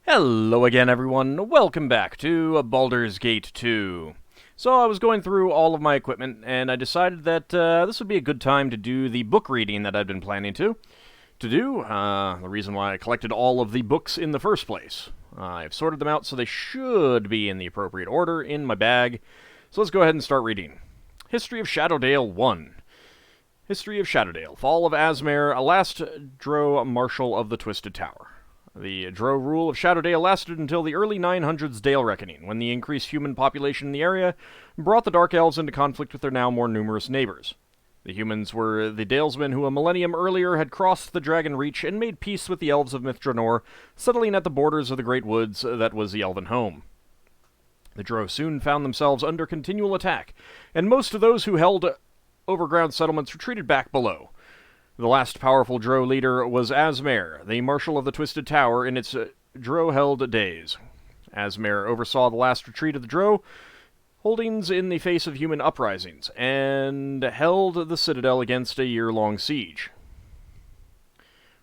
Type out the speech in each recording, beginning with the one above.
Hello again, everyone. Welcome back to Baldur's Gate 2. So I was going through all of my equipment, and I decided that this would be a good time to do the book reading that I'd been planning to do. The reason why I collected all of the books in the first place. I've sorted them out so they should be in the appropriate order in my bag. So let's go ahead and start reading. History of Shadowdale 1. History of Shadowdale. Fall of Asmare, a last Drow Marshal of the Twisted Tower. The Drow rule of Shadowdale lasted until the early 900s Dale Reckoning, when the increased human population in the area brought the Dark Elves into conflict with their now more numerous neighbors. The humans were the Dalesmen who a millennium earlier had crossed the Dragon Reach and made peace with the Elves of Mithranor, settling at the borders of the Great Woods that was the Elven home. The Drow soon found themselves under continual attack, and most of those who held overground settlements retreated back below. The last powerful Drow leader was Asmare, the Marshal of the Twisted Tower in its Drow-held days. Asmare oversaw the last retreat of the Drow holdings in the face of human uprisings, and held the citadel against a year-long siege.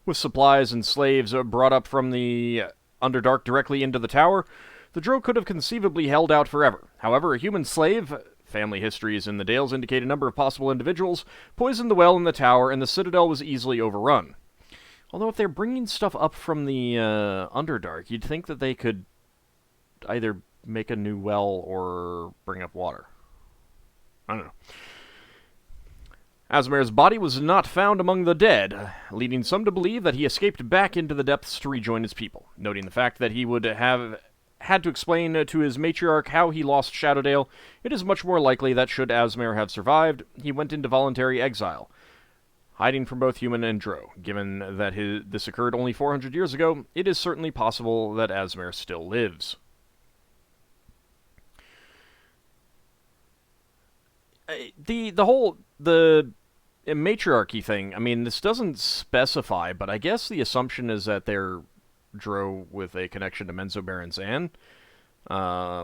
With supplies and slaves brought up from the Underdark directly into the tower, the Drow could have conceivably held out forever. However, a human slave, family histories in the Dales indicate a number of possible individuals, poisoned the well in the tower, and the citadel was easily overrun. Although if they're bringing stuff up from the Underdark, you'd think that they could either make a new well or bring up water. I don't know. Asmare's body was not found among the dead, leading some to believe that he escaped back into the depths to rejoin his people, noting the fact that he would have had to explain to his matriarch how he lost Shadowdale. It is much more likely that should Asmare have survived, he went into voluntary exile, hiding from both human and Drow. Given that this occurred only 400 years ago, it is certainly possible that Asmare still lives. The matriarchy thing, I mean, this doesn't specify, but I guess the assumption is that they're Drow with a connection to Menzoberranzan. I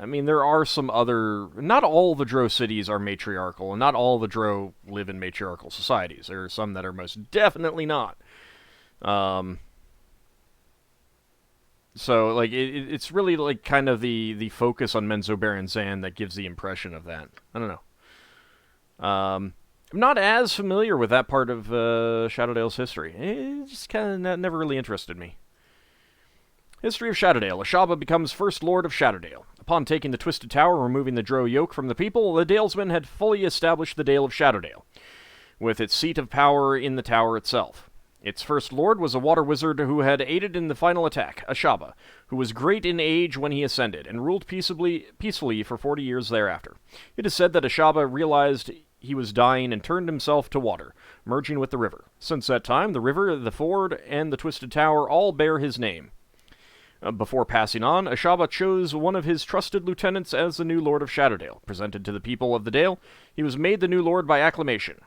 mean, there are some other... Not all the Drow cities are matriarchal, and not all the Drow live in matriarchal societies. There are some that are most definitely not. So, like, it's really, like, kind of the focus on Menzoberranzan that gives the impression of that. I don't know. I'm not as familiar with that part of Shadowdale's history. It just kind of never really interested me. History of Shadowdale. Ashaba becomes first Lord of Shadowdale. Upon taking the Twisted Tower, removing the Drow yoke from the people, the Dalesmen had fully established the Dale of Shadowdale, with its seat of power in the tower itself. Its first lord was a water wizard who had aided in the final attack, Ashaba, who was great in age when he ascended, and ruled peacefully for 40 years thereafter. It is said that Ashaba realized he was dying and turned himself to water, merging with the river. Since that time, the river, the ford, and the Twisted Tower all bear his name. Before passing on, Ashaba chose one of his trusted lieutenants as the new Lord of Shadowdale. Presented to the people of the Dale, he was made the new Lord by acclamation.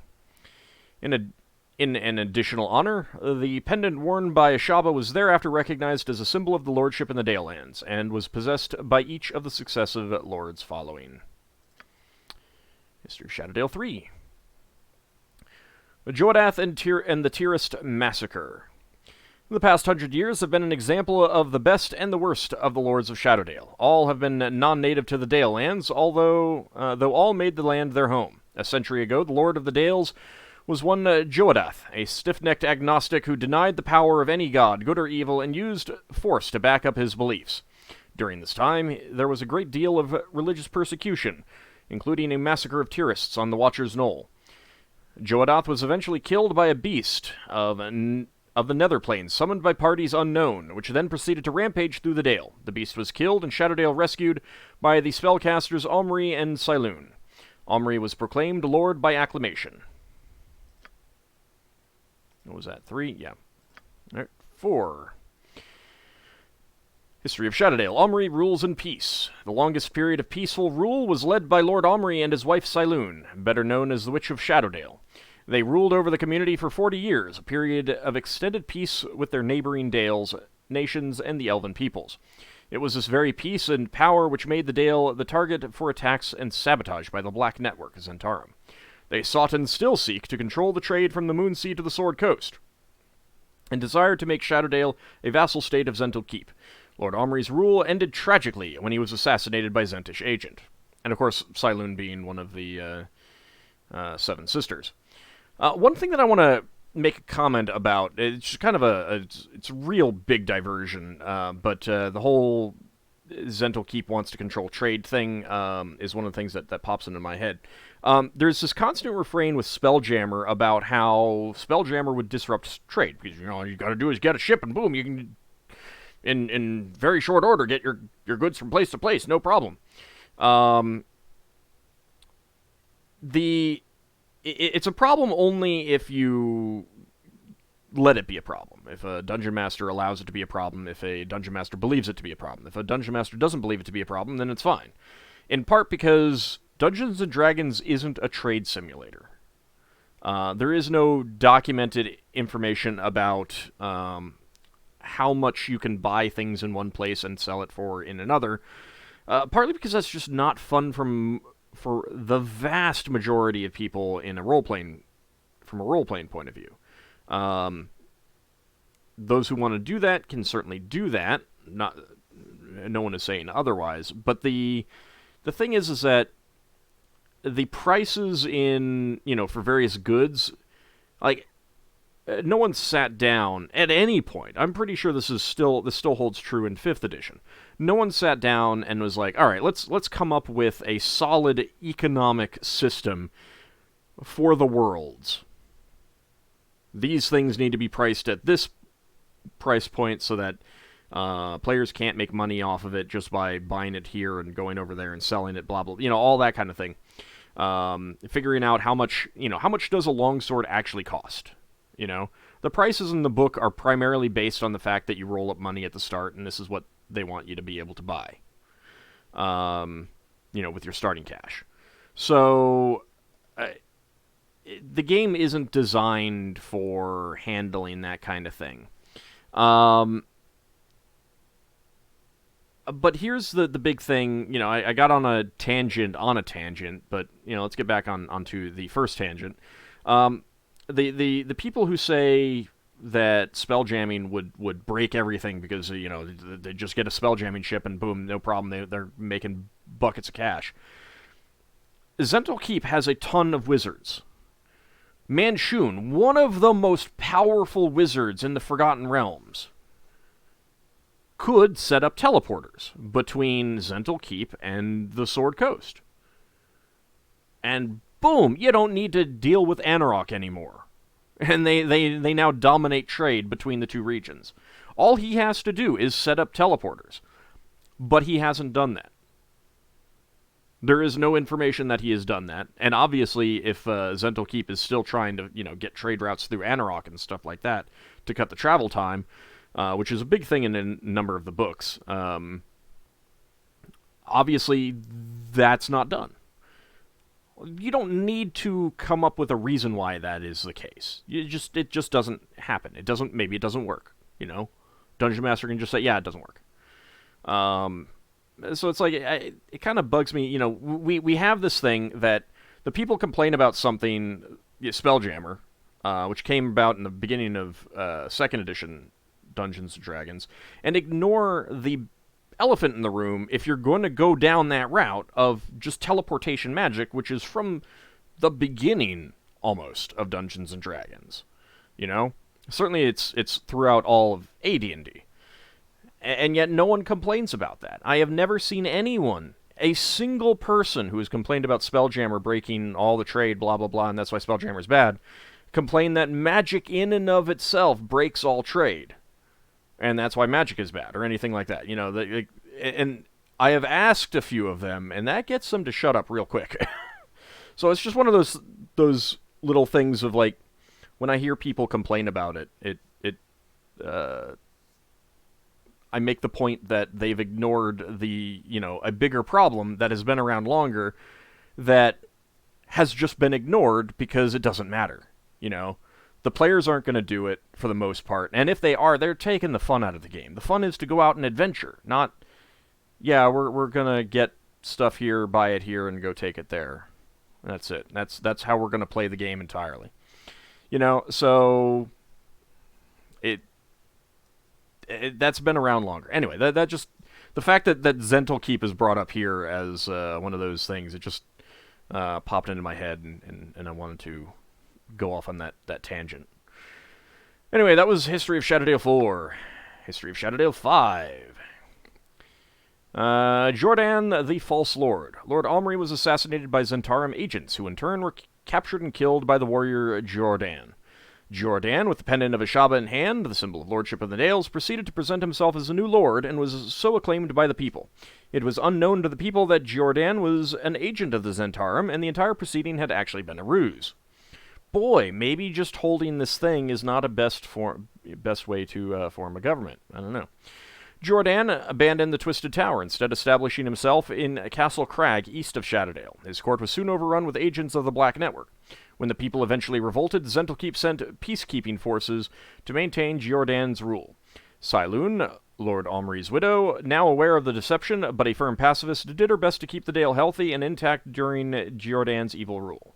In an additional honor, the pendant worn by Ashaba was thereafter recognized as a symbol of the lordship in the Dale lands, and was possessed by each of the successive lords following. History of Shadowdale 3. The Joadath and the Tirist Massacre. The past 100 years have been an example of the best and the worst of the Lords of Shadowdale. All have been non-native to the Dale lands, though all made the land their home. A century ago, the Lord of the Dales was one Joadath, a stiff-necked agnostic who denied the power of any god, good or evil, and used force to back up his beliefs. During this time, there was a great deal of religious persecution, including a massacre of Tirists on the Watcher's Knoll. Joadath was eventually killed by a beast of the Netherplanes, summoned by parties unknown, which then proceeded to rampage through the Dale. The beast was killed, and Shadowdale rescued by the spellcasters Omri and Sylune. Omri was proclaimed Lord by acclamation. What was that? 3? Yeah. All right. 4. History of Shadowdale. Omri rules in peace. The longest period of peaceful rule was led by Lord Omri and his wife Sylune, better known as the Witch of Shadowdale. They ruled over the community for 40 years, a period of extended peace with their neighboring Dales, nations, and the Elven peoples. It was this very peace and power which made the Dale the target for attacks and sabotage by the Black Network, Zentarum. They sought and still seek to control the trade from the Moonsea to the Sword Coast. and desired to make Shadowdale a vassal state of Zental Keep. Lord Omri's rule ended tragically when he was assassinated by Zentish agent. And of course, Sylune being one of the Seven Sisters. One thing that I want to make a comment about, it's kind of it's a real big diversion, but the whole Zental Keep wants to control trade thing is one of the things that pops into my head. There's this constant refrain with Spelljammer about how Spelljammer would disrupt trade, because all you gotta do is get a ship and boom, you can, in very short order, get your goods from place to place, no problem. It's a problem only if you let it be a problem. If a dungeon master allows it to be a problem, if a dungeon master believes it to be a problem. If a dungeon master doesn't believe it to be a problem, then it's fine. In part because Dungeons & Dragons isn't a trade simulator. There is no documented information about how much you can buy things in one place and sell it for in another. Partly because that's just not fun for the vast majority of people in a from a role-playing point of view. Those who want to do that can certainly do that. No one is saying otherwise. But the thing is that the prices for various goods, like, no one sat down at any point. I'm pretty sure this still holds true in 5th edition. No one sat down and was like, all right, let's come up with a solid economic system for the worlds. These things need to be priced at this price point so that players can't make money off of it just by buying it here and going over there and selling it, blah, blah, all that kind of thing. Figuring out how much does a longsword actually cost? The prices in the book are primarily based on the fact that you roll up money at the start, and this is what they want you to be able to buy, with your starting cash. So, the game isn't designed for handling that kind of thing. But here's the big thing. I got on a tangent, but, let's get back onto the first tangent. The people who say that spelljamming would break everything because, they just get a spelljamming ship and boom, no problem, they're making buckets of cash. Zental Keep has a ton of wizards. Manchun, one of the most powerful wizards in the Forgotten Realms, could set up teleporters between Zental Keep and the Sword Coast. And boom, you don't need to deal with Anarok anymore. And they now dominate trade between the two regions. All he has to do is set up teleporters. But he hasn't done that. There is no information that he has done that. And obviously, if Zental Keep is still trying to, get trade routes through Anarok and stuff like that to cut the travel time, which is a big thing in a number of the books, obviously that's not done. You don't need to come up with a reason why that is the case. It just doesn't happen. Maybe it doesn't work, Dungeon Master can just say, yeah, it doesn't work. So it's like, it kind of bugs me, we have this thing that the people complain about something, Spelljammer, which came about in the beginning of 2nd edition Dungeons & Dragons, and ignore the elephant in the room if you're going to go down that route of just teleportation magic, which is from the beginning, almost, of Dungeons & Dragons. Certainly it's throughout all of AD&D. And yet no one complains about that. I have never seen anyone, a single person who has complained about Spelljammer breaking all the trade, blah, blah, blah, and that's why Spelljammer's bad, complain that magic in and of itself breaks all trade. And that's why magic is bad, or anything like that. And I have asked a few of them, and that gets them to shut up real quick. So it's just one of those little things of, like, when I hear people complain about it, I make the point that they've ignored a bigger problem that has been around longer that has just been ignored because it doesn't matter, The players aren't going to do it for the most part, and if they are, they're taking the fun out of the game. The fun is to go out and adventure, not, yeah, we're going to get stuff here, buy it here, and go take it there. That's it. That's how we're going to play the game entirely. So it that's been around longer. Anyway, that just the fact that Zental Keep is brought up here as one of those things, it just popped into my head, and I wanted to go off on that tangent. Anyway, that was History of Shadowdale 4. History of Shadowdale 5. Jordan the False Lord. Lord Omri was assassinated by Zentarum agents, who in turn were captured and killed by the warrior Jordan. Jordan, with the pendant of Ashaba in hand, the symbol of lordship of the Dales, proceeded to present himself as a new lord, and was so acclaimed by the people. It was unknown to the people that Jordan was an agent of the Zentarum, and the entire proceeding had actually been a ruse. Boy, maybe just holding this thing is not a best way to form a government. I don't know. Jordan abandoned the Twisted Tower, instead establishing himself in Castle Crag, east of Shadowdale. His court was soon overrun with agents of the Black Network. When the people eventually revolted, Zentalkeep sent peacekeeping forces to maintain Jordan's rule. Sylune, Lord Omri's widow, now aware of the deception, but a firm pacifist, did her best to keep the Dale healthy and intact during Jordan's evil rule.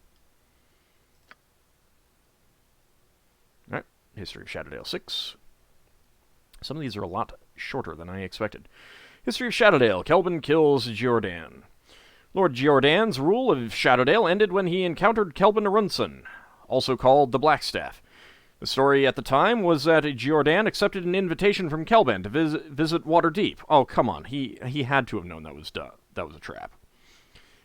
Alright, History of Shadowdale 6. Some of these are a lot shorter than I expected. History of Shadowdale. Kelvin kills Jordan. Lord Jordan's rule of Shadowdale ended when he encountered Kelvin Arunson, also called the Blackstaff. The story at the time was that Jordan accepted an invitation from Kelvin to visit Waterdeep. Oh, come on. He had to have known that was a trap.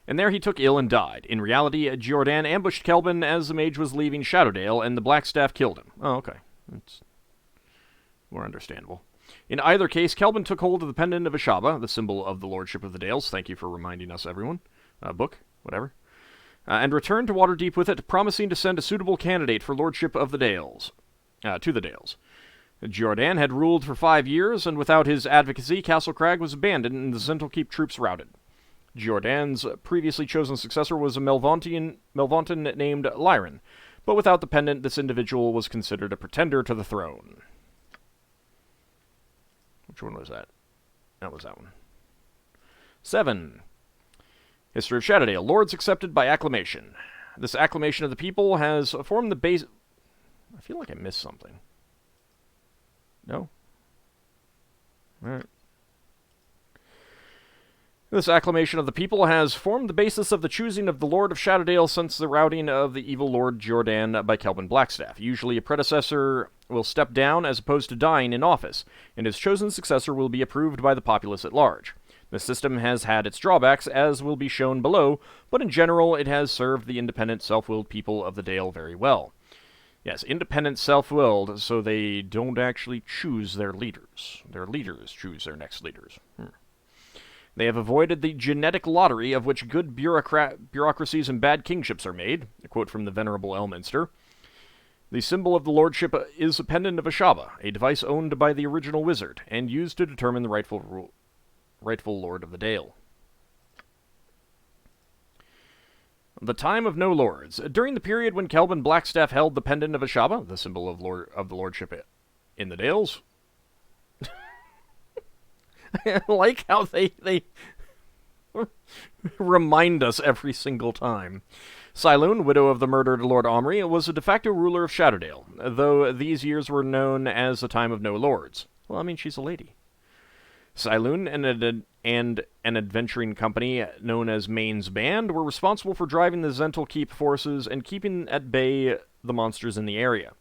And there he took ill and died. In reality, Jordan ambushed Kelvin as the mage was leaving Shadowdale, and the Blackstaff killed him. Oh, okay. That's more understandable. In either case, Kelvin took hold of the pendant of Ashaba, the symbol of the Lordship of the Dales. Thank you for reminding us, everyone. Book, whatever. And returned to Waterdeep with it, promising to send a suitable candidate for Lordship of the Dales. To the Dales. Jordan had ruled for 5 years, and without his advocacy, Castle Crag was abandoned and the Zentalkeep troops routed. Jordan's previously chosen successor was a Melvanton named Lyron, but without the pendant, this individual was considered a pretender to the throne. Which one was that? That was that one. 7. History of Shadowdale. Lords accepted by acclamation. This acclamation of the people has formed the base... I feel like I missed something. No? Alright. This acclamation of the people has formed the basis of the choosing of the Lord of Shadowdale since the routing of the evil Lord Jordan by Kelvin Blackstaff. Usually a predecessor will step down as opposed to dying in office, and his chosen successor will be approved by the populace at large. The system has had its drawbacks, as will be shown below, but in general it has served the independent, self-willed people of the Dale very well. Yes, independent, self-willed, so they don't actually choose their leaders. Their leaders choose their next leaders. They have avoided the genetic lottery of which good bureaucracies and bad kingships are made. A quote from the Venerable Elminster. The symbol of the lordship is a pendant of Ashaba, a device owned by the original wizard, and used to determine the rightful lord of the Dale. The time of no lords. During the period when Kelvin Blackstaff held the pendant of Ashaba, the symbol of the lordship in the Dales, I like how they remind us every single time. Sylune, widow of the murdered Lord Omri, was a de facto ruler of Shadowdale, though these years were known as the time of no lords. Well, I mean, she's a lady. Sylune and an adventuring company known as Main's Band were responsible for driving the Zentalkeep forces and keeping at bay the monsters in the area.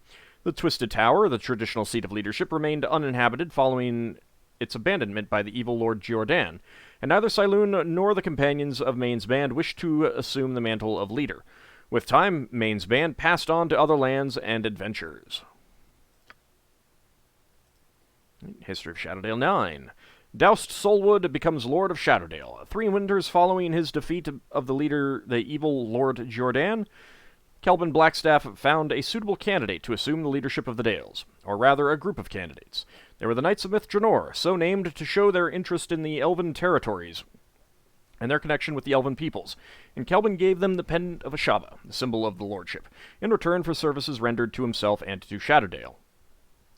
The Twisted Tower, the traditional seat of leadership, remained uninhabited following its abandonment by the evil Lord Jordan, and neither Sylune nor the companions of Main's Band wished to assume the mantle of leader. With time, Main's Band passed on to other lands and adventures. History of Shadowdale 9. Doused Solwood becomes Lord of Shadowdale. 3 winters following his defeat of the leader, the evil Lord Jordan, Kelvin Blackstaff found a suitable candidate to assume the leadership of the Dales, or rather a group of candidates. They were the Knights of Myth-Drannor, so named to show their interest in the Elven territories and their connection with the Elven peoples, and Kelvin gave them the pendant of Ashaba, the symbol of the lordship, in return for services rendered to himself and to Shadowdale.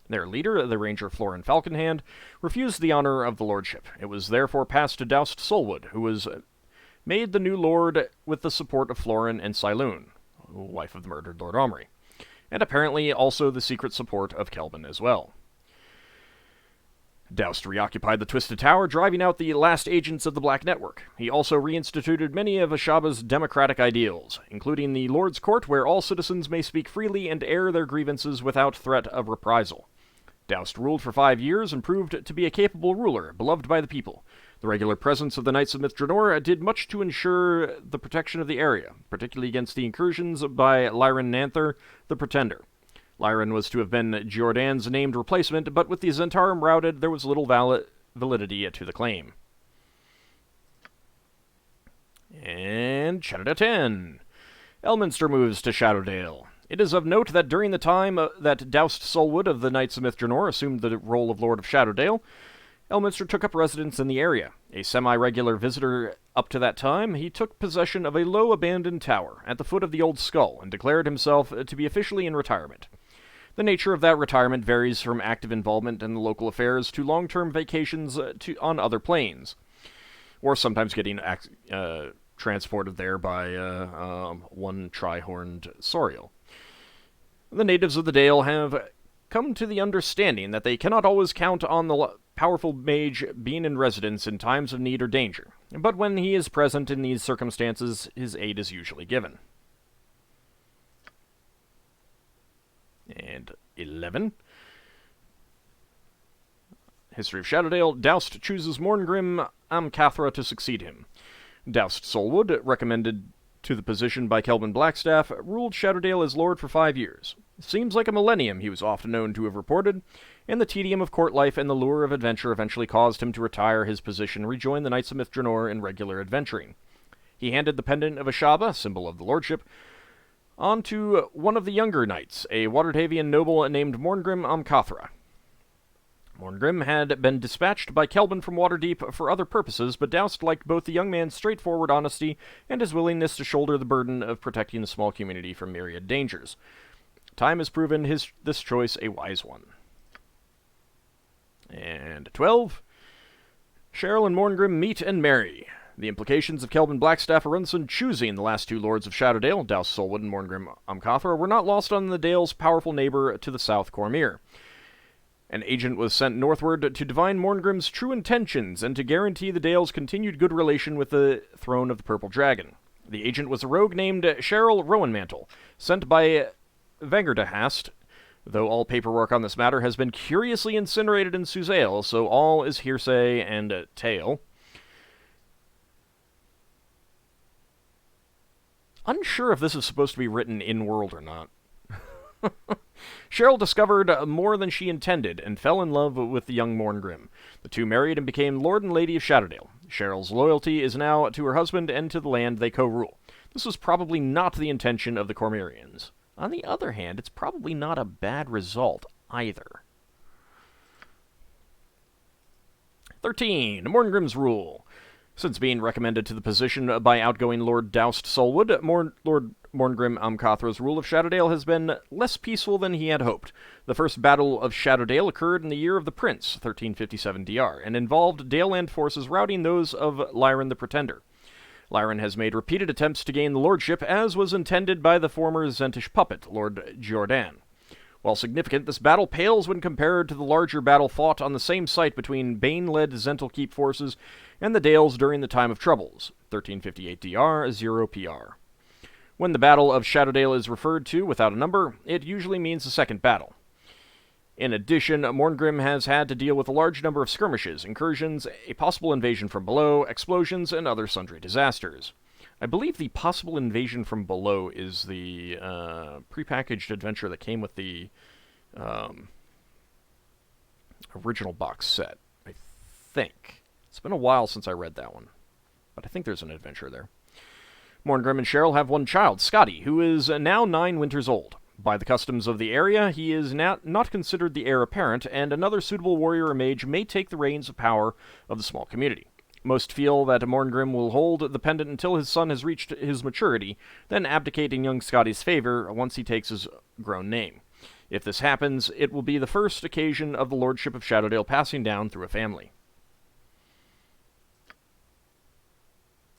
Their leader, the Ranger Florin Falconhand, refused the honor of the lordship. It was therefore passed to Doused Solwood, who was made the new lord with the support of Florin and Sylune, wife of the murdered Lord Omri, and apparently also the secret support of Kelvin as well. Doust reoccupied the Twisted Tower, driving out the last agents of the Black Network. He also reinstituted many of Ashaba's democratic ideals, including the Lord's Court, where all citizens may speak freely and air their grievances without threat of reprisal. Doust ruled for 5 years and proved to be a capable ruler, beloved by the people. The regular presence of the Knights of Mithranor did much to ensure the protection of the area, particularly against the incursions by Lyran Nanther, the Pretender. Lyran was to have been Jordan's named replacement, but with the Zentarum routed, there was little validity to the claim. And Shadowdale 10. Elminster moves to Shadowdale. It is of note that during the time that Doust Solwood of the Knights of Mithranor assumed the role of Lord of Shadowdale, Elminster took up residence in the area. A semi-regular visitor up to that time, he took possession of a low abandoned tower at the foot of the Old Skull and declared himself to be officially in retirement. The nature of that retirement varies from active involvement in the local affairs to long-term vacations on other planes, or sometimes getting transported there by one tri-horned Soriel. The natives of the Dale have come to the understanding that they cannot always count on the powerful mage being in residence in times of need or danger, but when he is present in these circumstances, his aid is usually given. And 11. History of Shadowdale. Doust chooses Morngrim Amcathra to succeed him. Doust Solwood, recommended to the position by Kelvin Blackstaff, ruled Shadowdale as lord for 5 years. Seems like a millennium, he was often known to have reported, and the tedium of court life and the lure of adventure eventually caused him to retire his position and rejoin the Knights of Mithranor in regular adventuring. He handed the pendant of Ashaba, symbol of the lordship, on to one of the younger knights, a Waterdavian noble named Morngrim Amcathra. Morngrim had been dispatched by Kelvin from Waterdeep for other purposes, but Doust liked both the young man's straightforward honesty and his willingness to shoulder the burden of protecting the small community from myriad dangers. Time has proven this choice a wise one. And 12. Cheryl and Morngrim meet and marry. The implications of Kelvin Blackstaff Arunson choosing the last two lords of Shadowdale, Doust Solwood and Morngrim Amcathra, were not lost on the Dale's powerful neighbor to the south, Cormyr. An agent was sent northward to divine Morngrim's true intentions and to guarantee the Dale's continued good relation with the throne of the Purple Dragon. The agent was a rogue named Cheryl Rowanmantle, sent by Vengerdahast, though all paperwork on this matter has been curiously incinerated in Suzail, so all is hearsay and tale. Unsure if this is supposed to be written in-world or not. Cheryl discovered more than she intended and fell in love with the young Morngrim. The two married and became Lord and Lady of Shadowdale. Cheryl's loyalty is now to her husband and to the land they co-rule. This was probably not the intention of the Cormyrians. On the other hand, it's probably not a bad result either. 13. Morngrim's Rule. Since being recommended to the position by outgoing Lord Doust Solwood, Lord Morngrim Amcathra's rule of Shadowdale has been less peaceful than he had hoped. The first Battle of Shadowdale occurred in the Year of the Prince, 1357 DR, and involved Daleland forces routing those of Lyran the Pretender. Lyran has made repeated attempts to gain the lordship, as was intended by the former Zentish puppet, Lord Jordan. While significant, this battle pales when compared to the larger battle fought on the same site between Bane-led Zentalkeep forces and the Dales during the Time of Troubles, 1358 DR, 0 PR. When the Battle of Shadowdale is referred to without a number, it usually means the second battle. In addition, Morngrim has had to deal with a large number of skirmishes, incursions, a possible invasion from below, explosions, and other sundry disasters. I believe the possible invasion from below is the prepackaged adventure that came with the original box set, I think. It's been a while since I read that one, but I think there's an adventure there. Morngrim and Cheryl have one child, Scotty, who is now 9 winters old. By the customs of the area, he is not considered the heir apparent, and another suitable warrior or mage may take the reins of power of the small community. Most feel that Morngrim will hold the pendant until his son has reached his maturity, then abdicate in young Scotty's favor once he takes his grown name. If this happens, it will be the first occasion of the lordship of Shadowdale passing down through a family.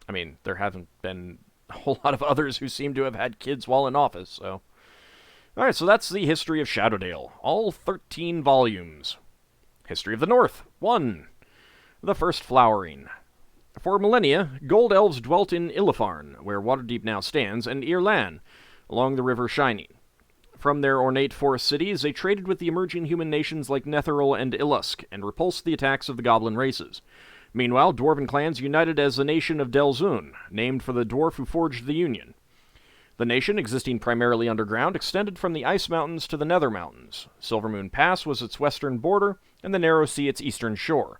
I mean, there haven't been a whole lot of others who seem to have had kids while in office, so... Alright, so that's the history of Shadowdale. All 13 volumes. History of the North 1. The First Flowering. For millennia, gold elves dwelt in Illifarn, where Waterdeep now stands, and Irlan, along the river Shining. From their ornate forest cities, they traded with the emerging human nations like Netheril and Illusk, and repulsed the attacks of the goblin races. Meanwhile, dwarven clans united as the nation of Delzun, named for the dwarf who forged the Union. The nation, existing primarily underground, extended from the Ice Mountains to the Nether Mountains. Silvermoon Pass was its western border, and the Narrow Sea its eastern shore.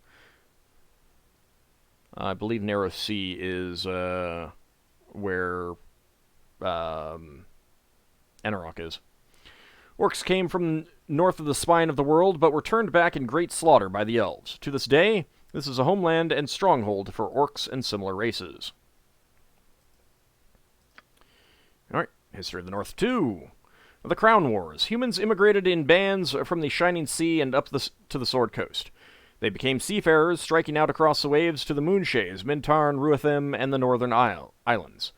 I believe Narrow Sea is where Enarok is. Orcs came from north of the spine of the world, but were turned back in great slaughter by the elves. To this day, this is a homeland and stronghold for orcs and similar races. Alright, History of the North 2. The Crown Wars. Humans immigrated in bands from the Shining Sea and up to the Sword Coast. They became seafarers, striking out across the waves to the Moonshaes, Mintarn, Ruathim, and the Northern Islands.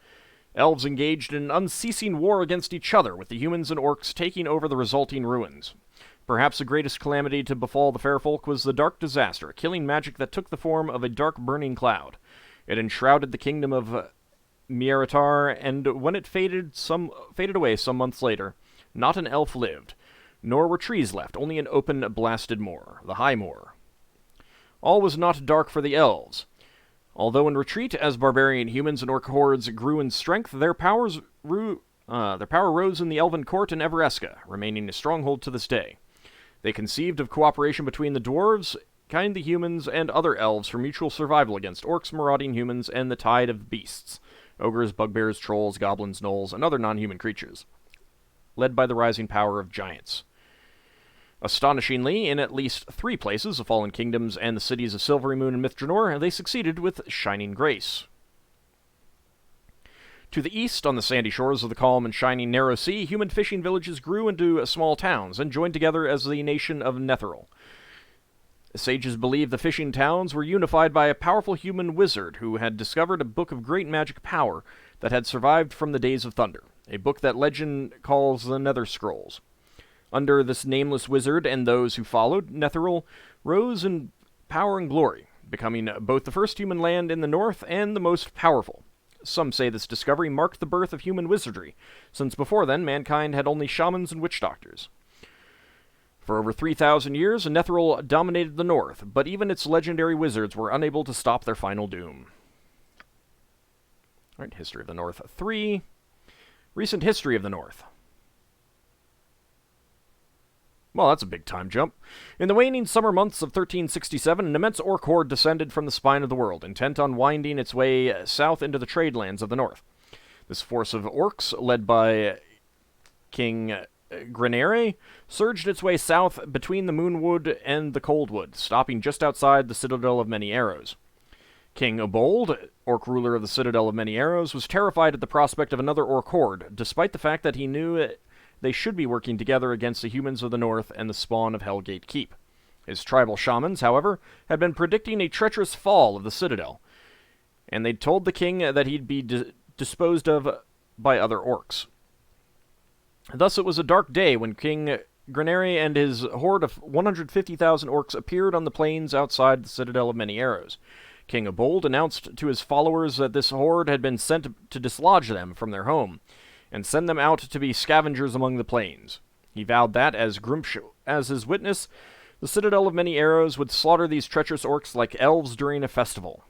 Elves engaged in an unceasing war against each other, with the humans and orcs taking over the resulting ruins. Perhaps the greatest calamity to befall the fair folk was the Dark Disaster, a killing magic that took the form of a dark burning cloud. It enshrouded the kingdom of Mieratar, and when it faded away some months later, not an elf lived, nor were trees left, only an open, blasted moor, the High Moor. All was not dark for the elves. Although in retreat, as barbarian humans and orc hordes grew in strength, their power rose in the elven court in Evereska, remaining a stronghold to this day. They conceived of cooperation between the dwarves, kindly humans, and other elves for mutual survival against orcs, marauding humans, and the tide of beasts, ogres, bugbears, trolls, goblins, gnolls, and other non-human creatures, led by the rising power of giants. Astonishingly, in at least 3 places, the Fallen Kingdoms and the cities of Silverymoon and Mithranor, they succeeded with shining grace. To the east, on the sandy shores of the calm and shining Narrow Sea, human fishing villages grew into small towns and joined together as the nation of Netheril. Sages believed the fishing towns were unified by a powerful human wizard who had discovered a book of great magic power that had survived from the days of thunder, a book that legend calls the Nether Scrolls. Under this nameless wizard and those who followed, Netheril rose in power and glory, becoming both the first human land in the north and the most powerful. Some say this discovery marked the birth of human wizardry, since before then mankind had only shamans and witch doctors. For over 3,000 years, Netheril dominated the north, but even its legendary wizards were unable to stop their final doom. Alright, History of the North 3. Recent history of the North. Well, that's a big time jump. In the waning summer months of 1367, an immense orc horde descended from the spine of the world, intent on winding its way south into the trade lands of the north. This force of orcs, led by King Grenere, surged its way south between the Moonwood and the Coldwood, stopping just outside the Citadel of Many Arrows. King Obold, orc ruler of the Citadel of Many Arrows, was terrified at the prospect of another orc horde, despite the fact that he knew they should be working together against the humans of the north and the spawn of Hellgate Keep. His tribal shamans, however, had been predicting a treacherous fall of the Citadel, and they'd told the king that he'd be disposed of by other orcs. Thus it was a dark day when King Grenere and his horde of 150,000 orcs appeared on the plains outside the Citadel of Many Arrows. King Obold announced to his followers that this horde had been sent to dislodge them from their home, and send them out to be scavengers among the plains. He vowed that, as his witness, the Citadel of Many Arrows would slaughter these treacherous orcs like elves during a festival.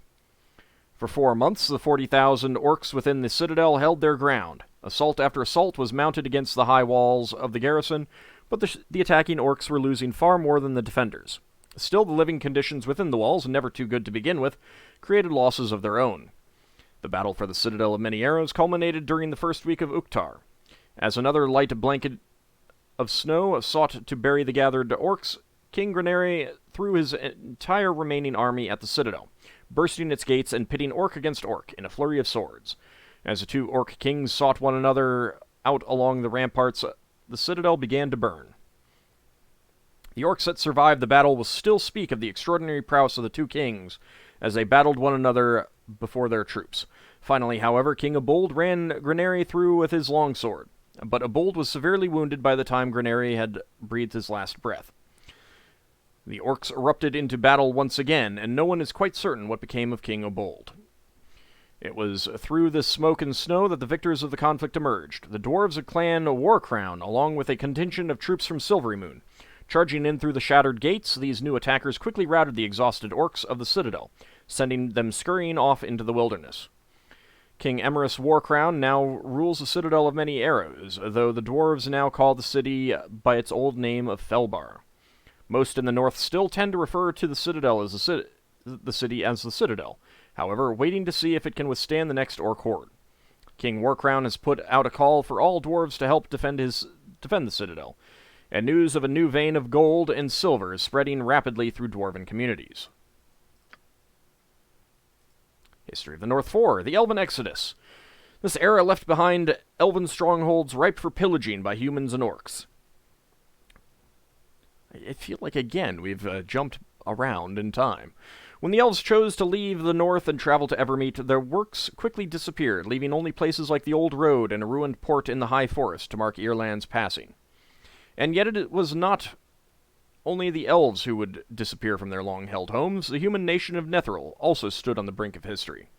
For 4 months, the 40,000 orcs within the Citadel held their ground. Assault after assault was mounted against the high walls of the garrison, but the attacking orcs were losing far more than the defenders. Still, the living conditions within the walls, never too good to begin with, created losses of their own. The battle for the Citadel of Many Arrows culminated during the first week of Uktar. As another light blanket of snow sought to bury the gathered orcs, King Grenere threw his entire remaining army at the Citadel, bursting its gates and pitting orc against orc in a flurry of swords. As the two orc kings sought one another out along the ramparts, the Citadel began to burn. The orcs that survived the battle will still speak of the extraordinary prowess of the two kings as they battled one another before their troops. Finally, however, King Obold ran Grenere through with his longsword, but Obold was severely wounded by the time Grenere had breathed his last breath. The orcs erupted into battle once again, and no one is quite certain what became of King Obold. It was through this smoke and snow that the victors of the conflict emerged, the dwarves of Clan Warcrown, along with a contingent of troops from Silverymoon. Charging in through the shattered gates, these new attackers quickly routed the exhausted orcs of the citadel, sending them scurrying off into the wilderness. King Emerus Warcrown now rules the citadel of many arrows, though the dwarves now call the city by its old name of Felbar. Most in the north still tend to refer to the citadel as the city as the Citadel, however, waiting to see if it can withstand the next orc horde. King Warcrown has put out a call for all dwarves to help defend the citadel, and news of a new vein of gold and silver is spreading rapidly through dwarven communities. History of the North 4, the Elven Exodus. This era left behind elven strongholds ripe for pillaging by humans and orcs. I feel like, again, we've jumped around in time. When the elves chose to leave the north and travel to Evermeet, their works quickly disappeared, leaving only places like the Old Road and a ruined port in the High Forest to mark Irland's passing. And yet it was not only the elves who would disappear from their long-held homes. The human nation of Netheril also stood on the brink of history.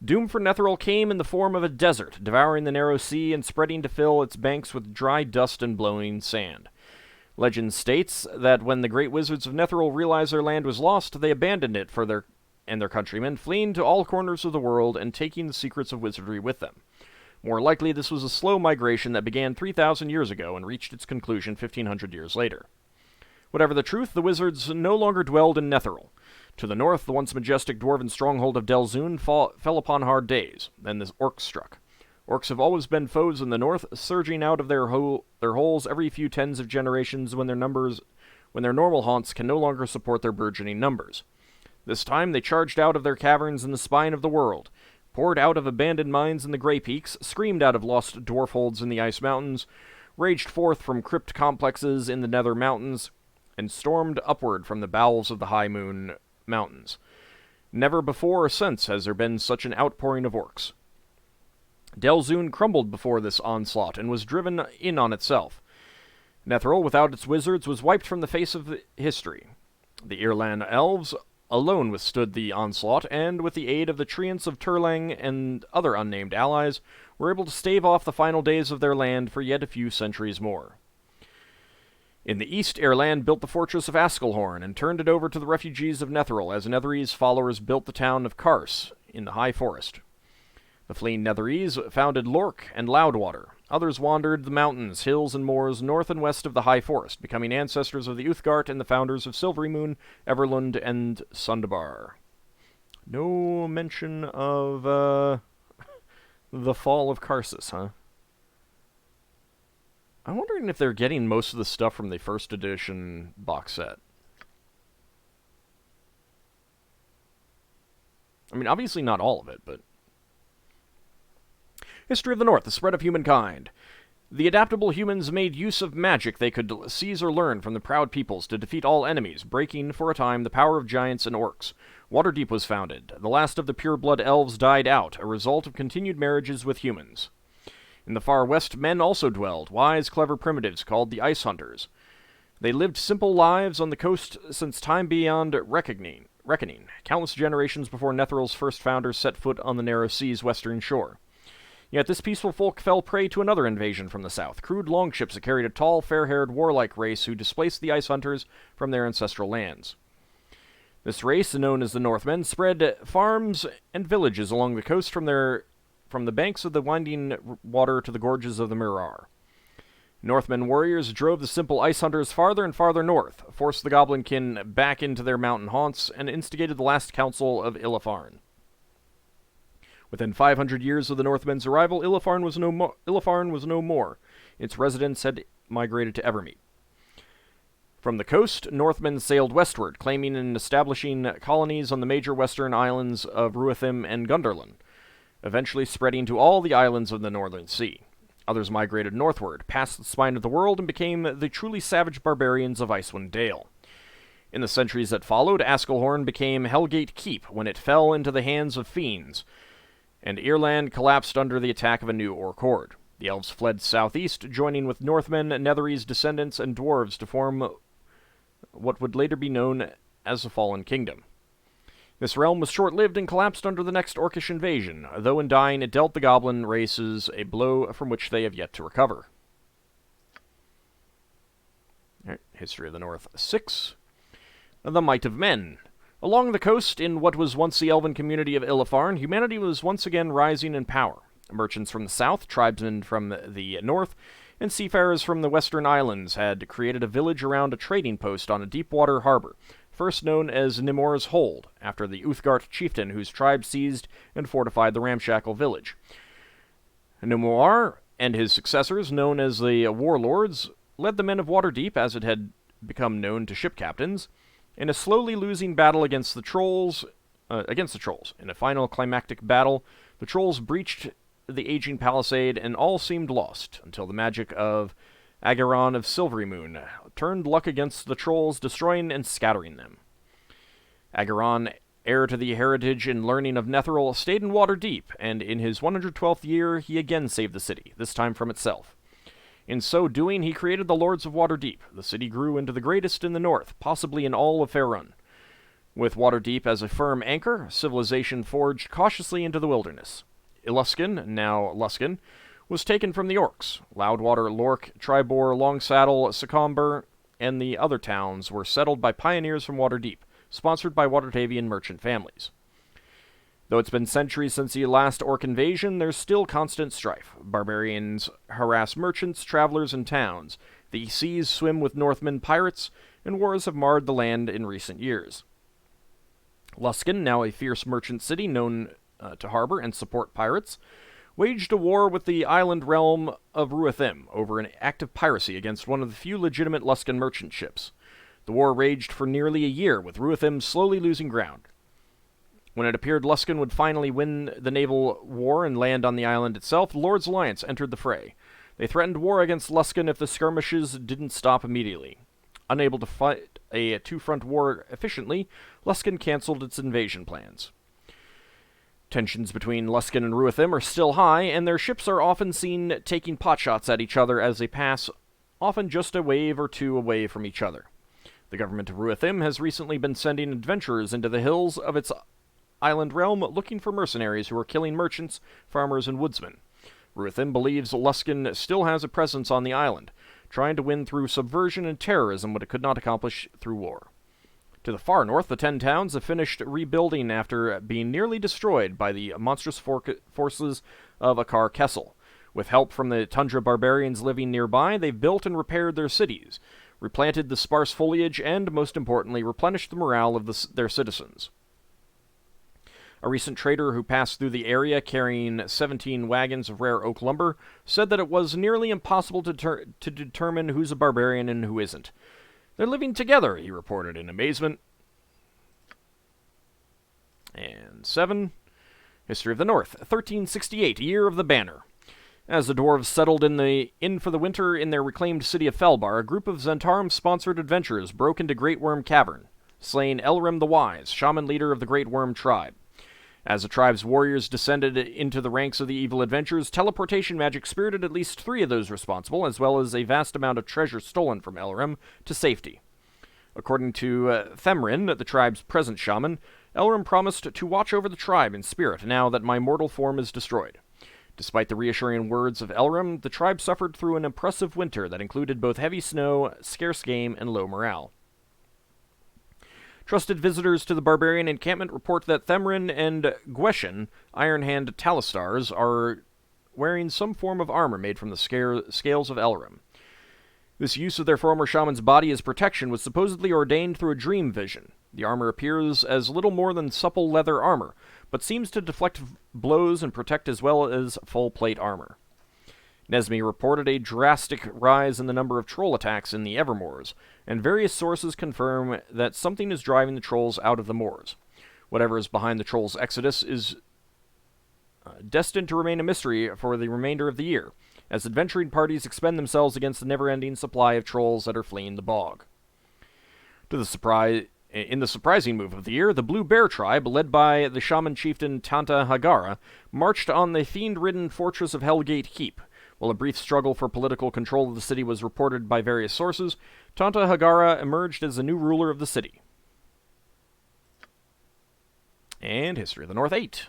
Doom for Netheril came in the form of a desert, devouring the narrow sea and spreading to fill its banks with dry dust and blowing sand. Legend states that when the great wizards of Netheril realized their land was lost, they abandoned it for their countrymen, fleeing to all corners of the world and taking the secrets of wizardry with them. More likely, this was a slow migration that began 3,000 years ago and reached its conclusion 1,500 years later. Whatever the truth, the wizards no longer dwelled in Netheril. To the north, the once majestic dwarven stronghold of Delzoun fell upon hard days. Then the orcs struck. Orcs have always been foes in the north, surging out of their holes every few tens of generations when their normal haunts can no longer support their burgeoning numbers. This time they charged out of their caverns in the spine of the world, poured out of abandoned mines in the Grey Peaks, screamed out of lost dwarf holds in the Ice Mountains, raged forth from crypt complexes in the Nether Mountains, and stormed upward from the bowels of the High Moon Mountains. Never before or since has there been such an outpouring of orcs. Delzoun crumbled before this onslaught and was driven in on itself. Netheril, without its wizards, was wiped from the face of history. The Irland elves alone withstood the onslaught, and with the aid of the treants of Turlang and other unnamed allies, were able to stave off the final days of their land for yet a few centuries more. In the east, Ireland built the fortress of Askelhorn and turned it over to the refugees of Netheril, as Netherese followers built the town of Kars in the High Forest. The fleeing Netherese founded Lork and Loudwater. Others wandered the mountains, hills, and moors north and west of the High Forest, becoming ancestors of the Uthgart and the founders of Silverymoon, Everlund, and Sundabar. No mention of, the fall of Karsus, huh? I'm wondering if they're getting most of the stuff from the first edition box set. I mean, obviously not all of it, but... History of the North, the spread of humankind. The adaptable humans made use of magic they could seize or learn from the proud peoples to defeat all enemies, breaking, for a time, the power of giants and orcs. Waterdeep was founded. The last of the pure-blood elves died out, a result of continued marriages with humans. In the far west, men also dwelled, wise, clever primitives called the Ice Hunters. They lived simple lives on the coast since time beyond reckoning, countless generations before Netheril's first founders set foot on the narrow sea's western shore. Yet this peaceful folk fell prey to another invasion from the south, crude longships that carried a tall, fair-haired, warlike race who displaced the Ice Hunters from their ancestral lands. This race, known as the Northmen, spread farms and villages along the coast from the banks of the winding water to the gorges of the Mirar. Northmen warriors drove the simple Ice Hunters farther and farther north, forced the Goblinkin back into their mountain haunts, and instigated the last council of Illafarn. Within 500 years of the Northmen's arrival, Illafarn was no more. Its residents had migrated to Evermeet. From the coast, Northmen sailed westward, claiming and establishing colonies on the major western islands of Ruathim and Gunderlin, eventually spreading to all the islands of the Northern Sea. Others migrated northward, past the spine of the world, and became the truly savage barbarians of Icewind Dale. In the centuries that followed, Askelhorn became Hellgate Keep when it fell into the hands of fiends, and Ireland collapsed under the attack of a new orc horde. The elves fled southeast, joining with Northmen, Netherese descendants, and dwarves to form what would later be known as the Fallen Kingdom. This realm was short-lived and collapsed under the next Orcish invasion, though in dying it dealt the goblin races a blow from which they have yet to recover. History of the North 6. The Might of Men. Along the coast, in what was once the elven community of Illafarn, humanity was once again rising in power. Merchants from the south, tribesmen from the north, and seafarers from the western islands had created a village around a trading post on a deep-water harbor, first known as Nimor's Hold, after the Uthgard chieftain whose tribe seized and fortified the ramshackle village. Nimor and his successors, known as the Warlords, led the men of Waterdeep, as it had become known to ship captains, in a slowly losing battle against the trolls. In a final climactic battle, the trolls breached the aging palisade, and all seemed lost, until the magic of Agaron of Silvery Moon turned luck against the trolls, destroying and scattering them. Agaron, heir to the heritage and learning of Netheril, stayed in Waterdeep, and in his 112th year he again saved the city, this time from itself. In so doing, he created the Lords of Waterdeep. The city grew into the greatest in the north, possibly in all of Faerun. With Waterdeep as a firm anchor, civilization forged cautiously into the wilderness. Iluskan, now Luskan, was taken from the Orcs. Loudwater, Lork, Tribor, Longsaddle, Secomber, and the other towns were settled by pioneers from Waterdeep, sponsored by Watertavian merchant families. Though it's been centuries since the last Orc invasion, there's still constant strife. Barbarians harass merchants, travelers, and towns. The seas swim with Northmen pirates, and wars have marred the land in recent years. Luskan, now a fierce merchant city known to harbor and support pirates, waged a war with the island realm of Ruathim over an act of piracy against one of the few legitimate Luskan merchant ships. The war raged for nearly a year, with Ruathim slowly losing ground. When it appeared Luskan would finally win the naval war and land on the island itself, the Lord's Alliance entered the fray. They threatened war against Luskan if the skirmishes didn't stop immediately. Unable to fight a two-front war efficiently, Luskan cancelled its invasion plans. Tensions between Luskan and Ruathim are still high, and their ships are often seen taking potshots at each other as they pass, often just a wave or two away from each other. The government of Ruathim has recently been sending adventurers into the hills of its island realm looking for mercenaries who are killing merchants, farmers, and woodsmen. Ruathim believes Luskan still has a presence on the island, trying to win through subversion and terrorism what it could not accomplish through war. To the far north, the 10 towns have finished rebuilding after being nearly destroyed by the monstrous forces of Akar Kessel. With help from the tundra barbarians living nearby, they've built and repaired their cities, replanted the sparse foliage, and, most importantly, replenished the morale of their citizens. A recent trader who passed through the area carrying 17 wagons of rare oak lumber said that it was nearly impossible to determine who's a barbarian and who isn't. They're living together, he reported in amazement. And 7. History of the North, 1368, Year of the Banner. As the dwarves settled in for the winter in their reclaimed city of Felbar, a group of Zentarum-sponsored adventurers broke into Great Worm Cavern, slaying Elrim the Wise, shaman leader of the Great Worm tribe. As the tribe's warriors descended into the ranks of the evil adventurers, teleportation magic spirited at least 3 of those responsible, as well as a vast amount of treasure stolen from Elrim, to safety. According to Themrin, the tribe's present shaman, Elrim promised to watch over the tribe in spirit now that my mortal form is destroyed. Despite the reassuring words of Elrim, the tribe suffered through an oppressive winter that included both heavy snow, scarce game, and low morale. Trusted visitors to the barbarian encampment report that Themrin and Gweshin, Iron Hand Talistars, are wearing some form of armor made from the scales of Elrim. This use of their former shaman's body as protection was supposedly ordained through a dream vision. The armor appears as little more than supple leather armor, but seems to deflect blows and protect as well as full plate armor. Nesmi reported a drastic rise in the number of troll attacks in the Evermoors, and various sources confirm that something is driving the trolls out of the moors. Whatever is behind the trolls' exodus is destined to remain a mystery for the remainder of the year, as adventuring parties expend themselves against the never-ending supply of trolls that are fleeing the bog. In the surprising move of the year, the Blue Bear tribe, led by the shaman chieftain Tanta Hagara, marched on the fiend-ridden fortress of Hellgate Keep. While a brief struggle for political control of the city was reported by various sources, Tanta Hagara emerged as the new ruler of the city. And History of the North 8.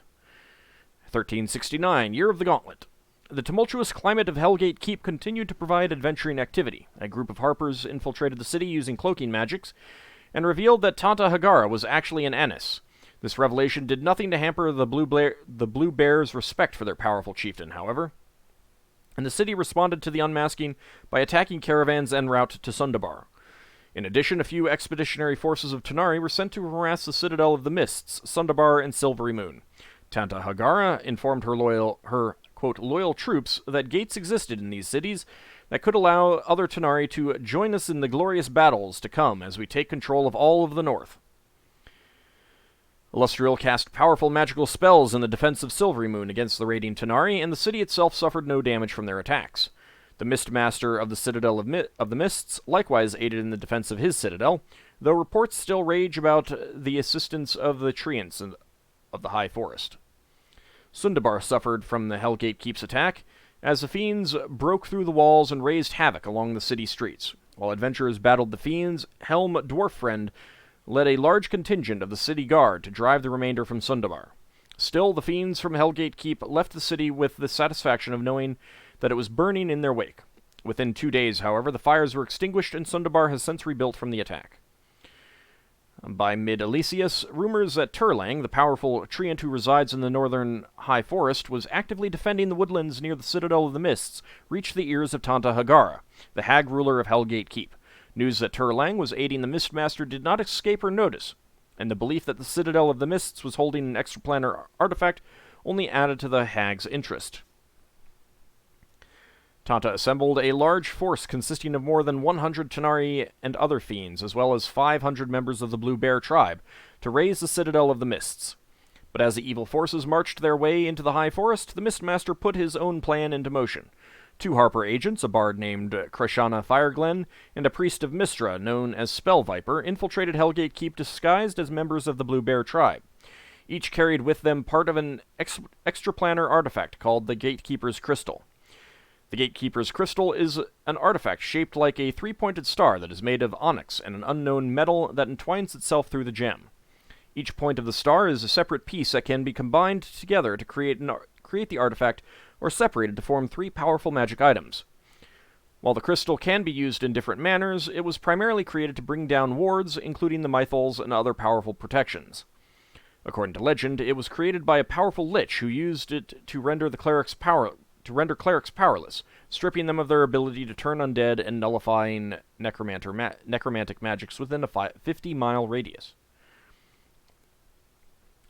1369, Year of the Gauntlet. The tumultuous climate of Hellgate Keep continued to provide adventuring activity. A group of harpers infiltrated the city using cloaking magics, and revealed that Tanta Hagara was actually an Anis. This revelation did nothing to hamper the Blue Bears' respect for their powerful chieftain, however, and the city responded to the unmasking by attacking caravans en route to Sundabar. In addition, a few expeditionary forces of Tanari were sent to harass the Citadel of the Mists, Sundabar, and Silvery Moon. Tanta Hagara informed her quote, loyal troops that gates existed in these cities that could allow other Tanari to join us in the glorious battles to come as we take control of all of the north. Illustrial cast powerful magical spells in the defense of Silvery Moon against the raiding Tanari, and the city itself suffered no damage from their attacks. The Mistmaster of the Citadel of the Mists likewise aided in the defense of his citadel, though reports still rage about the assistance of the Treants of the High Forest. Sundabar suffered from the Hellgate Keep's attack, as the fiends broke through the walls and raised havoc along the city streets. While adventurers battled the fiends, Helm Dwarfriend led a large contingent of the city guard to drive the remainder from Sundabar. Still, the fiends from Hellgate Keep left the city with the satisfaction of knowing that it was burning in their wake. Within 2 days, however, the fires were extinguished, and Sundabar has since rebuilt from the attack. By mid-Elysius, rumors that Turlang, the powerful treant who resides in the northern High Forest, was actively defending the woodlands near the Citadel of the Mists, reached the ears of Tanta Hagara, the hag ruler of Hellgate Keep. News that Turlang was aiding the Mistmaster did not escape her notice, and the belief that the Citadel of the Mists was holding an extraplanar artifact only added to the hag's interest. Tanta assembled a large force consisting of more than 100 Tanari and other fiends, as well as 500 members of the Blue Bear tribe, to raise the Citadel of the Mists. But as the evil forces marched their way into the High Forest, the Mistmaster put his own plan into motion. 2 Harper agents, a bard named Krishana Fireglen, and a priest of Mistra known as Spell Viper, infiltrated Hellgate Keep disguised as members of the Blue Bear tribe. Each carried with them part of an extraplanar artifact called the Gatekeeper's Crystal. The Gatekeeper's Crystal is an artifact shaped like a 3-pointed star that is made of onyx and an unknown metal that entwines itself through the gem. Each point of the star is a separate piece that can be combined together to create the artifact, or separated to form 3 powerful magic items. While the crystal can be used in different manners, it was primarily created to bring down wards, including the Mythols and other powerful protections. According to legend, it was created by a powerful lich who used it to render clerics powerless, stripping them of their ability to turn undead and nullifying necromantic magics within a 50-mile radius.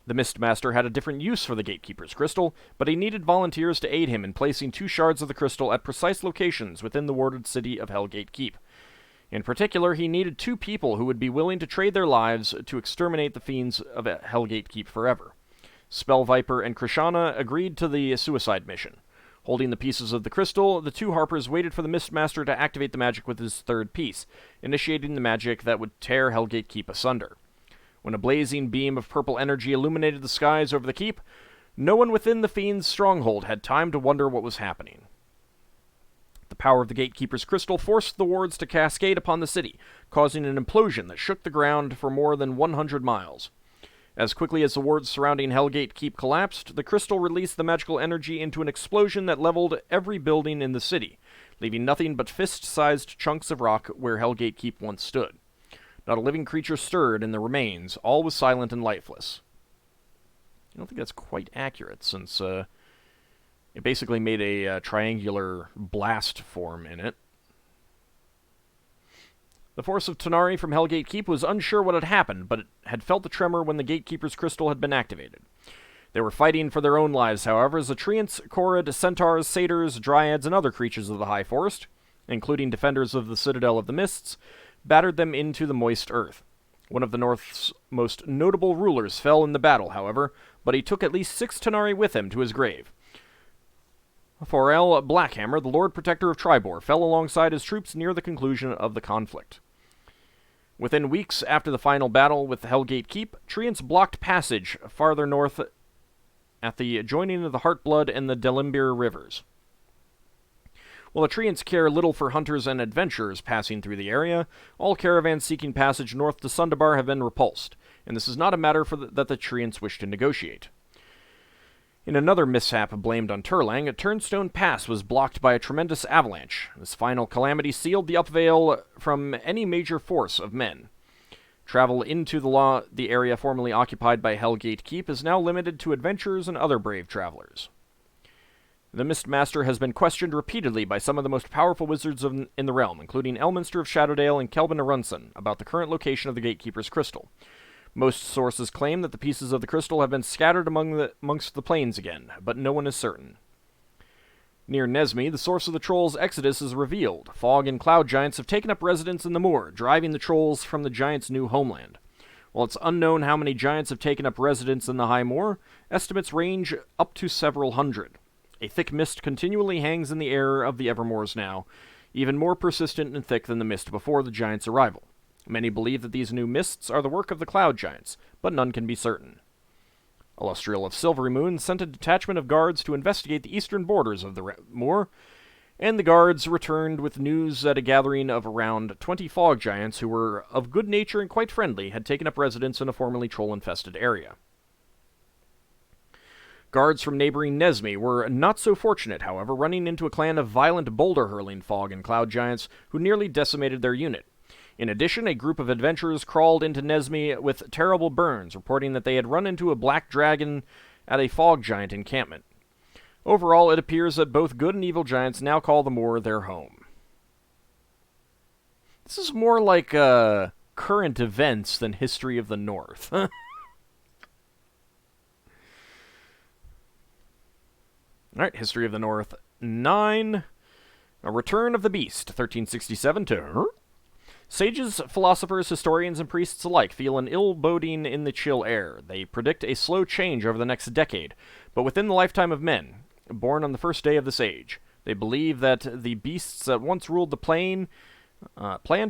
The Mistmaster had a different use for the Gatekeeper's Crystal, but he needed volunteers to aid him in placing 2 shards of the crystal at precise locations within the warded city of Hellgate Keep. In particular, he needed 2 people who would be willing to trade their lives to exterminate the fiends of Hellgate Keep forever. Spell Viper and Krishana agreed to the suicide mission. Holding the pieces of the crystal, the 2 Harpers waited for the Mistmaster to activate the magic with his 3rd piece, initiating the magic that would tear Hellgate Keep asunder. When a blazing beam of purple energy illuminated the skies over the keep, no one within the fiend's stronghold had time to wonder what was happening. The power of the Gatekeeper's Crystal forced the wards to cascade upon the city, causing an implosion that shook the ground for more than 100 miles. As quickly as the wards surrounding Hellgate Keep collapsed, the crystal released the magical energy into an explosion that leveled every building in the city, leaving nothing but fist-sized chunks of rock where Hellgate Keep once stood. Not a living creature stirred in the remains. All was silent and lifeless. I don't think that's quite accurate, since it basically made a triangular blast form in it. The force of Tanari from Hellgate Keep was unsure what had happened, but it had felt the tremor when the Gatekeeper's Crystal had been activated. They were fighting for their own lives, however, as the Treants, Korrid, Centaurs, Satyrs, Dryads, and other creatures of the High Forest, including defenders of the Citadel of the Mists, battered them into the moist earth. One of the North's most notable rulers fell in the battle, however, but he took at least 6 Tanari with him to his grave. Forel Blackhammer, the Lord Protector of Tribor, fell alongside his troops near the conclusion of the conflict. Within weeks after the final battle with Hellgate Keep, Treants blocked passage farther north at the joining of the Heartblood and the Delimbir rivers. While the treants care little for hunters and adventurers passing through the area, all caravans seeking passage north to Sundabar have been repulsed, and this is not a matter that the treants wish to negotiate. In another mishap blamed on Turlang, Turnstone Pass was blocked by a tremendous avalanche. This final calamity sealed the upvale from any major force of men. Travel into the area formerly occupied by Hellgate Keep is now limited to adventurers and other brave travelers. The Mistmaster has been questioned repeatedly by some of the most powerful wizards in the realm, including Elminster of Shadowdale and Kelvin Arunson, about the current location of the Gatekeeper's crystal. Most sources claim that the pieces of the crystal have been scattered amongst the plains again, but no one is certain. Near Nesme, the source of the trolls' exodus is revealed. Fog and cloud giants have taken up residence in the moor, driving the trolls from the giants' new homeland. While it's unknown how many giants have taken up residence in the High Moor, estimates range up to several hundred. A thick mist continually hangs in the air of the Evermoors now, even more persistent and thick than the mist before the giants' arrival. Many believe that these new mists are the work of the cloud giants, but none can be certain. Illustrial of Silvery Moon sent a detachment of guards to investigate the eastern borders of the moor, and the guards returned with news that a gathering of around 20 fog giants who were of good nature and quite friendly had taken up residence in a formerly troll-infested area. Guards from neighboring Nesme were not so fortunate, however, running into a clan of violent boulder-hurling fog and cloud giants who nearly decimated their unit. In addition, a group of adventurers crawled into Nesme with terrible burns, reporting that they had run into a black dragon at a fog giant encampment. Overall, it appears that both good and evil giants now call the moor their home. This is more like current events than History of the North. Alright, History of the North 9. A Return of the Beast, 1367 to... Sages, philosophers, historians, and priests alike feel an ill boding in the chill air. They predict a slow change over the next decade, but within the lifetime of men, born on the first day of this age. They believe that the beasts that once ruled the land plan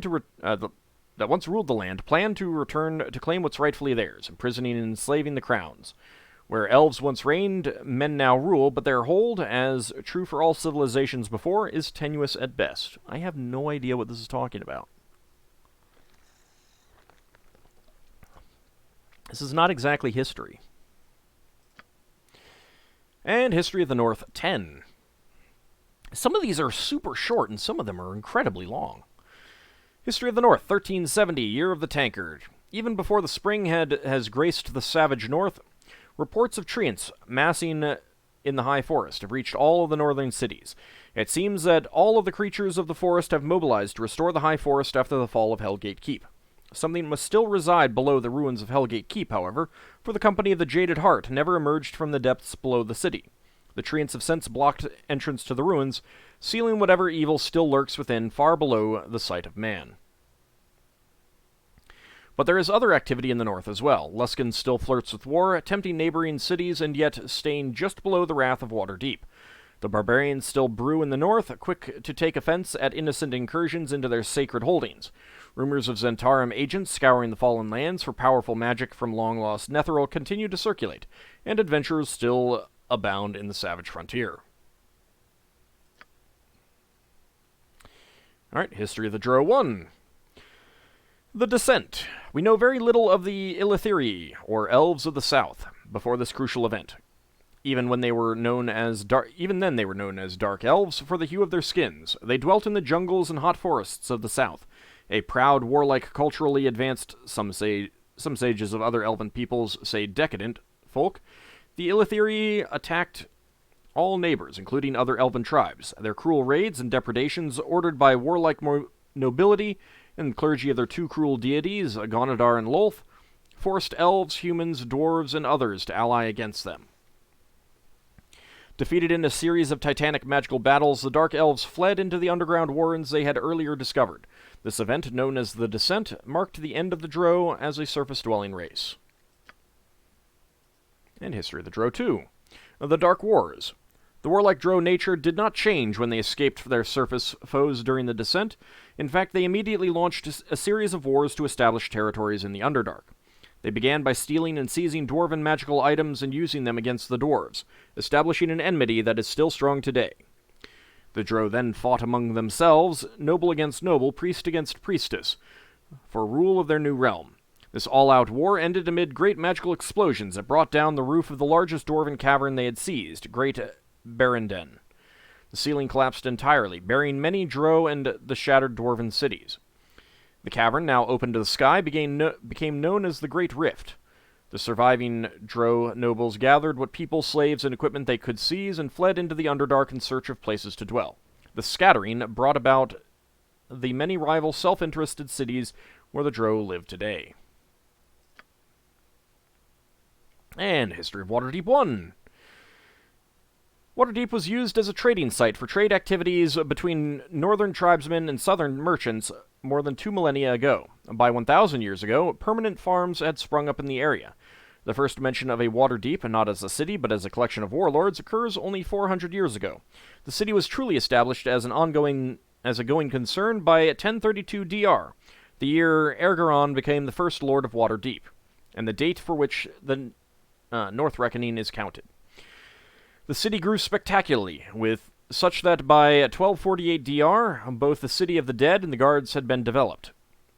to return to claim what's rightfully theirs, imprisoning and enslaving the crowns. Where elves once reigned, men now rule, but their hold, as true for all civilizations before, is tenuous at best. I have no idea what this is talking about. This is not exactly history. And History of the North 10. Some of these are super short, and some of them are incredibly long. History of the North, 1370, Year of the Tankard. Even before the spring has graced the savage north, reports of treants massing in the high forest have reached all of the northern cities. It seems that all of the creatures of the forest have mobilized to restore the high forest after the fall of Hellgate Keep. Something must still reside below the ruins of Hellgate Keep, however, for the Company of the Jaded Heart never emerged from the depths below the city. The treants have since blocked entrance to the ruins, sealing whatever evil still lurks within far below the sight of man. But there is other activity in the north as well. Luskan still flirts with war, tempting neighboring cities and yet staying just below the wrath of Waterdeep. The barbarians still brew in the north, quick to take offense at innocent incursions into their sacred holdings. Rumors of Zentarum agents scouring the fallen lands for powerful magic from long-lost Netheril continue to circulate, and adventurers still abound in the savage frontier. Alright, History of the Drow 1. The Descent. We know very little of the Illithiri, or Elves of the South, before this crucial event. Even then, they were known as dark elves for the hue of their skins. They dwelt in the jungles and hot forests of the south. A proud, warlike, culturally advanced, some sages of other elven peoples say decadent, folk, the Illithiri attacked all neighbors, including other elven tribes. Their cruel raids and depredations, ordered by warlike nobility and the clergy of their two cruel deities, Gonadar and Lolth, forced elves, humans, dwarves, and others to ally against them. Defeated in a series of titanic magical battles, the Dark Elves fled into the underground warrens they had earlier discovered. This event, known as the Descent, marked the end of the Drow as a surface-dwelling race. And History of the Drow 2. The Dark Wars. The warlike Drow nature did not change when they escaped their surface foes during the Descent. In fact, they immediately launched a series of wars to establish territories in the Underdark. They began by stealing and seizing dwarven magical items and using them against the dwarves, establishing an enmity that is still strong today. The Drow then fought among themselves, noble against noble, priest against priestess, for rule of their new realm. This all-out war ended amid great magical explosions that brought down the roof of the largest dwarven cavern they had seized, Great Barrenden. The ceiling collapsed entirely, burying many Drow and the shattered dwarven cities. The cavern, now open to the sky, became known as the Great Rift. The surviving Drow nobles gathered what people, slaves, and equipment they could seize and fled into the Underdark in search of places to dwell. The scattering brought about the many rival self-interested cities where the Drow live today. And History of Waterdeep 1. Waterdeep was used as a trading site for trade activities between northern tribesmen and southern merchants more than 2 millennia ago. By 1,000 years ago, permanent farms had sprung up in the area. The first mention of a Waterdeep, not as a city but as a collection of warlords, occurs only 400 years ago. The city was truly established as a going concern by 1032 DR, the year Ergeron became the first Lord of Waterdeep, and the date for which the North Reckoning is counted. The city grew spectacularly, with such that by 1248 DR, both the City of the Dead and the Guards had been developed.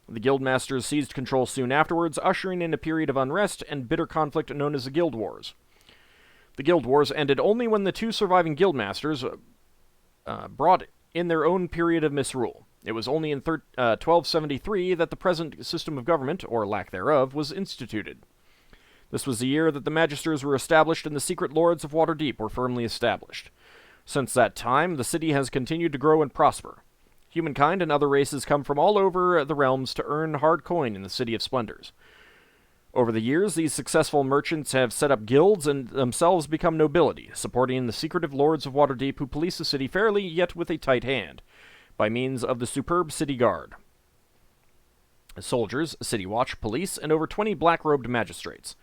The Guildmasters seized control soon afterwards, ushering in a period of unrest and bitter conflict known as the Guild Wars. The Guild Wars ended only when the two surviving Guildmasters brought in their own period of misrule. It was only in 1273 that the present system of government, or lack thereof, was instituted. This was the year that the Magisters were established and the secret lords of Waterdeep were firmly established. Since that time, the city has continued to grow and prosper. Humankind and other races come from all over the realms to earn hard coin in the City of Splendors. Over the years, these successful merchants have set up guilds and themselves become nobility, supporting the secretive lords of Waterdeep who police the city fairly, yet with a tight hand, by means of the superb city guard. Soldiers, city watch, police, and over 20 black-robed magistrates.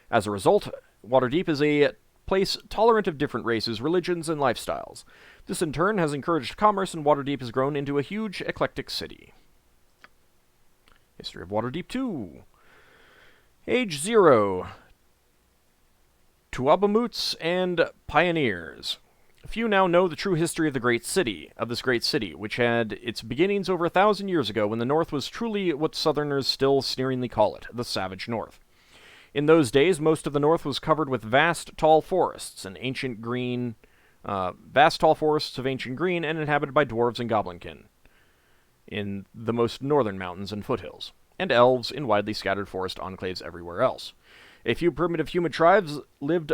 As a result, Waterdeep is a place tolerant of different races, religions, and lifestyles. This in turn has encouraged commerce, and Waterdeep has grown into a huge, eclectic city. History of Waterdeep 2. Age 0. Tuabamuts and Pioneers. Few now know the true history of this great city, which had its beginnings over 1,000 years ago when the North was truly what Southerners still sneeringly call it, the Savage North. In those days, most of the North was covered with vast, tall forests of ancient green, and inhabited by dwarves and goblinkin in the most northern mountains and foothills, and elves in widely scattered forest enclaves everywhere else. A few primitive human tribes lived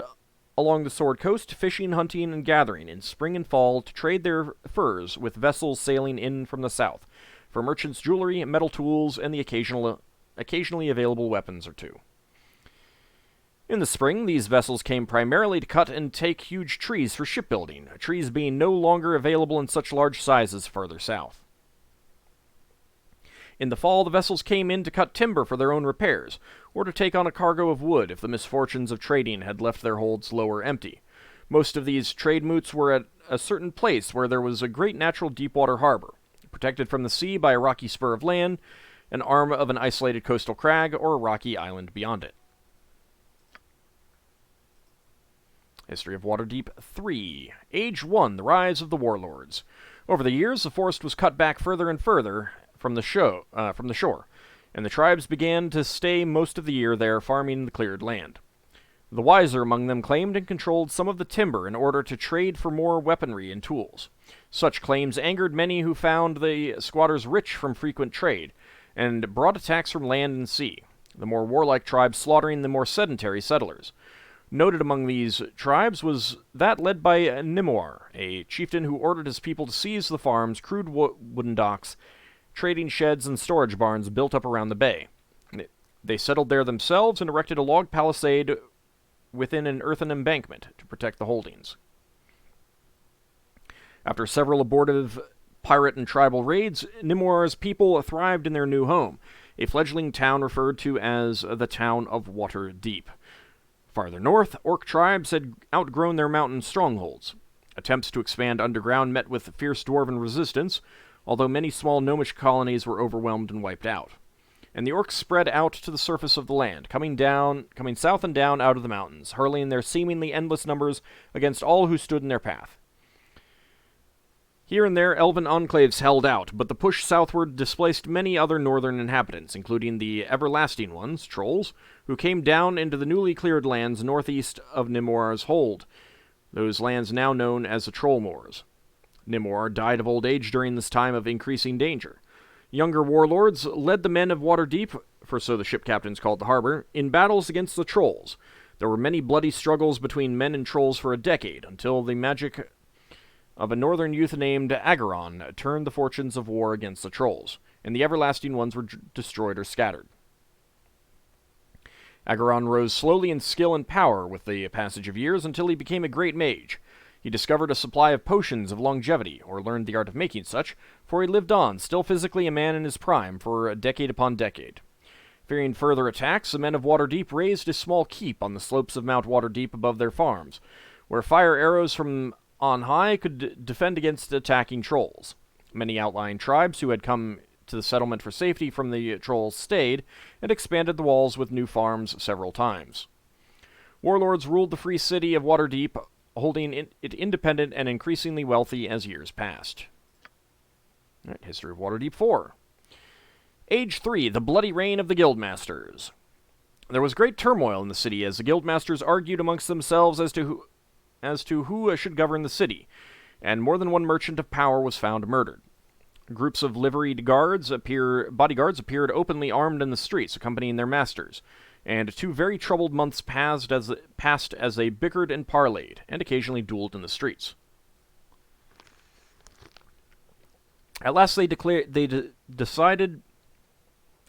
along the Sword Coast, fishing, hunting, and gathering in spring and fall to trade their furs with vessels sailing in from the south, for merchants' jewelry, metal tools, and the occasionally available weapons or two. In the spring, these vessels came primarily to cut and take huge trees for shipbuilding, trees being no longer available in such large sizes farther south. In the fall, the vessels came in to cut timber for their own repairs, or to take on a cargo of wood if the misfortunes of trading had left their holds low or empty. Most of these trade moots were at a certain place where there was a great natural deep-water harbor, protected from the sea by a rocky spur of land, an arm of an isolated coastal crag, or a rocky island beyond it. History of Waterdeep 3. Age 1. The Rise of the Warlords. Over the years, the forest was cut back further and further from the shore, and the tribes began to stay most of the year there, farming the cleared land. The wiser among them claimed and controlled some of the timber in order to trade for more weaponry and tools. Such claims angered many who found the squatters rich from frequent trade, and brought attacks from land and sea, the more warlike tribes slaughtering the more sedentary settlers. Noted among these tribes was that led by Nimue, a chieftain who ordered his people to seize the farms, crude wooden docks, trading sheds, and storage barns built up around the bay. They settled there themselves and erected a log palisade within an earthen embankment to protect the holdings. After several abortive pirate and tribal raids, Nimue's people thrived in their new home, a fledgling town referred to as the Town of Waterdeep. Farther north, orc tribes had outgrown their mountain strongholds. Attempts to expand underground met with fierce dwarven resistance, although many small gnomish colonies were overwhelmed and wiped out. And the orcs spread out to the surface of the land, coming south and down out of the mountains, hurling their seemingly endless numbers against all who stood in their path. Here and there, elven enclaves held out, but the push southward displaced many other northern inhabitants, including the everlasting ones, trolls, who came down into the newly cleared lands northeast of Nimor's hold, those lands now known as the Troll Moors. Nimor died of old age during this time of increasing danger. Younger warlords led the men of Waterdeep, for so the ship captains called the harbor, in battles against the trolls. There were many bloody struggles between men and trolls for a decade, until the magic of a northern youth named Agaron turned the fortunes of war against the trolls, and the everlasting ones were destroyed or scattered. Agaron rose slowly in skill and power with the passage of years until he became a great mage. He discovered a supply of potions of longevity, or learned the art of making such, for he lived on, still physically a man in his prime, for a decade upon decade. Fearing further attacks, the men of Waterdeep raised a small keep on the slopes of Mount Waterdeep above their farms, where fire arrows from on high could defend against attacking trolls. Many outlying tribes who had come to the settlement for safety from the trolls stayed, and expanded the walls with new farms several times. Warlords ruled the free city of Waterdeep, holding it independent and increasingly wealthy as years passed. Right, History of Waterdeep 4. Age 3, the bloody reign of the Guildmasters. There was great turmoil in the city as the Guildmasters argued amongst themselves as to who should govern the city, and more than one merchant of power was found murdered. Groups of liveried bodyguards appeared openly armed in the streets, accompanying their masters, and 2 very troubled months passed as they bickered and parleyed, and occasionally dueled in the streets. At last they decided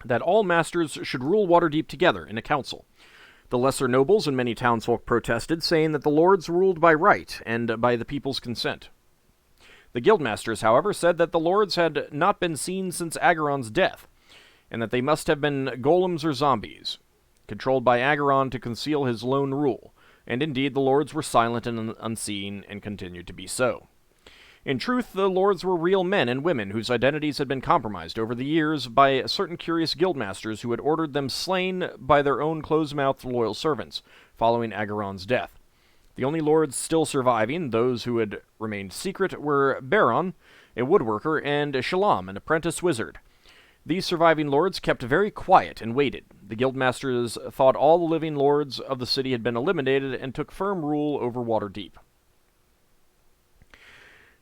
that all masters should rule Waterdeep together in a council. The lesser nobles and many townsfolk protested, saying that the lords ruled by right and by the people's consent. The guildmasters, however, said that the lords had not been seen since Agaron's death, and that they must have been golems or zombies, controlled by Agaron to conceal his lone rule, and indeed the lords were silent and unseen, and continued to be so. In truth, the lords were real men and women whose identities had been compromised over the years by certain curious guildmasters who had ordered them slain by their own close-mouthed loyal servants, following Agaron's death. The only lords still surviving, those who had remained secret, were Baron, a woodworker, and Shalom, an apprentice wizard. These surviving lords kept very quiet and waited. The guildmasters thought all the living lords of the city had been eliminated and took firm rule over Waterdeep.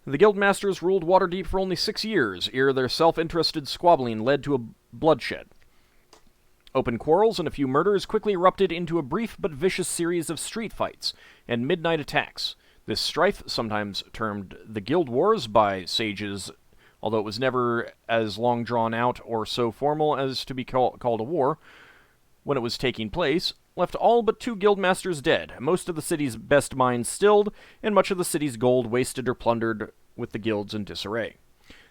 The guildmasters ruled Waterdeep for only 6 years, ere their self-interested squabbling led to a bloodshed. Open quarrels and a few murders quickly erupted into a brief but vicious series of street fights and midnight attacks. This strife, sometimes termed the Guild Wars by sages, although it was never as long drawn out or so formal as to be called a war, when it was taking place, left all but 2 guildmasters dead, most of the city's best mines stilled, and much of the city's gold wasted or plundered with the guilds in disarray.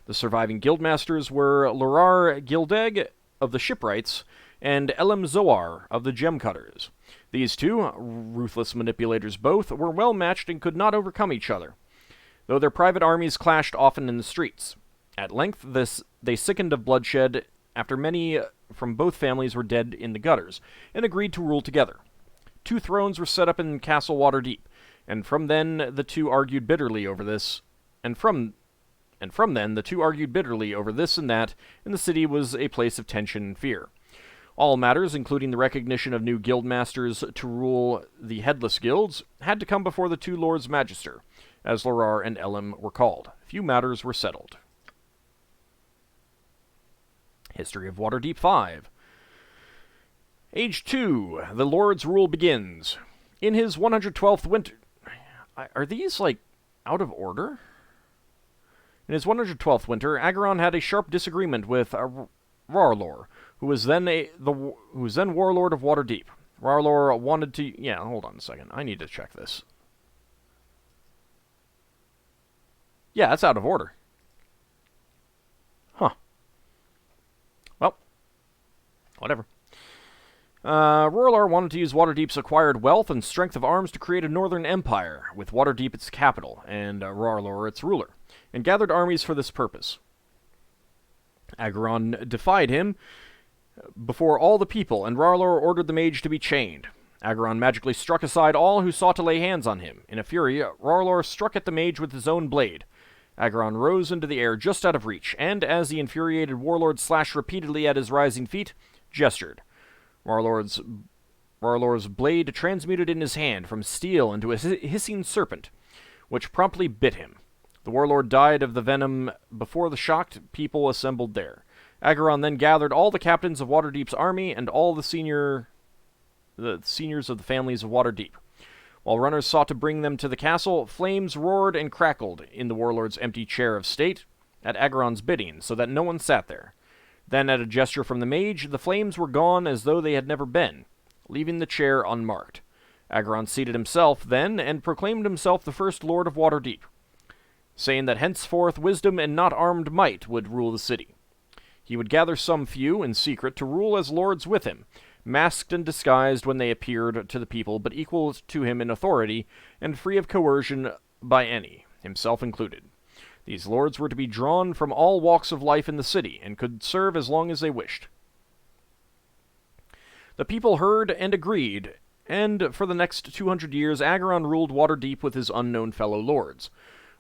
The surviving guildmasters were Lorar Gildeg of the Shipwrights and Elim Zoar of the Gemcutters. These 2, ruthless manipulators both, were well matched and could not overcome each other, though their private armies clashed often in the streets. At length they sickened of bloodshed after many from both families were dead in the gutters, and agreed to rule together. 2 thrones were set up in Castle Waterdeep, and from then the 2 argued bitterly over this, and from then the 2 argued bitterly over this and that, and the city was a place of tension and fear. All matters, including the recognition of new guildmasters to rule the headless guilds, had to come before the 2 Lords Magister, as Lorar and Elim were called. Few matters were settled. History of Waterdeep 5. Age 2. The Lord's rule begins. In his 112th winter... Are these, out of order? In his 112th winter, Agaron had a sharp disagreement with Rarlor, who was then warlord of Waterdeep. Rarlor wanted to... Yeah, hold on a second. I need to check this. Yeah, that's out of order. Huh. Well, whatever. Rorlar wanted to use Waterdeep's acquired wealth and strength of arms to create a northern empire, with Waterdeep its capital, and Rarlor its ruler, and gathered armies for this purpose. Agaron defied him before all the people, and Rarlor ordered the mage to be chained. Agaron magically struck aside all who sought to lay hands on him. In a fury, Rarlor struck at the mage with his own blade. Ageron rose into the air just out of reach, and as the infuriated warlord slashed repeatedly at his rising feet, gestured. Warlord's blade transmuted in his hand from steel into a hissing serpent, which promptly bit him. The warlord died of the venom before the shocked people assembled there. Ageron then gathered all the captains of Waterdeep's army and all the seniors of the families of Waterdeep. While runners sought to bring them to the castle, flames roared and crackled in the warlord's empty chair of state at Ageron's bidding, so that no one sat there. Then, at a gesture from the mage, the flames were gone as though they had never been, leaving the chair unmarked. Ageron seated himself then, and proclaimed himself the first lord of Waterdeep, saying that henceforth wisdom and not armed might would rule the city. He would gather some few in secret to rule as lords with him, masked and disguised when they appeared to the people, but equal to him in authority, and free of coercion by any, himself included. These lords were to be drawn from all walks of life in the city, and could serve as long as they wished. The people heard and agreed, and for the next 200 years Ageron ruled Waterdeep with his unknown fellow lords.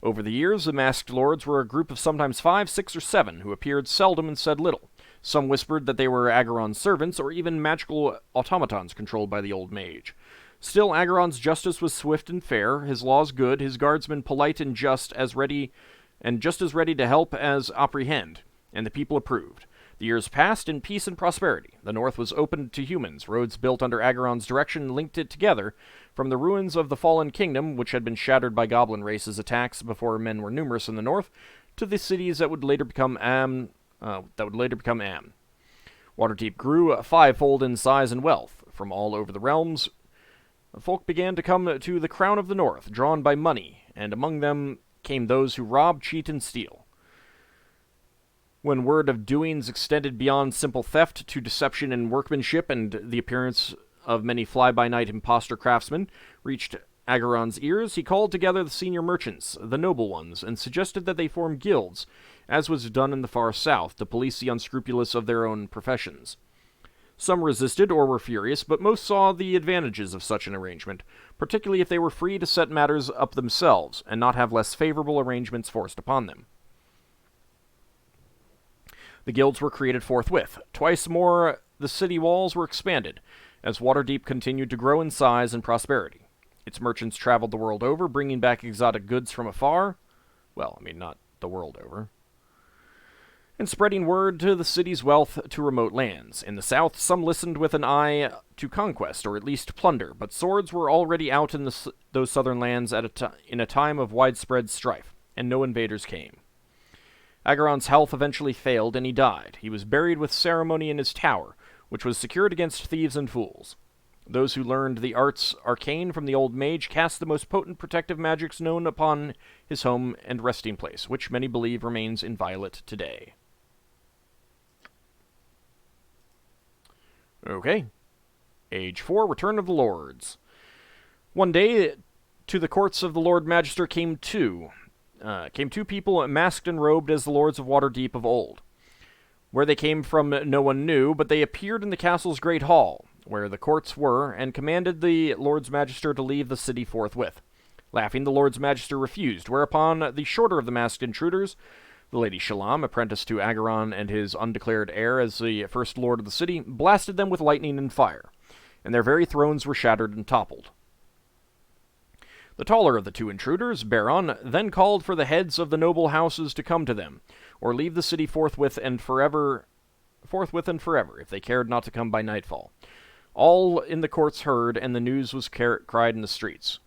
Over the years, the masked lords were a group of sometimes 5, 6, or 7, who appeared seldom and said little. Some whispered that they were Ageron's servants, or even magical automatons controlled by the old mage. Still, Ageron's justice was swift and fair, his laws good, his guardsmen polite and just as ready to help as apprehend, and the people approved. The years passed in peace and prosperity. The north was opened to humans. Roads built under Ageron's direction linked it together, from the ruins of the fallen kingdom, which had been shattered by goblin races' attacks before men were numerous in the north, to the cities that would later become Am. Waterdeep grew fivefold in size and wealth. From all over the realms, folk began to come to the crown of the north, drawn by money, and among them came those who rob, cheat, and steal. When word of doings extended beyond simple theft to deception and workmanship, and the appearance of many fly-by-night impostor craftsmen reached Ageron's ears, he called together the senior merchants, the noble ones, and suggested that they form guilds, as was done in the far south, to police the unscrupulous of their own professions. Some resisted or were furious, but most saw the advantages of such an arrangement, particularly if they were free to set matters up themselves, and not have less favorable arrangements forced upon them. The guilds were created forthwith. Twice more the city walls were expanded, as Waterdeep continued to grow in size and prosperity. Its merchants traveled the world over, bringing back exotic goods from afar. Well, I mean, not the world over. And spreading word to the city's wealth to remote lands. In the south, some listened with an eye to conquest, or at least plunder, but swords were already out in those southern lands in a time of widespread strife, and no invaders came. Ageron's health eventually failed, and he died. He was buried with ceremony in his tower, which was secured against thieves and fools. Those who learned the arts arcane from the old mage cast the most potent protective magics known upon his home and resting place, which many believe remains inviolate today. Okay. Age 4, Return of the Lords. One day, to the courts of the Lord Magister came two people masked and robed as the lords of Waterdeep of old. Where they came from no one knew, but they appeared in the castle's great hall, where the courts were, and commanded the Lords Magister to leave the city forthwith. Laughing, the Lords Magister refused, whereupon the shorter of the masked intruders, the Lady Shalom, apprenticed to Ageron and his undeclared heir as the first lord of the city, blasted them with lightning and fire, and their very thrones were shattered and toppled. The taller of the two intruders, Baron, then called for the heads of the noble houses to come to them, or leave the city forthwith and forever, if they cared not to come by nightfall. All in the courts heard, and the news was cried in the streets.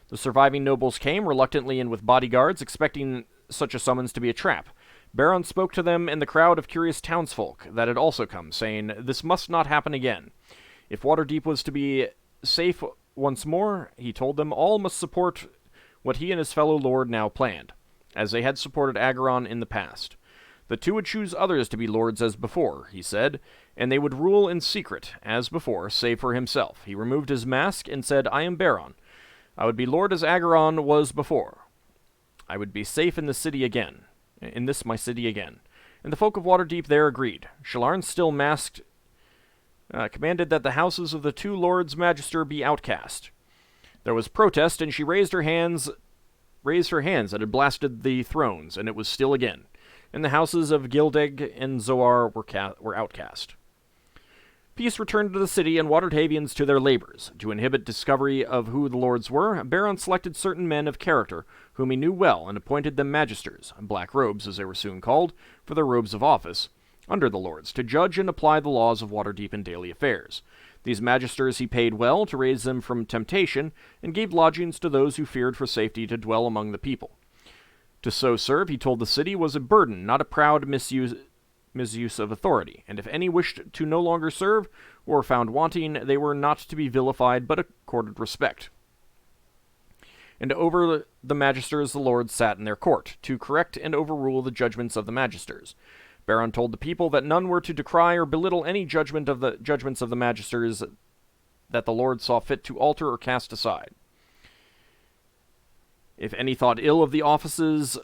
The surviving nobles came, reluctantly and with bodyguards, expecting such a summons to be a trap. Baron spoke to them and the crowd of curious townsfolk that had also come, saying, "This must not happen again. If Waterdeep was to be safe once more, he told them, all must support what he and his fellow lord now planned, as they had supported Ageron in the past. The two would choose others to be lords as before, he said, and they would rule in secret, as before, save for himself. He removed his mask and said, I am Baron. I would be lord as Ageron was before. I would be safe in the city again, in this my city again. And the folk of Waterdeep there agreed. Shallarn, still masked, commanded that the houses of the two lords magister be outcast. There was protest, and she raised her hands raised her hands that had blasted the thrones, and it was still again. And the houses of Gildeg and Zoar were outcast. Peace returned to the city and Waterhavians to their labors. To inhibit discovery of who the lords were, Baron selected certain men of character, whom he knew well, and appointed them magisters, black robes as they were soon called, for their robes of office, under the lords, to judge and apply the laws of Waterdeep in daily affairs. These magisters he paid well to raise them from temptation, and gave lodgings to those who feared for safety to dwell among the people. To so serve, he told the city, was a burden, not a proud misuse of authority, and if any wished to no longer serve, or found wanting, they were not to be vilified, but accorded respect. And over the magisters the lords sat in their court, to correct and overrule the judgments of the magisters. Baron told the people that none were to decry or belittle any judgments of the magisters that the lords saw fit to alter or cast aside. If any thought ill of the offices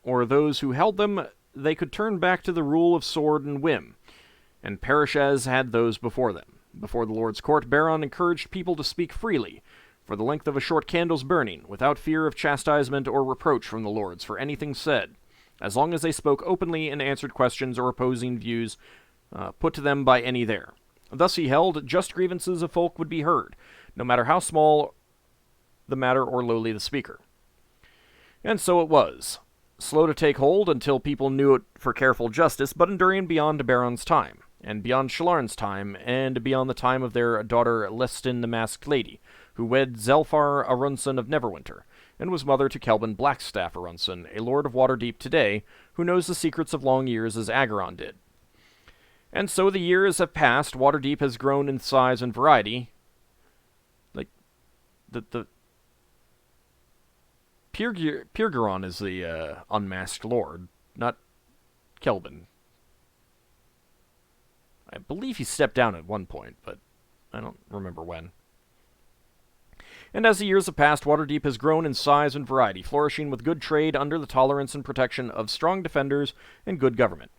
or those who held them, they could turn back to the rule of sword and whim, and perish as had those before them. Before the Lord's court, Baron encouraged people to speak freely, for the length of a short candle's burning, without fear of chastisement or reproach from the lords for anything said, as long as they spoke openly and answered questions or opposing views put to them by any there. Thus he held, just grievances of folk would be heard, no matter how small the matter or lowly the speaker. And so it was. Slow to take hold until people knew it for careful justice, but enduring beyond Baron's time, and beyond Shalarn's time, and beyond the time of their daughter Lestin the Masked Lady, who wed Zelfar Arunson of Neverwinter, and was mother to Kelvin Blackstaff Arunson, a lord of Waterdeep today, who knows the secrets of long years as Ageron did. And so the years have passed, Waterdeep has grown in size and variety. Like, the Pirgeron is the unmasked lord, not Kelvin. I believe he stepped down at one point, but I don't remember when. And as the years have passed, Waterdeep has grown in size and variety, flourishing with good trade under the tolerance and protection of strong defenders and good government.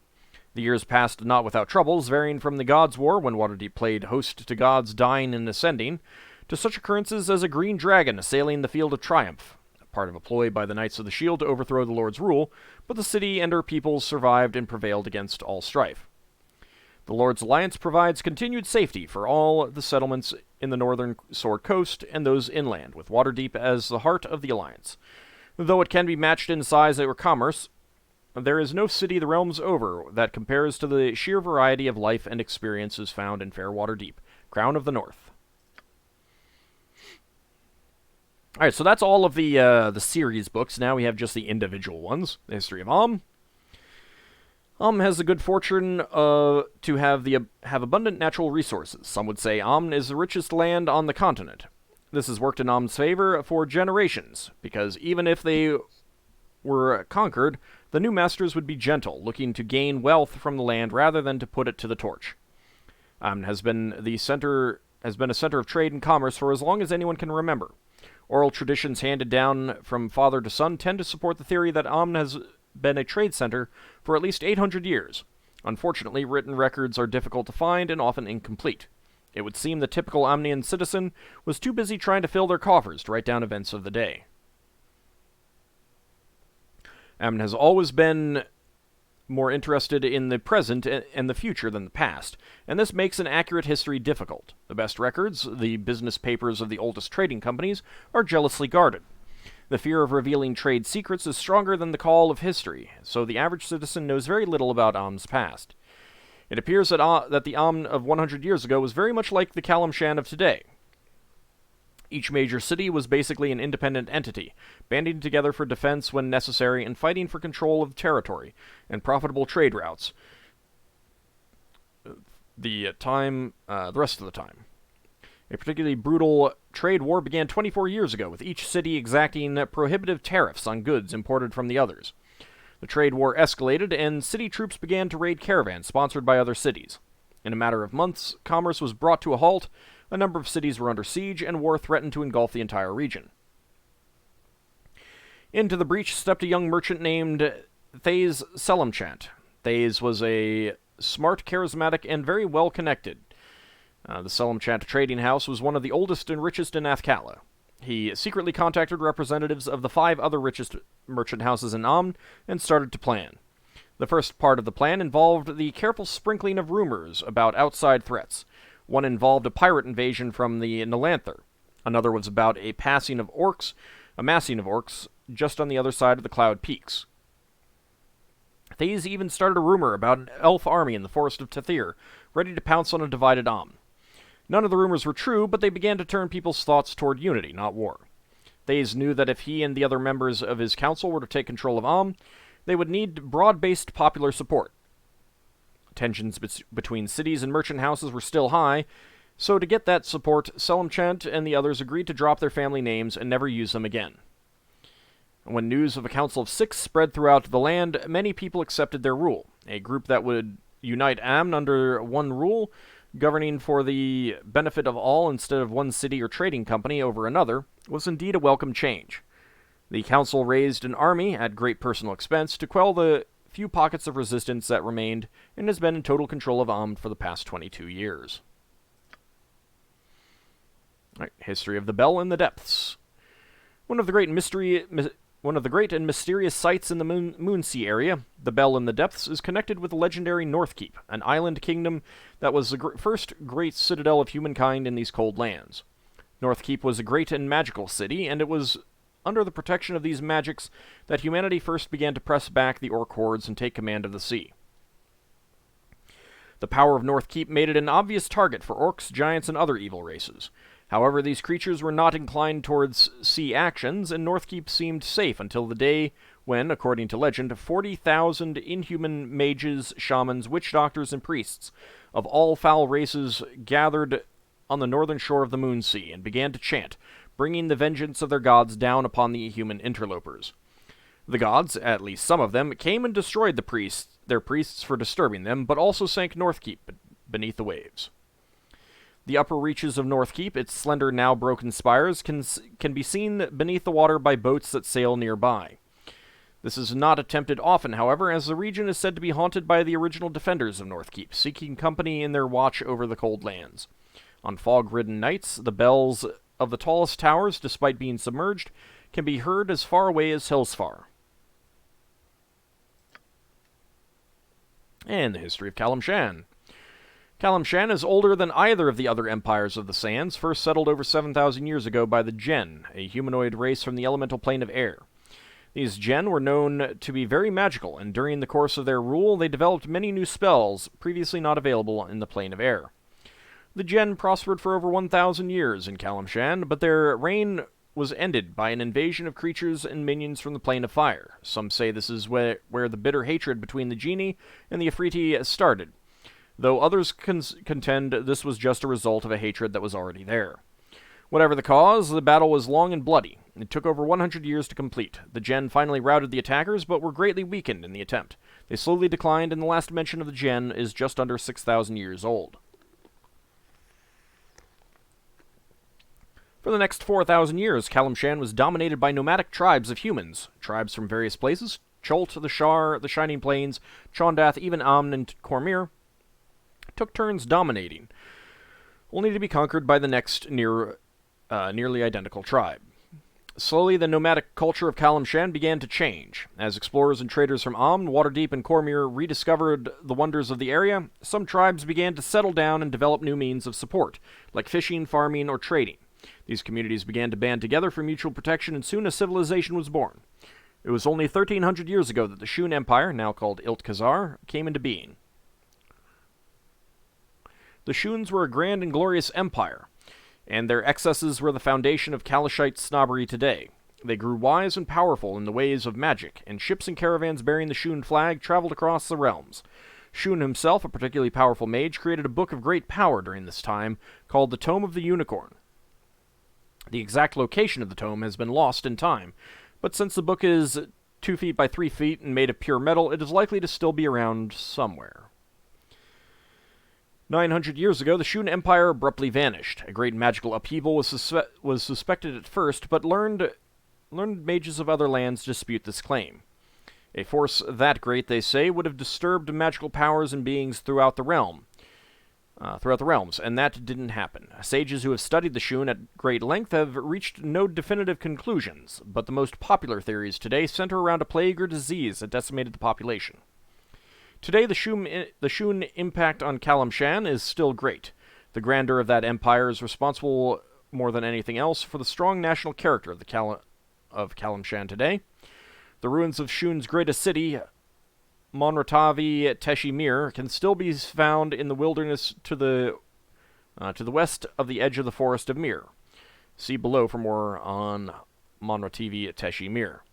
The years passed not without troubles, varying from the Gods' War, when Waterdeep played host to gods dying and ascending, to such occurrences as a green dragon assailing the Field of Triumph, part of a ploy by the Knights of the Shield to overthrow the Lord's rule, but the city and her peoples survived and prevailed against all strife. The Lord's Alliance provides continued safety for all the settlements in the northern Sword Coast and those inland, with Waterdeep as the heart of the Alliance. Though it can be matched in size or commerce, there is no city the realms over that compares to the sheer variety of life and experiences found in fair Waterdeep, Crown of the North. Alright, so that's all of the series books. Now we have just the individual ones. The history of Amn. Amn has the good fortune to have abundant natural resources. Some would say Amn is the richest land on the continent. This has worked in Amn's favor for generations, because even if they were conquered, the new masters would be gentle, looking to gain wealth from the land rather than to put it to the torch. Amn has been a center of trade and commerce for as long as anyone can remember. Oral traditions handed down from father to son tend to support the theory that Amn has been a trade center for at least 800 years. Unfortunately, written records are difficult to find and often incomplete. It would seem the typical Amnian citizen was too busy trying to fill their coffers to write down events of the day. Amn has always been more interested in the present and the future than the past, and this makes an accurate history difficult. The best records, the business papers of the oldest trading companies, are jealously guarded. The fear of revealing trade secrets is stronger than the call of history, so the average citizen knows very little about Amn's past. It appears that the Amn of 100 years ago was very much like the Kalimshan of today. Each major city was basically an independent entity, banding together for defense when necessary and fighting for control of territory and profitable trade routes the rest of the time. A particularly brutal trade war began 24 years ago, with each city exacting prohibitive tariffs on goods imported from the others. The trade war escalated, and city troops began to raid caravans sponsored by other cities. In a matter of months, commerce was brought to a halt, a number of cities were under siege, and war threatened to engulf the entire region. Into the breach stepped a young merchant named Thays Selimchant. Thays was a smart, charismatic, and very well-connected. The Selimchant trading house was one of the oldest and richest in Athkala. He secretly contacted representatives of the 5 other richest merchant houses in Amn and started to plan. The first part of the plan involved the careful sprinkling of rumors about outside threats. One involved a pirate invasion from the Nilanther. Another was about a massing of orcs just on the other side of the Cloud Peaks. Thays even started a rumor about an elf army in the forest of Tethir, ready to pounce on a divided Amn. None of the rumors were true, but they began to turn people's thoughts toward unity, not war. Thays knew that if he and the other members of his council were to take control of Amn, they would need broad-based popular support. Tensions between cities and merchant houses were still high, so to get that support, Selimchant and the others agreed to drop their family names and never use them again. When news of a council of 6 spread throughout the land, many people accepted their rule. A group that would unite Amn under one rule, governing for the benefit of all instead of one city or trading company over another, was indeed a welcome change. The council raised an army at great personal expense to quell the few pockets of resistance that remained and has been in total control of Amn for the past 22 years. History of the Bell in the Depths. One of the great and mysterious sites in the Moonsea area, the Bell in the Depths is connected with the legendary Northkeep, an island kingdom that was the first great citadel of humankind in these cold lands. Northkeep was a great and magical city, and it was under the protection of these magics that humanity first began to press back the orc hordes and take command of the sea. The power of Northkeep made it an obvious target for orcs, giants, and other evil races. However, these creatures were not inclined towards sea actions, and Northkeep seemed safe until the day when, according to legend, 40,000 inhuman mages, shamans, witch doctors, and priests of all foul races gathered on the northern shore of the Moonsea and began to chant, bringing the vengeance of their gods down upon the human interlopers. The gods, at least some of them, came and destroyed their priests for disturbing them, but also sank Northkeep beneath the waves. The upper reaches of Northkeep, its slender, now broken spires, can be seen beneath the water by boats that sail nearby. This is not attempted often, however, as the region is said to be haunted by the original defenders of Northkeep, seeking company in their watch over the cold lands. On fog-ridden nights, the bells of the tallest towers, despite being submerged, can be heard as far away as Hillsfar. And the history of Kalimshan. Kalimshan is older than either of the other empires of the Sands, first settled over 7,000 years ago by the Gen, a humanoid race from the elemental plane of air. These Gen were known to be very magical, and during the course of their rule they developed many new spells previously not available in the plane of air. The Gen prospered for over 1,000 years in Kalimshan, but their reign was ended by an invasion of creatures and minions from the plane of fire. Some say this is where the bitter hatred between the Genie and the Afriti started, though others contend this was just a result of a hatred that was already there. Whatever the cause, the battle was long and bloody. It took over 100 years to complete. The Gen finally routed the attackers, but were greatly weakened in the attempt. They slowly declined, and the last mention of the Gen is just under 6,000 years old. For the next 4,000 years, Kalimshan was dominated by nomadic tribes of humans. Tribes from various places, Cholt, the Shar, the Shining Plains, Chondath, even Amn and Cormyr, took turns dominating, only to be conquered by the next nearly identical tribe. Slowly, the nomadic culture of Kalimshan began to change. As explorers and traders from Amn, Waterdeep, and Cormyr rediscovered the wonders of the area, some tribes began to settle down and develop new means of support, like fishing, farming, or trading. These communities began to band together for mutual protection, and soon a civilization was born. It was only 1,300 years ago that the Shun Empire, now called Iltkhazar, came into being. The Shuns were a grand and glorious empire, and their excesses were the foundation of Kalashite snobbery today. They grew wise and powerful in the ways of magic, and ships and caravans bearing the Shun flag traveled across the realms. Shun himself, a particularly powerful mage, created a book of great power during this time, called the Tome of the Unicorn. The exact location of the tome has been lost in time, but since the book is 2 feet by 3 feet and made of pure metal, it is likely to still be around somewhere. 900 years ago, the Shun Empire abruptly vanished. A great magical upheaval was suspected at first, but learned mages of other lands dispute this claim. A force that great, they say, would have disturbed magical powers and beings throughout the realm. throughout the realms, and that didn't happen. Sages who have studied the Shun at great length have reached no definitive conclusions, but the most popular theories today center around a plague or disease that decimated the population. Today, the Shun impact on Kalimshan is still great. The grandeur of that empire is responsible, more than anything else, for the strong national character of Kalimshan today. The ruins of Shun's greatest city, Monratavi Teshi Mir, can still be found in the wilderness to the west of the edge of the forest of Mir. See below for more on Monratavi Teshi Mir.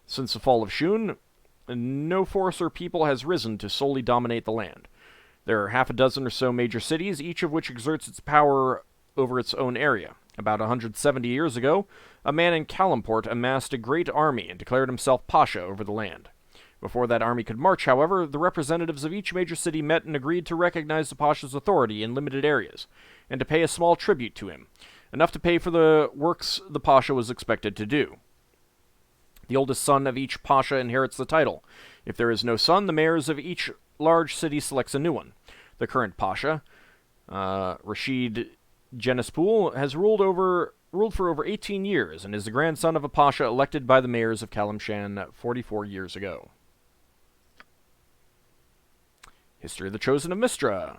Since the fall of Shun, no force or people has risen to solely dominate the land. There are half a dozen or so major cities, each of which exerts its power over its own area. About 170 years ago, a man in Kalimport amassed a great army and declared himself Pasha over the land. Before that army could march, however, the representatives of each major city met and agreed to recognize the Pasha's authority in limited areas, and to pay a small tribute to him, enough to pay for the works the Pasha was expected to do. The oldest son of each Pasha inherits the title. If there is no son, the mayors of each large city selects a new one. The current Pasha, Rashid Genispool, has ruled for over 18 years and is the grandson of a Pasha elected by the mayors of Kalimshan 44 years ago. History of the Chosen of Mystra.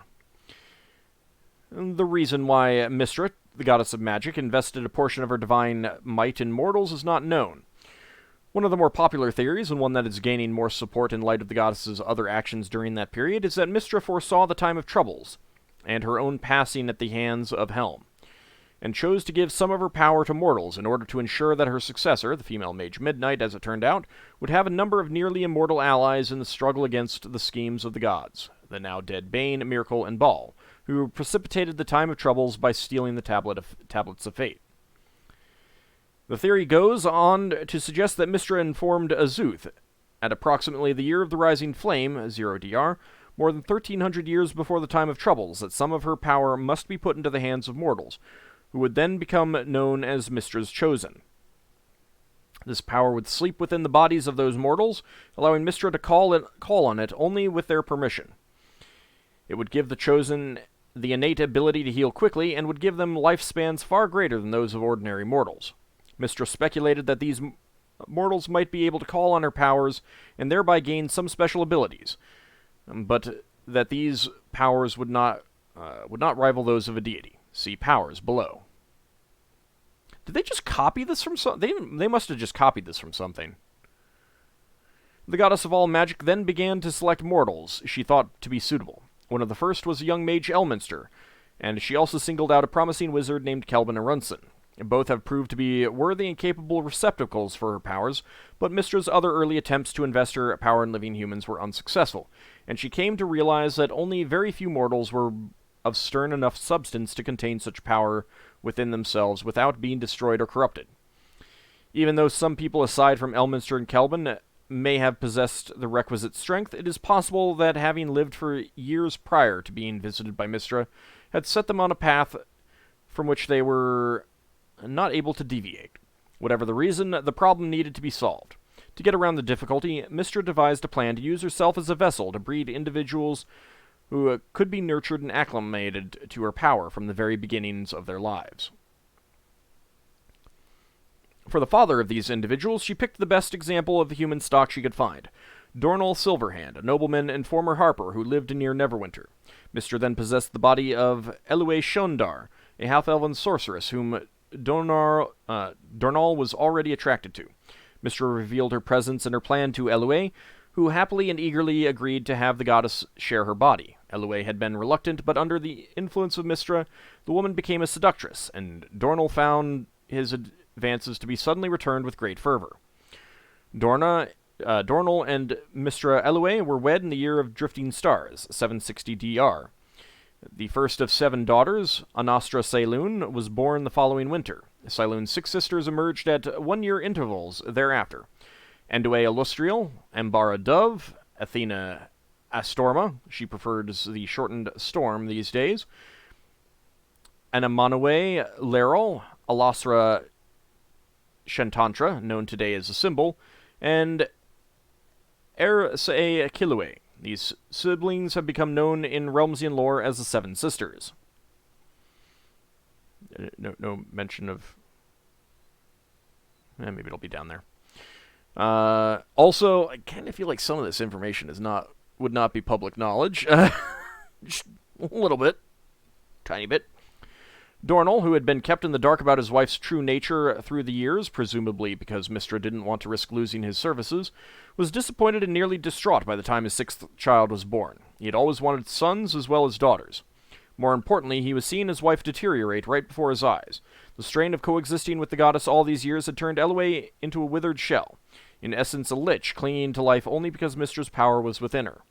The reason why Mystra, the goddess of magic, invested a portion of her divine might in mortals is not known. One of the more popular theories, and one that is gaining more support in light of the goddess's other actions during that period, is that Mystra foresaw the time of troubles, and her own passing at the hands of Helm, and chose to give some of her power to mortals in order to ensure that her successor, the female mage Midnight, as it turned out, would have a number of nearly immortal allies in the struggle against the schemes of the gods, the now dead Bane, Miracle, and Baal, who precipitated the time of troubles by stealing the tablets of fate. The theory goes on to suggest that Mystra informed Azuth, at approximately the year of the Rising Flame, 0 DR, more than 1,300 years before the time of troubles, that some of her power must be put into the hands of mortals, who would then become known as Mystra's Chosen. This power would sleep within the bodies of those mortals, allowing Mystra to call on it only with their permission. It would give the Chosen the innate ability to heal quickly, and would give them lifespans far greater than those of ordinary mortals. Mystra speculated that these mortals might be able to call on her powers, and thereby gain some special abilities, but that these powers would not rival those of a deity. See powers below. Did they just copy this from something? They must have just copied this from something. The goddess of all magic then began to select mortals she thought to be suitable. One of the first was a young mage Elminster, and she also singled out a promising wizard named Kelvin Arunson. Both have proved to be worthy and capable receptacles for her powers, but Mystra's other early attempts to invest her power in living humans were unsuccessful, and she came to realize that only very few mortals were of stern enough substance to contain such power within themselves without being destroyed or corrupted. Even though some people aside from Elminster and Kelvin may have possessed the requisite strength, it is possible that having lived for years prior to being visited by Mystra had set them on a path from which they were not able to deviate. Whatever the reason, the problem needed to be solved. To get around the difficulty, Mystra devised a plan to use herself as a vessel to breed individuals who could be nurtured and acclimated to her power from the very beginnings of their lives. For the father of these individuals, she picked the best example of the human stock she could find, Dornall Silverhand, a nobleman and former harper who lived near Neverwinter. Mystra then possessed the body of Elue Shondar, a half-elven sorceress whom Dornall was already attracted to. Mystra revealed her presence and her plan to Elue, who happily and eagerly agreed to have the goddess share her body. Elue had been reluctant, but under the influence of Mystra, the woman became a seductress, and Dornall found his advances to be suddenly returned with great fervor. Dornall and Mystra Elue were wed in the year of Drifting Stars, 760 DR. The first of 7 daughters, Anastra Seiloon, was born the following winter. Seiloon's 6 sisters emerged at 1-year intervals thereafter. Endue Illustrial, Ambara Dove, Athena Astorma, she prefers the shortened Storm these days, Anamanue Laryl, Alasra Shentantra, known today as a symbol, and Erse Kilue, These siblings have become known in Realmsian lore as the Seven Sisters. No mention of... maybe it'll be down there. Also, I kind of feel like some of this information would not be public knowledge. Just a little bit. Tiny bit. Dornell, who had been kept in the dark about his wife's true nature through the years, presumably because Mystra didn't want to risk losing his services, was disappointed and nearly distraught by the time his sixth child was born. He had always wanted sons as well as daughters. More importantly, he was seeing his wife deteriorate right before his eyes. The strain of coexisting with the goddess all these years had turned Eloe into a withered shell. In essence, a lich, clinging to life only because Mystra's power was within her.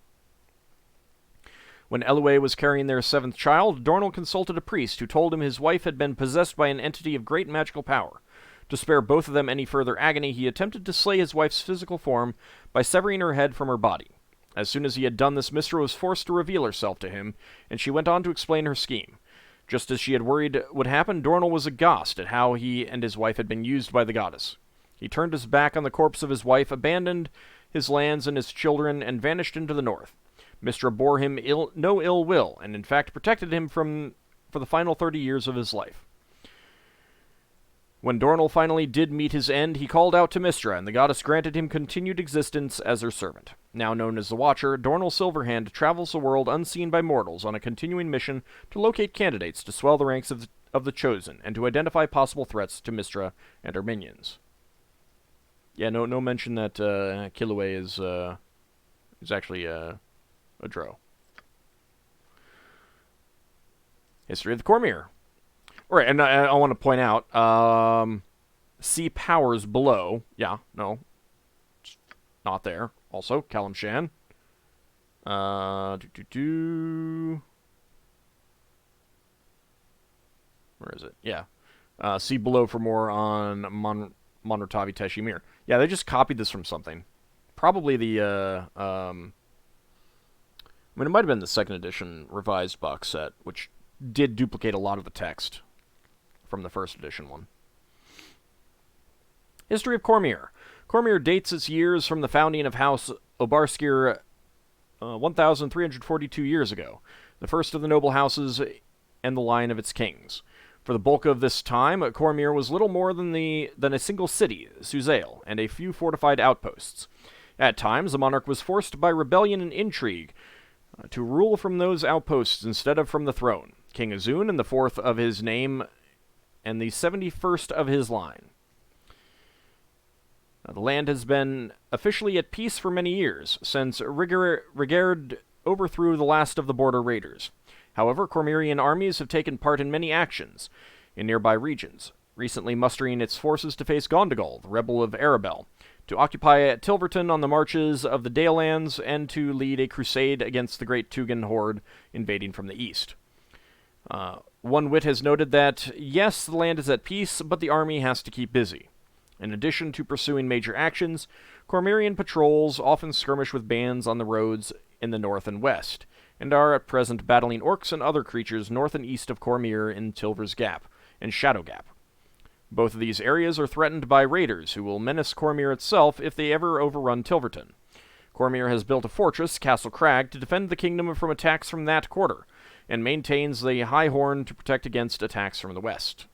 When Eloe was carrying their seventh child, Dornell consulted a priest who told him his wife had been possessed by an entity of great magical power. To spare both of them any further agony, he attempted to slay his wife's physical form by severing her head from her body. As soon as he had done this, Mystra was forced to reveal herself to him, and she went on to explain her scheme. Just as she had worried would happen, Dornell was aghast at how he and his wife had been used by the goddess. He turned his back on the corpse of his wife, abandoned his lands and his children, and vanished into the north. Mystra bore him no ill will, and in fact protected him for the final 30 years of his life. When Dornell finally did meet his end, he called out to Mystra, and the goddess granted him continued existence as her servant. Now known as the Watcher, Dornell Silverhand travels the world unseen by mortals on a continuing mission to locate candidates to swell the ranks of the Chosen, and to identify possible threats to Mystra and her minions. Yeah, no mention that Killué is actually a drow. History of the Cormyr. Alright, and I want to point out, see powers below. Yeah, no. It's not there. Also, Callum Shan. Where is it? Yeah. See below for more on Monrotavi Teshimir. Yeah, they just copied this from something. Probably the, I mean, it might have been the second edition revised box set, which did duplicate a lot of the text from the first edition one. History of Cormyr. Cormyr dates its years from the founding of House Obarskir 1,342 years ago, the first of the noble houses and the line of its kings. For the bulk of this time, Cormyr was little more than a single city, Suzail, and a few fortified outposts. At times, the monarch was forced by rebellion and intrigue to rule from those outposts instead of from the throne. King Azun, in the fourth of his name, and the 71st of his line. The land has been officially at peace for many years, since Rigerd overthrew the last of the border raiders. However, Cormyrian armies have taken part in many actions in nearby regions, recently mustering its forces to face Gondogal, the rebel of Arabel, to occupy Tilverton on the marches of the Dalelands, and to lead a crusade against the great Tugan horde invading from the east. One wit has noted that, yes, the land is at peace, but the army has to keep busy. In addition to pursuing major actions, Cormyrian patrols often skirmish with bands on the roads in the north and west, and are at present battling orcs and other creatures north and east of Cormyr in Tilver's Gap and Shadow Gap. Both of these areas are threatened by raiders who will menace Cormyr itself if they ever overrun Tilverton. Cormyr has built a fortress, Castle Crag, to defend the kingdom from attacks from that quarter, and maintains the High Horn to protect against attacks from the west.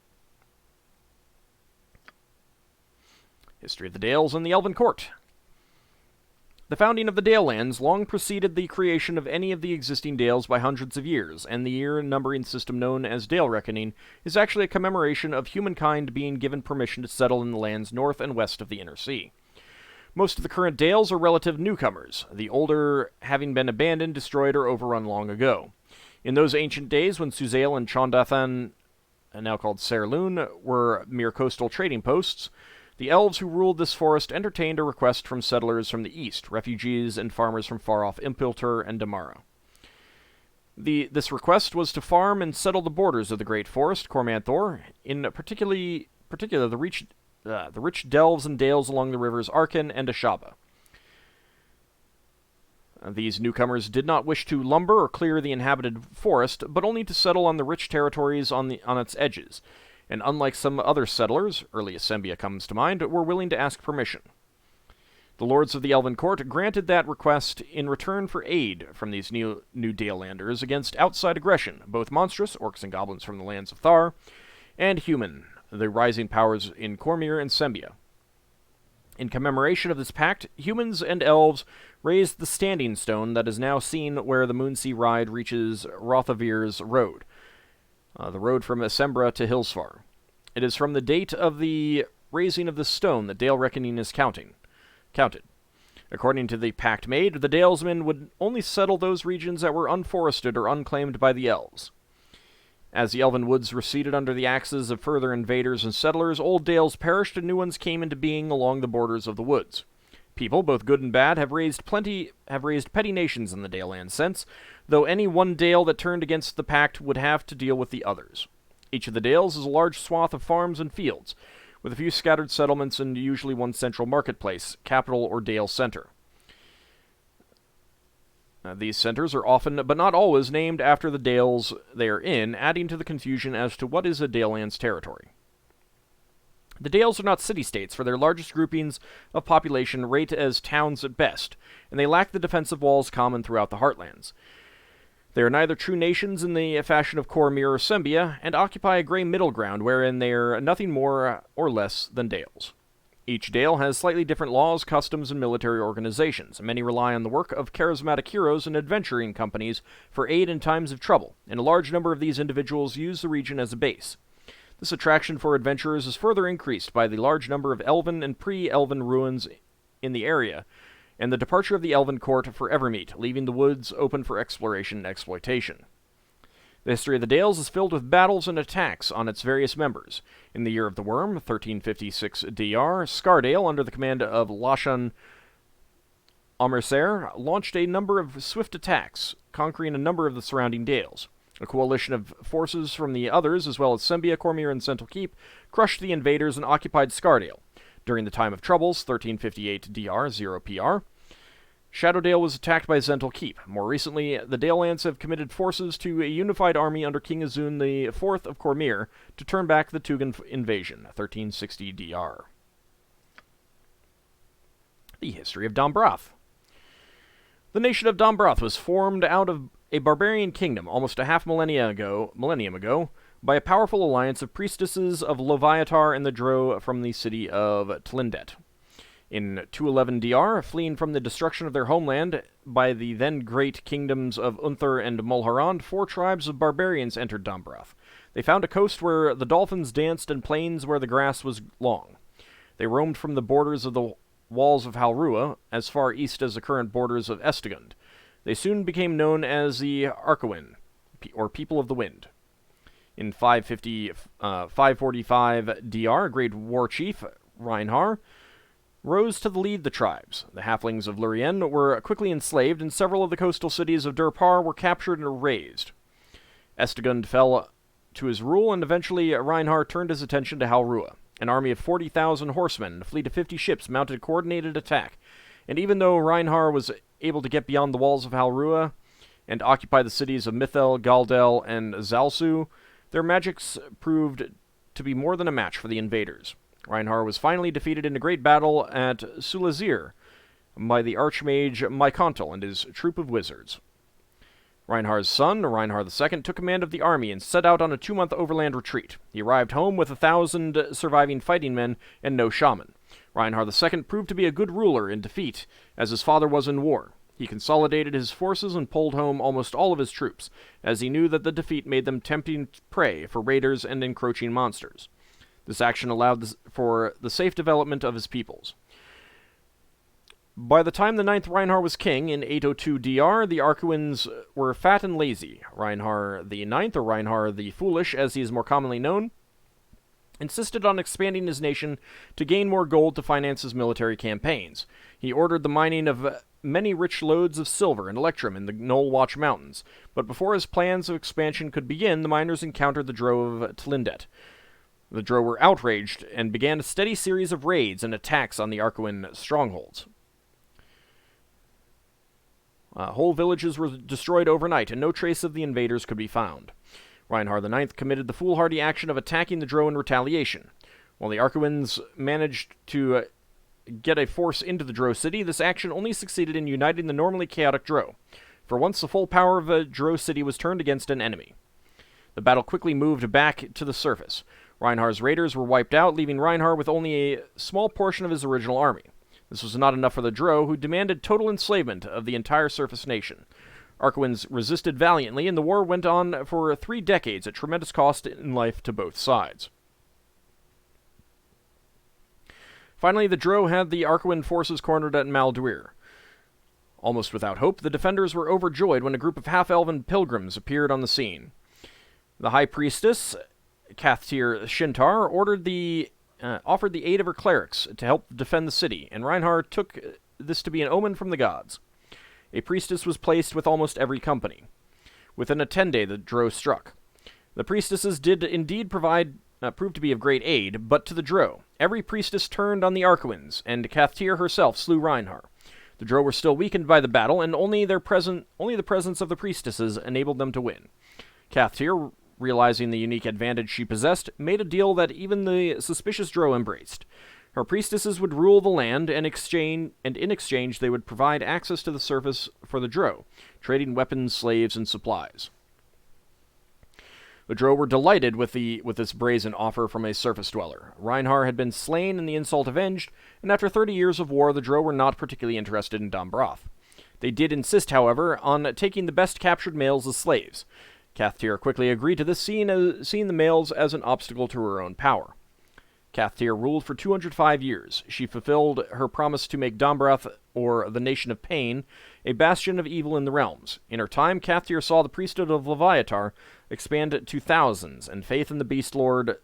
History of the Dales and the Elven Court. The founding of the Dalelands long preceded the creation of any of the existing Dales by hundreds of years, and the year numbering system known as Dale Reckoning is actually a commemoration of humankind being given permission to settle in the lands north and west of the Inner Sea. Most of the current Dales are relative newcomers, the older having been abandoned, destroyed, or overrun long ago. In those ancient days when Suzail and Chondathan, now called Serloon, were mere coastal trading posts, the elves who ruled this forest entertained a request from settlers from the east, refugees and farmers from far-off Impiltur and Damara. This request was to farm and settle the borders of the great forest, Cormanthor, in particular the rich delves and dales along the rivers Arkan and Ashaba. These newcomers did not wish to lumber or clear the inhabited forest, but only to settle on the rich territories on its edges, and unlike some other settlers, early Assembia comes to mind, were willing to ask permission. The lords of the Elven Court granted that request in return for aid from these new Dalelanders against outside aggression, both monstrous, orcs and goblins from the lands of Thar, and human, the rising powers in Cormyr and Sembia. In commemoration of this pact, humans and elves raised the standing stone that is now seen where the Moonsea Ride reaches Rothavir's Road, the road from Esembra to Hillsfar. It is from the date of the raising of this stone that Dale reckoning is counted. According to the pact made, the Dalesmen would only settle those regions that were unforested or unclaimed by the elves. As the elven woods receded under the axes of further invaders and settlers, old dales perished and new ones came into being along the borders of the woods. People, both good and bad, have raised petty nations in the Daleland sense, though any one dale that turned against the pact would have to deal with the others. Each of the dales is a large swath of farms and fields, with a few scattered settlements and usually one central marketplace, capital or dale center. These centers are often, but not always, named after the dales they are in, adding to the confusion as to what is a Daleland's territory. The dales are not city-states, for their largest groupings of population rate as towns at best, and they lack the defensive walls common throughout the heartlands. They are neither true nations in the fashion of Cormyr or Sembia, and occupy a gray middle ground wherein they are nothing more or less than dales. Each dale has slightly different laws, customs, and military organizations. Many rely on the work of charismatic heroes and adventuring companies for aid in times of trouble, and a large number of these individuals use the region as a base. This attraction for adventurers is further increased by the large number of elven and pre-elven ruins in the area, and the departure of the Elven Court for Evermeet, leaving the woods open for exploration and exploitation. The history of the Dales is filled with battles and attacks on its various members. In the Year of the Worm, 1356 DR, Scardale, under the command of Lashan Omercer, launched a number of swift attacks, conquering a number of the surrounding Dales. A coalition of forces from the others, as well as Sembia, Cormyr, and Sental Keep, crushed the invaders and occupied Scardale. During the Time of Troubles, 1358 DR, 0 PR, Shadowdale was attacked by Sental Keep. More recently, the Dalelands have committed forces to a unified army under King Azun IV of Cormyr to turn back the Tugan invasion, 1360 DR. The history of Dombrath. The nation of Dombrath was formed out of a barbarian kingdom almost a half millennium ago by a powerful alliance of priestesses of Loviatar and the Drow from the city of Tlindet. In 211 DR, fleeing from the destruction of their homeland by the then great kingdoms of Unther and Mulharand, 4 tribes of barbarians entered Dombrath. They found a coast where the dolphins danced and plains where the grass was long. They roamed from the borders of the walls of Halrua as far east as the current borders of Estegund. They soon became known as the Arkawin, or People of the Wind. In 545 DR, great war chief, Reinhar, rose to lead the tribes. The halflings of Lurien were quickly enslaved, and several of the coastal cities of Durpar were captured and razed. Estegund fell to his rule, and eventually Reinhar turned his attention to Halrua. An army of 40,000 horsemen and a fleet of 50 ships mounted a coordinated attack, and even though Reinhar was able to get beyond the walls of Halrua and occupy the cities of Mithel, Galdel, and Zalsu, their magics proved to be more than a match for the invaders. Reinhar was finally defeated in a great battle at Sulazir by the archmage Mycontal and his troop of wizards. Reinhar's son, Reinhar II, took command of the army and set out on a 2-month overland retreat. He arrived home with 1,000 surviving fighting men and no shaman. Reinhar II proved to be a good ruler in defeat, as his father was in war. He consolidated his forces and pulled home almost all of his troops, as he knew that the defeat made them tempting prey for raiders and encroaching monsters. This action allowed for the safe development of his peoples. By the time the 9th Reinhar was king, in 802 DR, the Arkawins were fat and lazy. Reinhar the Ninth, or Reinhar the Foolish, as he is more commonly known, insisted on expanding his nation to gain more gold to finance his military campaigns. He ordered the mining of many rich lodes of silver and electrum in the Knollwatch Mountains, but before his plans of expansion could begin, the miners encountered the Drow of Tlindet. The Drow were outraged and began a steady series of raids and attacks on the Arkawin strongholds. Whole villages were destroyed overnight, and no trace of the invaders could be found. Reinhar IX committed the foolhardy action of attacking the Drow in retaliation. While the Arkawins managed to get a force into the Drow city, this action only succeeded in uniting the normally chaotic Drow. For once, the full power of a Drow city was turned against an enemy. The battle quickly moved back to the surface. Reinhar's raiders were wiped out, leaving Reinhar with only a small portion of his original army. This was not enough for the Drow, who demanded total enslavement of the entire surface nation. Arquins resisted valiantly, and the war went on for 3 decades at tremendous cost in life to both sides. Finally, the Drow had the Arquin forces cornered at Malduir. Almost without hope, the defenders were overjoyed when a group of half-elven pilgrims appeared on the scene. The High Priestess, Kathtir Shintar, offered the aid of her clerics to help defend the city, and Reinhard took this to be an omen from the gods. A priestess was placed with almost every company. Within a 10-day, the Drow struck. The priestesses did indeed prove to be of great aid, but to the Drow. Every priestess turned on the Arquins, and Kathtir herself slew Reinhar. The Drow were still weakened by the battle, and only the presence of the priestesses enabled them to win. Kathtir, realizing the unique advantage she possessed, made a deal that even the suspicious Drow embraced. Her priestesses would rule the land, and in exchange they would provide access to the surface for the Drow, trading weapons, slaves, and supplies. The Drow were delighted with this brazen offer from a surface dweller. Reinhar had been slain and the insult avenged, and after 30 years of war, the Drow were not particularly interested in Dombroth. They did insist, however, on taking the best captured males as slaves. Kathtir quickly agreed to this, seeing the males as an obstacle to her own power. Kathtir ruled for 205 years. She fulfilled her promise to make Dombroth, or the Nation of Pain, a bastion of evil in the realms. In her time, Kathtir saw the priesthood of Leviatar expand to thousands, and faith in the Beast Lords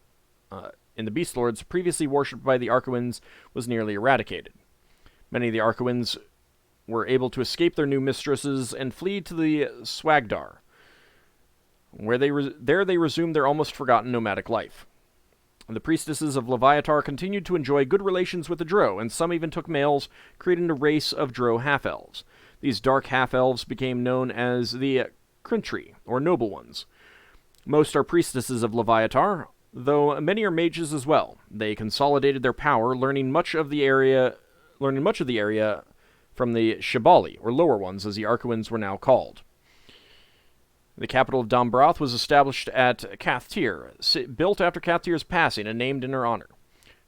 previously worshipped by the Arquins was nearly eradicated. Many of the Arquins were able to escape their new mistresses and flee to the Swagdar, where they resumed their almost forgotten nomadic life. The priestesses of Leviatar continued to enjoy good relations with the Drow, and some even took males, creating a race of Drow half-elves. These dark half-elves became known as the Krintri, or Noble Ones. Most are priestesses of Leviatar, though many are mages as well. They consolidated their power, learning much of the area from the Shibali, or Lower Ones, as the Arquins were now called. The capital of Dombroth was established at Kathtir, built after Kathtir's passing and named in her honor.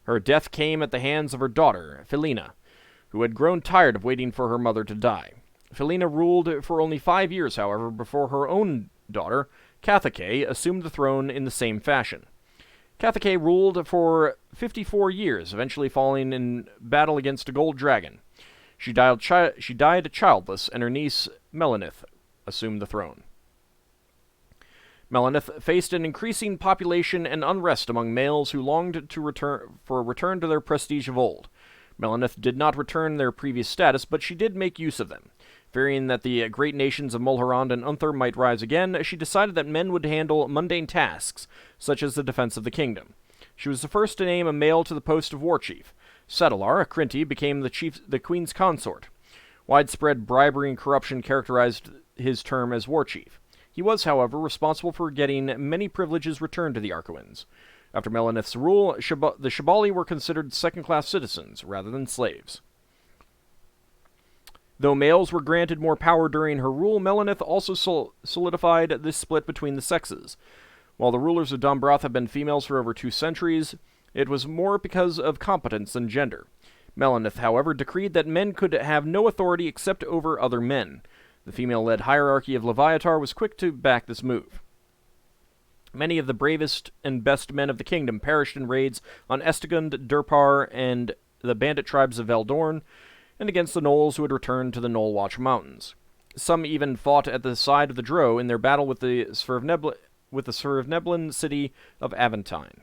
Her death came at the hands of her daughter, Felina, who had grown tired of waiting for her mother to die. Felina ruled for only 5 years, however, before her own daughter, Kathake, assumed the throne in the same fashion. Kathake ruled for 54 years, eventually falling in battle against a gold dragon. She died childless, and her niece, Melanith, assumed the throne. Melanith faced an increasing population and unrest among males who longed to return to their prestige of old. Melanith did not return their previous status, but she did make use of them. Fearing that the great nations of Mulhorand and Unther might rise again, she decided that men would handle mundane tasks, such as the defense of the kingdom. She was the first to name a male to the post of war chief. Sedalar, a Krinti, became the queen's consort. Widespread bribery and corruption characterized his term as war chief. He was, however, responsible for getting many privileges returned to the Arquins. After Melanith's rule, the Shibali were considered second-class citizens, rather than slaves. Though males were granted more power during her rule, Melanith also solidified this split between the sexes. While the rulers of Dombroth have been females for over 2 centuries, it was more because of competence than gender. Melanith, however, decreed that men could have no authority except over other men. The female-led hierarchy of Leviatar was quick to back this move. Many of the bravest and best men of the kingdom perished in raids on Estegund, Durpar, and the bandit tribes of Veldorn, and against the Gnolls who had returned to the Knollwatch Mountains. Some even fought at the side of the Drow in their battle with the Svirfneblin city of Aventine.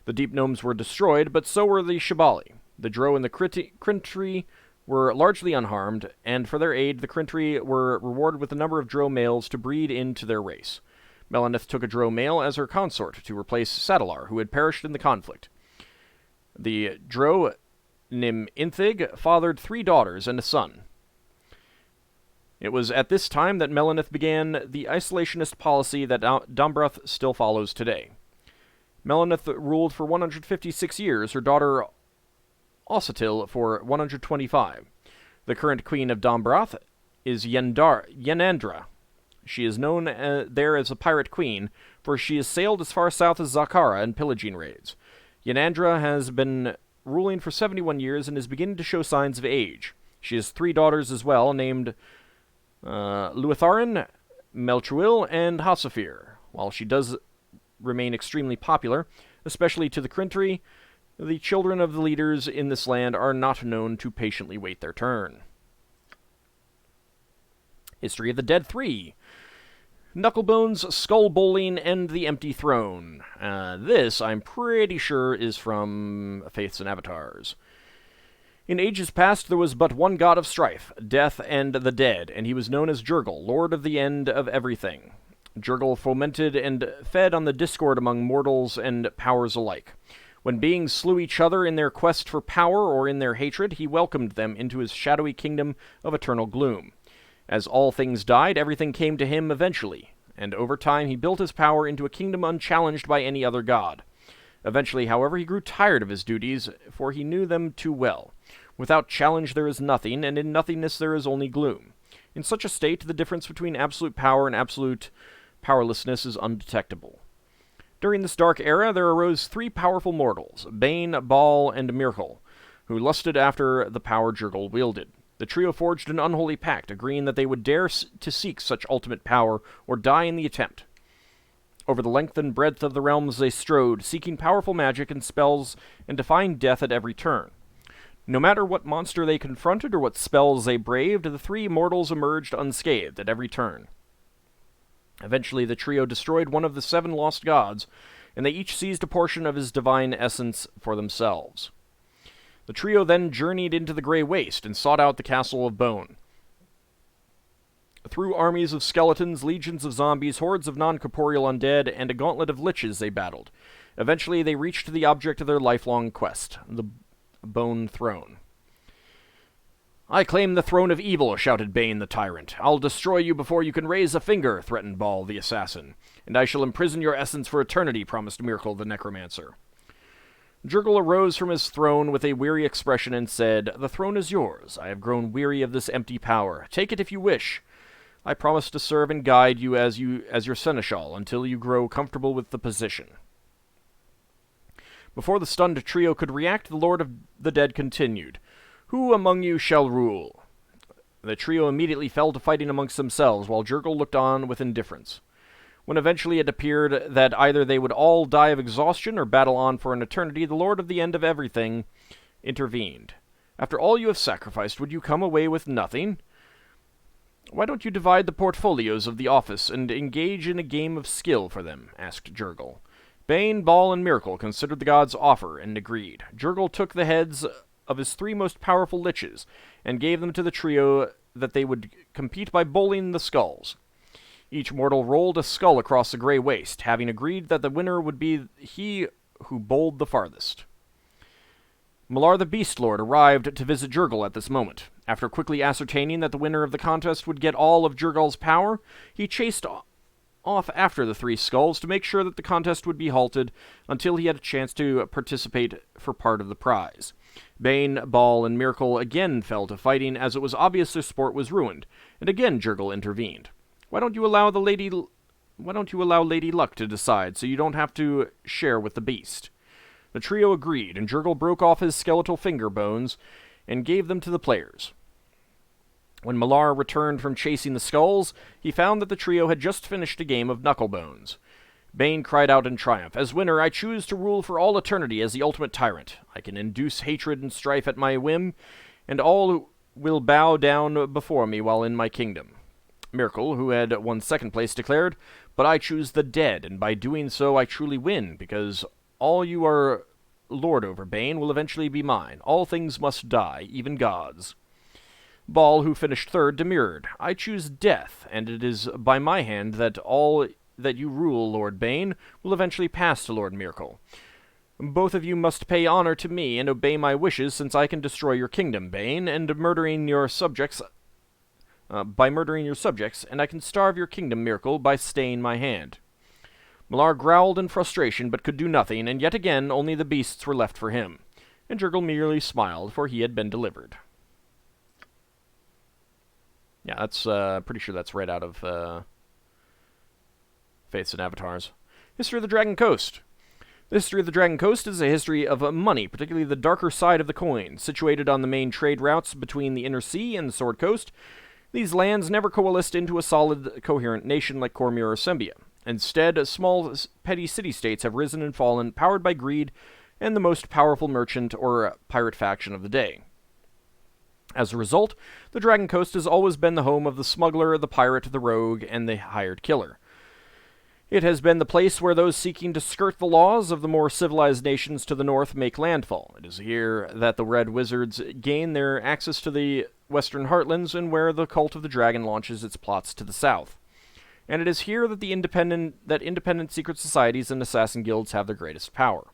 The Deep Gnomes were destroyed, but so were the Shibali. The Drow and the Krintri were largely unharmed, and for their aid, the Krintri were rewarded with a number of Drow males to breed into their race. Melanith took a Drow male as her consort to replace Sedalar, who had perished in the conflict. The Drow Nim Inthig fathered 3 daughters and a son. It was at this time that Melanith began the isolationist policy that Dombroth still follows today. Melanith ruled for 156 years. Her daughter Ossatil for 125. The current queen of Dombrath is Yenandra. She is known there as a pirate queen, for she has sailed as far south as Zakara in pillaging raids. Yenandra has been ruling for 71 years and is beginning to show signs of age. She has 3 daughters as well, named Luitharin, Melchuil, and Hassafir. While she does remain extremely popular, especially to the Krintri, the children of the leaders in this land are not known to patiently wait their turn. History of the Dead 3. Knucklebones, Skull Bowling, and the Empty Throne. This, I'm pretty sure, is from Faiths and Avatars. In ages past, there was but one god of strife, death and the dead, and he was known as Jurgle, lord of the end of everything. Jurgle fomented and fed on the discord among mortals and powers alike. When beings slew each other in their quest for power or in their hatred, he welcomed them into his shadowy kingdom of eternal gloom. As all things died, everything came to him eventually, and over time he built his power into a kingdom unchallenged by any other god. Eventually, however, he grew tired of his duties, for he knew them too well. Without challenge there is nothing, and in nothingness there is only gloom. In such a state, the difference between absolute power and absolute powerlessness is undetectable. During this dark era, there arose 3 powerful mortals, Bane, Baal, and Myrkul, who lusted after the power Jurgle wielded. The trio forged an unholy pact, agreeing that they would dare to seek such ultimate power, or die in the attempt. Over the length and breadth of the realms they strode, seeking powerful magic and spells, and defying death at every turn. No matter what monster they confronted or what spells they braved, the 3 mortals emerged unscathed at every turn. Eventually the trio destroyed one of the 7 lost gods, and they each seized a portion of his divine essence for themselves. The trio then journeyed into the Grey Waste and sought out the Castle of Bone. Through armies of skeletons, legions of zombies, hordes of non-corporeal undead, and a gauntlet of liches they battled. Eventually they reached the object of their lifelong quest, the Bone Throne. "I claim the throne of evil," shouted Bane the tyrant. "I'll destroy you before you can raise a finger," threatened Baal the assassin. "And I shall imprison your essence for eternity," promised Myrkul the necromancer. Jurgle arose from his throne with a weary expression and said, "The throne is yours. I have grown weary of this empty power. Take it if you wish. I promise to serve and guide you as your seneschal until you grow comfortable with the position." Before the stunned trio could react, the Lord of the Dead continued, "Who among you shall rule?" The trio immediately fell to fighting amongst themselves, while Jurgle looked on with indifference. When eventually it appeared that either they would all die of exhaustion or battle on for an eternity, the Lord of the End of Everything intervened. "After all you have sacrificed, would you come away with nothing? Why don't you divide the portfolios of the office and engage in a game of skill for them?" asked Jurgle. Bane, Baal, and Myrkul considered the god's offer and agreed. Jurgle took the heads of his 3 most powerful liches and gave them to the trio that they would compete by bowling the skulls. Each mortal rolled a skull across the Grey Waste, having agreed that the winner would be he who bowled the farthest. Malar the Beast Lord arrived to visit Jurgle at this moment. After quickly ascertaining that the winner of the contest would get all of Jurgle's power, he chased off after the 3 skulls to make sure that the contest would be halted until he had a chance to participate for part of the prize. Bane, Baal, and Myrkul again fell to fighting, as it was obvious their sport was ruined, and again Jurgle intervened. Why don't you allow Lady Luck to decide, so you don't have to share with the beast?" The trio agreed, and Jurgle broke off his skeletal finger bones and gave them to the players. When Malar returned from chasing the skulls, he found that the trio had just finished a game of knucklebones. Bane cried out in triumph, "As winner, I choose to rule for all eternity as the ultimate tyrant. I can induce hatred and strife at my whim, and all will bow down before me while in my kingdom." Myrkul, who had won 2nd place, declared, "But I choose the dead, and by doing so I truly win, because all you are lord over, Bane, will eventually be mine. All things must die, even gods." Baal, who finished 3rd, demurred, "I choose death, and it is by my hand that all that you rule, Lord Bane, will eventually pass to Lord Myrkul. Both of you must pay honor to me and obey my wishes, since I can destroy your kingdom, Bane, and murdering your subjects, and I can starve your kingdom, Myrkul, by staying my hand." Malar growled in frustration, but could do nothing, and yet again only the beasts were left for him. and Jurgle merely smiled, for he had been delivered. Yeah, that's pretty sure that's right out of Faiths and Avatars. History of the Dragon Coast. The history of the Dragon Coast is a history of money, particularly the darker side of the coin. Situated on the main trade routes between the Inner Sea and the Sword Coast, these lands never coalesced into a solid, coherent nation like Cormyr or Sembia. Instead, small, petty city-states have risen and fallen, powered by greed and the most powerful merchant or pirate faction of the day. As a result, the Dragon Coast has always been the home of the smuggler, the pirate, the rogue, and the hired killer. It has been the place where those seeking to skirt the laws of the more civilized nations to the north make landfall. It is here that the Red Wizards gain their access to the western heartlands and where the Cult of the Dragon launches its plots to the south. And it is here that independent secret societies and assassin guilds have their greatest power.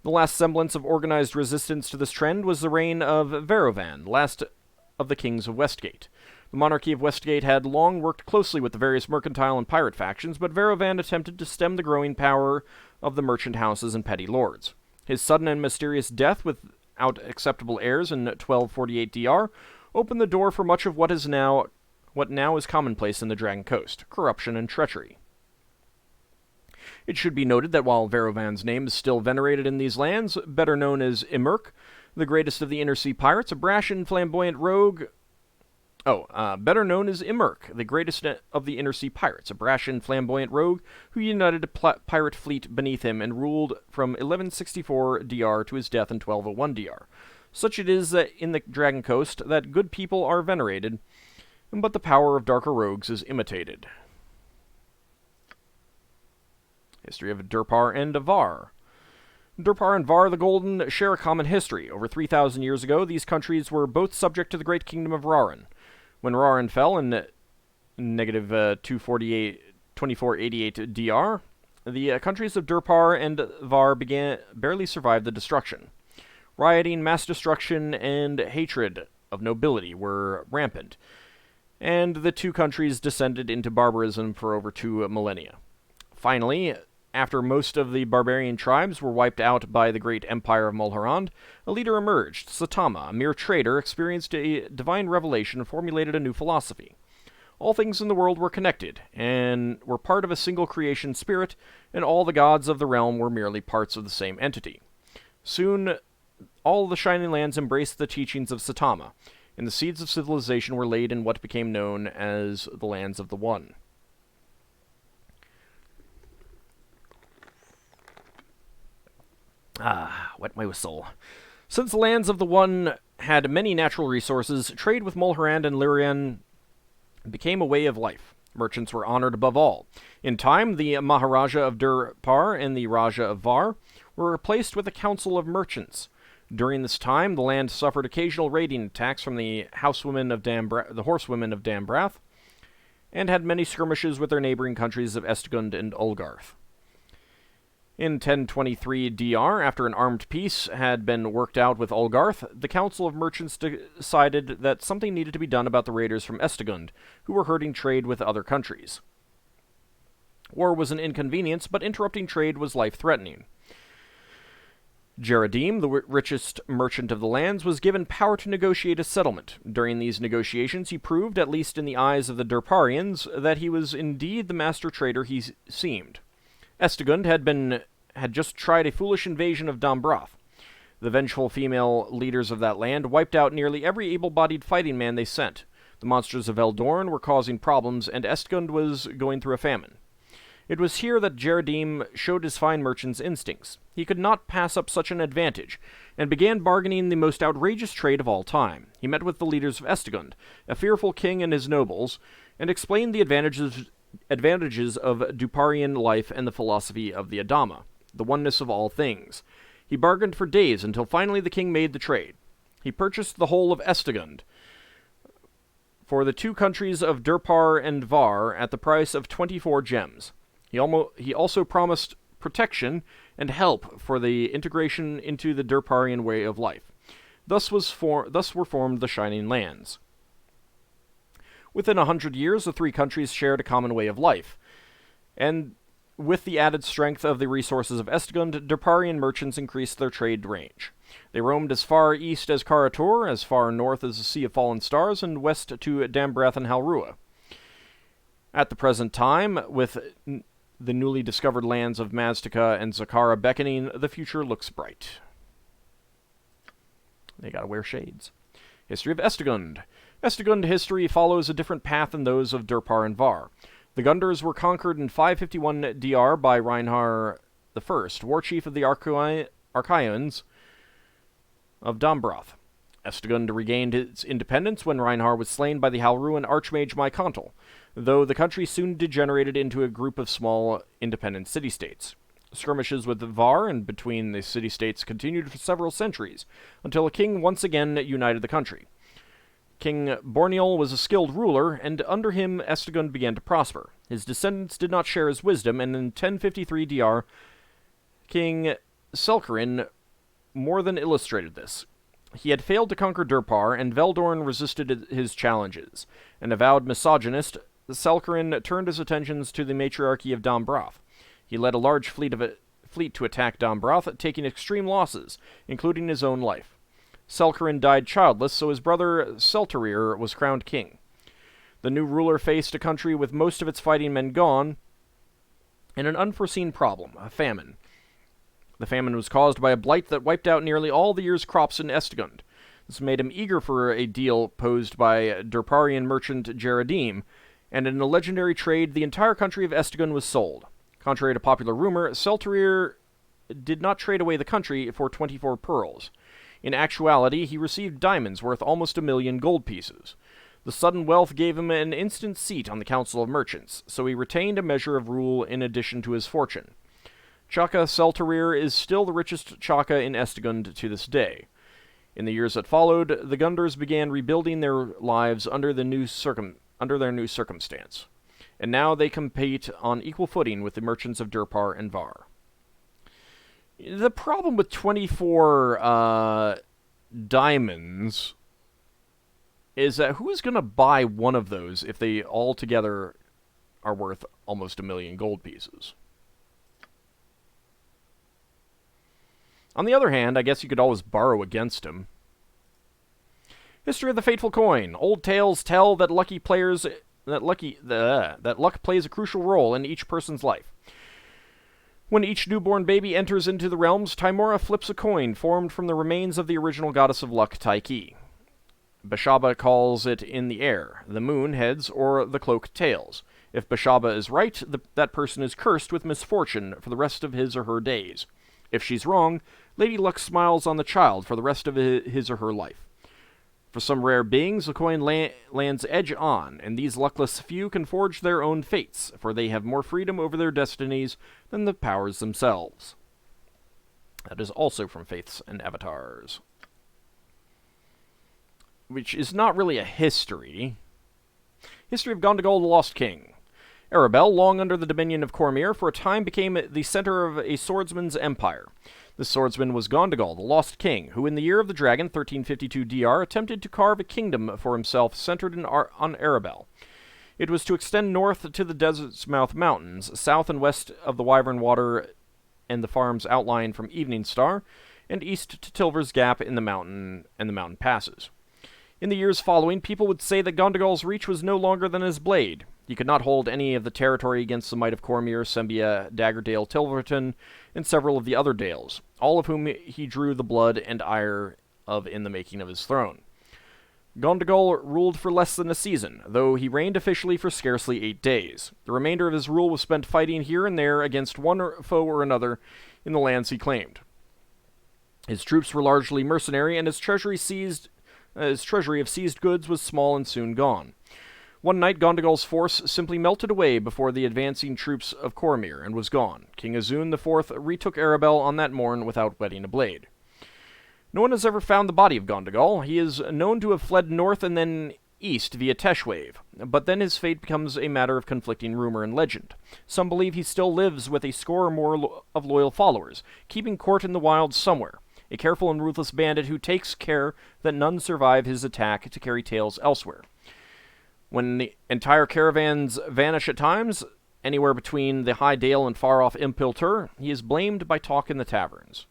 The last semblance of organized resistance to this trend was the reign of Verovan, last of the kings of Westgate. The monarchy of Westgate had long worked closely with the various mercantile and pirate factions, but Verovan attempted to stem the growing power of the merchant houses and petty lords. His sudden and mysterious death without acceptable heirs in 1248 DR opened the door for much of what now is commonplace in the Dragon Coast: corruption and treachery. It should be noted that while Verovan's name is still venerated in these lands, better known as Imerk, the greatest of the Inner Sea pirates, a brash and flamboyant rogue. Better known as Imerk, the greatest of the Inner Sea pirates, a brash and flamboyant rogue who united a pirate fleet beneath him and ruled from 1164 DR to his death in 1201 DR. Such it is in the Dragon Coast that good people are venerated, but the power of darker rogues is imitated. History of Durpar and Var. Durpar and Var the Golden share a common history. Over 3,000 years ago, these countries were both subject to the great kingdom of Rarin. When Rarin fell in negative 2488 DR, the countries of Durpar and Var barely survived the destruction. Rioting, mass destruction, and hatred of nobility were rampant, and the two countries descended into barbarism for over 2 millennia. Finally, after most of the barbarian tribes were wiped out by the great empire of Mulhorand, a leader emerged. Satama, a mere trader, experienced a divine revelation and formulated a new philosophy. All things in the world were connected, and were part of a single creation spirit, and all the gods of the realm were merely parts of the same entity. Soon, all the Shining Lands embraced the teachings of Satama, and the seeds of civilization were laid in what became known as the Lands of the One. Wet my whistle. Since the Lands of the One had many natural resources, trade with Mulhorand and Lyrian became a way of life. Merchants were honored above all. In time, the Maharaja of Durpar and the Raja of Var were replaced with a council of merchants. During this time, the land suffered occasional raiding attacks from the horsewomen of Dambrath, and had many skirmishes with their neighboring countries of Estegund and Olgarth. In 1023 DR, after an armed peace had been worked out with Olgarth, the Council of Merchants decided that something needed to be done about the raiders from Estegund, who were hurting trade with other countries. War was an inconvenience, but interrupting trade was life-threatening. Jeradim, the richest merchant of the lands, was given power to negotiate a settlement. During these negotiations, he proved, at least in the eyes of the Durparians, that he was indeed the master trader he seemed. Estegund had just tried a foolish invasion of Dambrath. The vengeful female leaders of that land wiped out nearly every able-bodied fighting man they sent. The monsters of Eldorn were causing problems, and Estegund was going through a famine. It was here that Jeradim showed his fine merchant's instincts. He could not pass up such an advantage, and began bargaining the most outrageous trade of all time. He met with the leaders of Estegund, a fearful king and his nobles, and explained the advantages of Duparian life and the philosophy of the Adama, the oneness of all things. He bargained for days until finally the king made the trade. He purchased the whole of Estegund for the two countries of Durpar and Var at the price of 24 gems. He also promised protection and help for the integration into the Durparian way of life. Thus were formed the Shining Lands. Within 100 years, the three countries shared a common way of life, and with the added strength of the resources of Estegund, Derparian merchants increased their trade range. They roamed as far east as Karator, as far north as the Sea of Fallen Stars, and west to Dambrath and Halrua. At the present time, with the newly discovered lands of Maztica and Zakara beckoning, the future looks bright. They gotta wear shades. History of Estegund. Estegund history follows a different path than those of Durpar and Var. The Gundars were conquered in 551 DR by Reinhar I, war chief of the Archaeans of Dombrath. Estegund regained its independence when Reinhar was slain by the Halruan archmage Mycontal, though the country soon degenerated into a group of small, independent city-states. Skirmishes with Var and between the city-states continued for several centuries, until a king once again united the country. King Borneol was a skilled ruler, and under him Estegund began to prosper. His descendants did not share his wisdom, and in 1053 DR, King Selkarin more than illustrated this. He had failed to conquer Durpar, and Veldorn resisted his challenges. An avowed misogynist, Selkarin turned his attentions to the matriarchy of Dombrath. He led a large fleet to attack Dombrath, taking extreme losses, including his own life. Selkarin died childless, so his brother Seltarir was crowned king. The new ruler faced a country with most of its fighting men gone, and an unforeseen problem, a famine. The famine was caused by a blight that wiped out nearly all the year's crops in Estegund. This made him eager for a deal posed by Durparian merchant Jeradim, and in a legendary trade, the entire country of Estegund was sold. Contrary to popular rumor, Seltarir did not trade away the country for 24 pearls. In actuality, he received diamonds worth almost 1,000,000 gold pieces. The sudden wealth gave him an instant seat on the Council of Merchants, so he retained a measure of rule in addition to his fortune. Chaka Seltarir is still the richest Chaka in Estegund to this day. In the years that followed, the Gundars began rebuilding their lives under their new circumstance, and now they compete on equal footing with the merchants of Durpar and Var. The problem with 24 diamonds is that who is going to buy one of those if they all together are worth almost 1,000,000 gold pieces? On the other hand, I guess you could always borrow against him. History of the Fateful Coin. Old tales tell that luck plays a crucial role in each person's life. When each newborn baby enters into the realms, Timora flips a coin formed from the remains of the original goddess of luck, Tyche. Bashaba calls it in the air, the moon heads, or the cloak tails. If Bashaba is right, that person is cursed with misfortune for the rest of his or her days. If she's wrong, Lady Luck smiles on the child for the rest of his or her life. For some rare beings, the coin lands edge on, and these luckless few can forge their own fates, for they have more freedom over their destinies than the powers themselves. That is also from Faiths and Avatars, which is not really a history. History of Gondogol the Lost King. Arabelle, long under the dominion of Cormyr, for a time became the center of a swordsman's empire. This swordsman was Gondogol, the Lost King, who in the year of the dragon, 1352 DR, attempted to carve a kingdom for himself centered on Arabelle. It was to extend north to the Desert's Mouth Mountains, south and west of the Wyvern Water and the farms outlined from Evening Star, and east to Tilver's Gap in the mountain and the mountain passes. In the years following, people would say that Gondogol's reach was no longer than his blade. He could not hold any of the territory against the might of Cormyr, Sembia, Daggerdale, Tilverton, and several of the other Dales, all of whom he drew the blood and ire of in the making of his throne. Gondogol ruled for less than a season, though he reigned officially for scarcely 8 days. The remainder of his rule was spent fighting here and there against one foe or another in the lands he claimed. His troops were largely mercenary, and his treasury of seized goods was small and soon gone. One night, Gondogol's force simply melted away before the advancing troops of Cormyr and was gone. King Azun IV retook Arabelle on that morn without wetting a blade. No one has ever found the body of Gondogol. He is known to have fled north and then east via Teshwave, but then his fate becomes a matter of conflicting rumor and legend. Some believe he still lives with a score or more of loyal followers, keeping court in the wilds somewhere, a careful and ruthless bandit who takes care that none survive his attack to carry tales elsewhere. When the entire caravans vanish at times, anywhere between the High Dale and far-off Impiltur, he is blamed by talk in the taverns.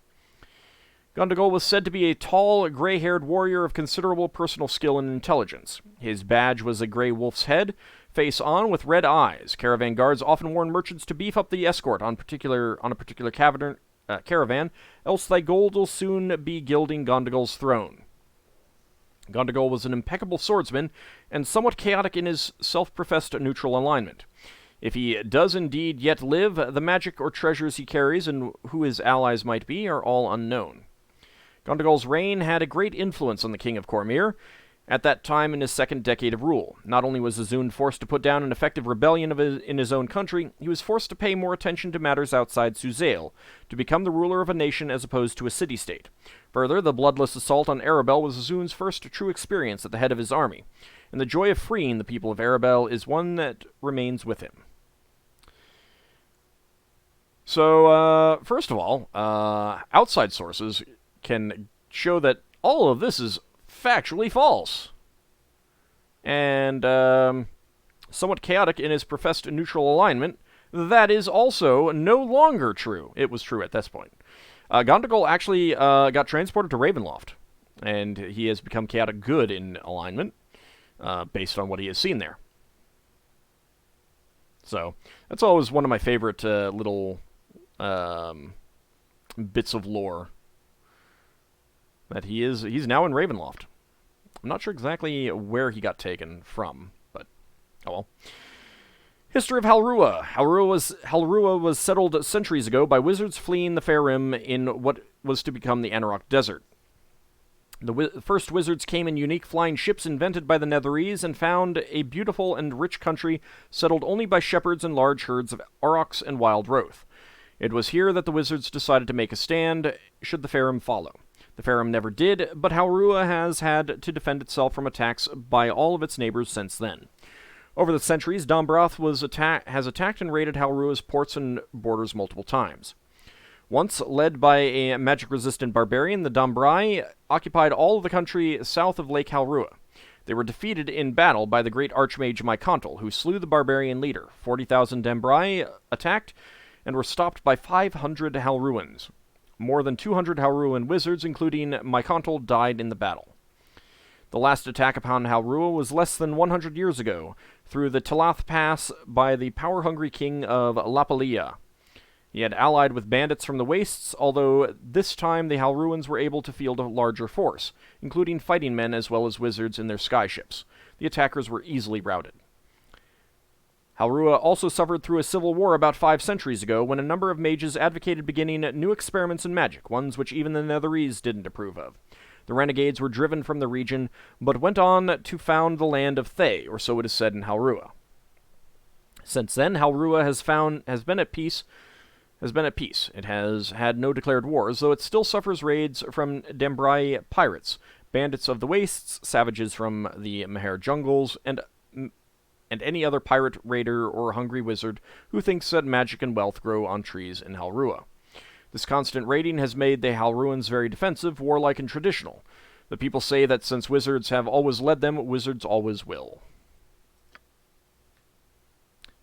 Gundagol was said to be a tall, gray-haired warrior of considerable personal skill and intelligence. His badge was a gray wolf's head, face on with red eyes. Caravan guards often warned merchants to beef up the escort on a particular caravan, else thy gold will soon be gilding Gondagol's throne. Gondagol was an impeccable swordsman, and somewhat chaotic in his self-professed neutral alignment. If he does indeed yet live, the magic or treasures he carries and who his allies might be are all unknown. Gondagol's reign had a great influence on the King of Cormyr. At that time in his second decade of rule, not only was Azun forced to put down an effective rebellion in his own country, he was forced to pay more attention to matters outside Suzail, to become the ruler of a nation as opposed to a city-state. Further, the bloodless assault on Arabel was Azun's first true experience at the head of his army, and the joy of freeing the people of Arabel is one that remains with him. So, first of all, outside sources can show that all of this is factually false. And, somewhat chaotic in his professed neutral alignment, that is also no longer true. It was true at this point. Gondagol actually got transported to Ravenloft, and he has become chaotic good in alignment, based on what he has seen there. So, that's always one of my favorite little bits of lore. That he's now in Ravenloft. I'm not sure exactly where he got taken from, but oh well. History of Halrua. Halrua was settled centuries ago by wizards fleeing the Faerûn in what was to become the Anarok Desert. The first wizards came in unique flying ships invented by the Netherese and found a beautiful and rich country settled only by shepherds and large herds of aurochs and wild growth. It was here that the wizards decided to make a stand, should the Faerûn follow. The Faerûn never did, but Halrua has had to defend itself from attacks by all of its neighbors since then. Over the centuries, Dombrath has attacked and raided Halrua's ports and borders multiple times. Once led by a magic-resistant barbarian, the Dombrai occupied all of the country south of Lake Halrua. They were defeated in battle by the great archmage Mycontal, who slew the barbarian leader. 40,000 Dombrai attacked and were stopped by 500 Halruans. More than 200 Halruan wizards, including Mycontal, died in the battle. The last attack upon Halrua was less than 100 years ago, through the Talath Pass by the power-hungry king of Lapalia. He had allied with bandits from the Wastes, although this time the Halruans were able to field a larger force, including fighting men as well as wizards in their skyships. The attackers were easily routed. Halrua also suffered through a civil war about 5 centuries ago, when a number of mages advocated beginning new experiments in magic, ones which even the Netherese didn't approve of. The renegades were driven from the region, but went on to found the land of Thay, or so it is said in Halrua. Since then, Halrua has been at peace. It has had no declared wars, though it still suffers raids from Dembrai pirates, bandits of the Wastes, savages from the Meher jungles, and any other pirate, raider, or hungry wizard who thinks that magic and wealth grow on trees in Halrua. This constant raiding has made the Halruans very defensive, warlike, and traditional. The people say that since wizards have always led them, wizards always will.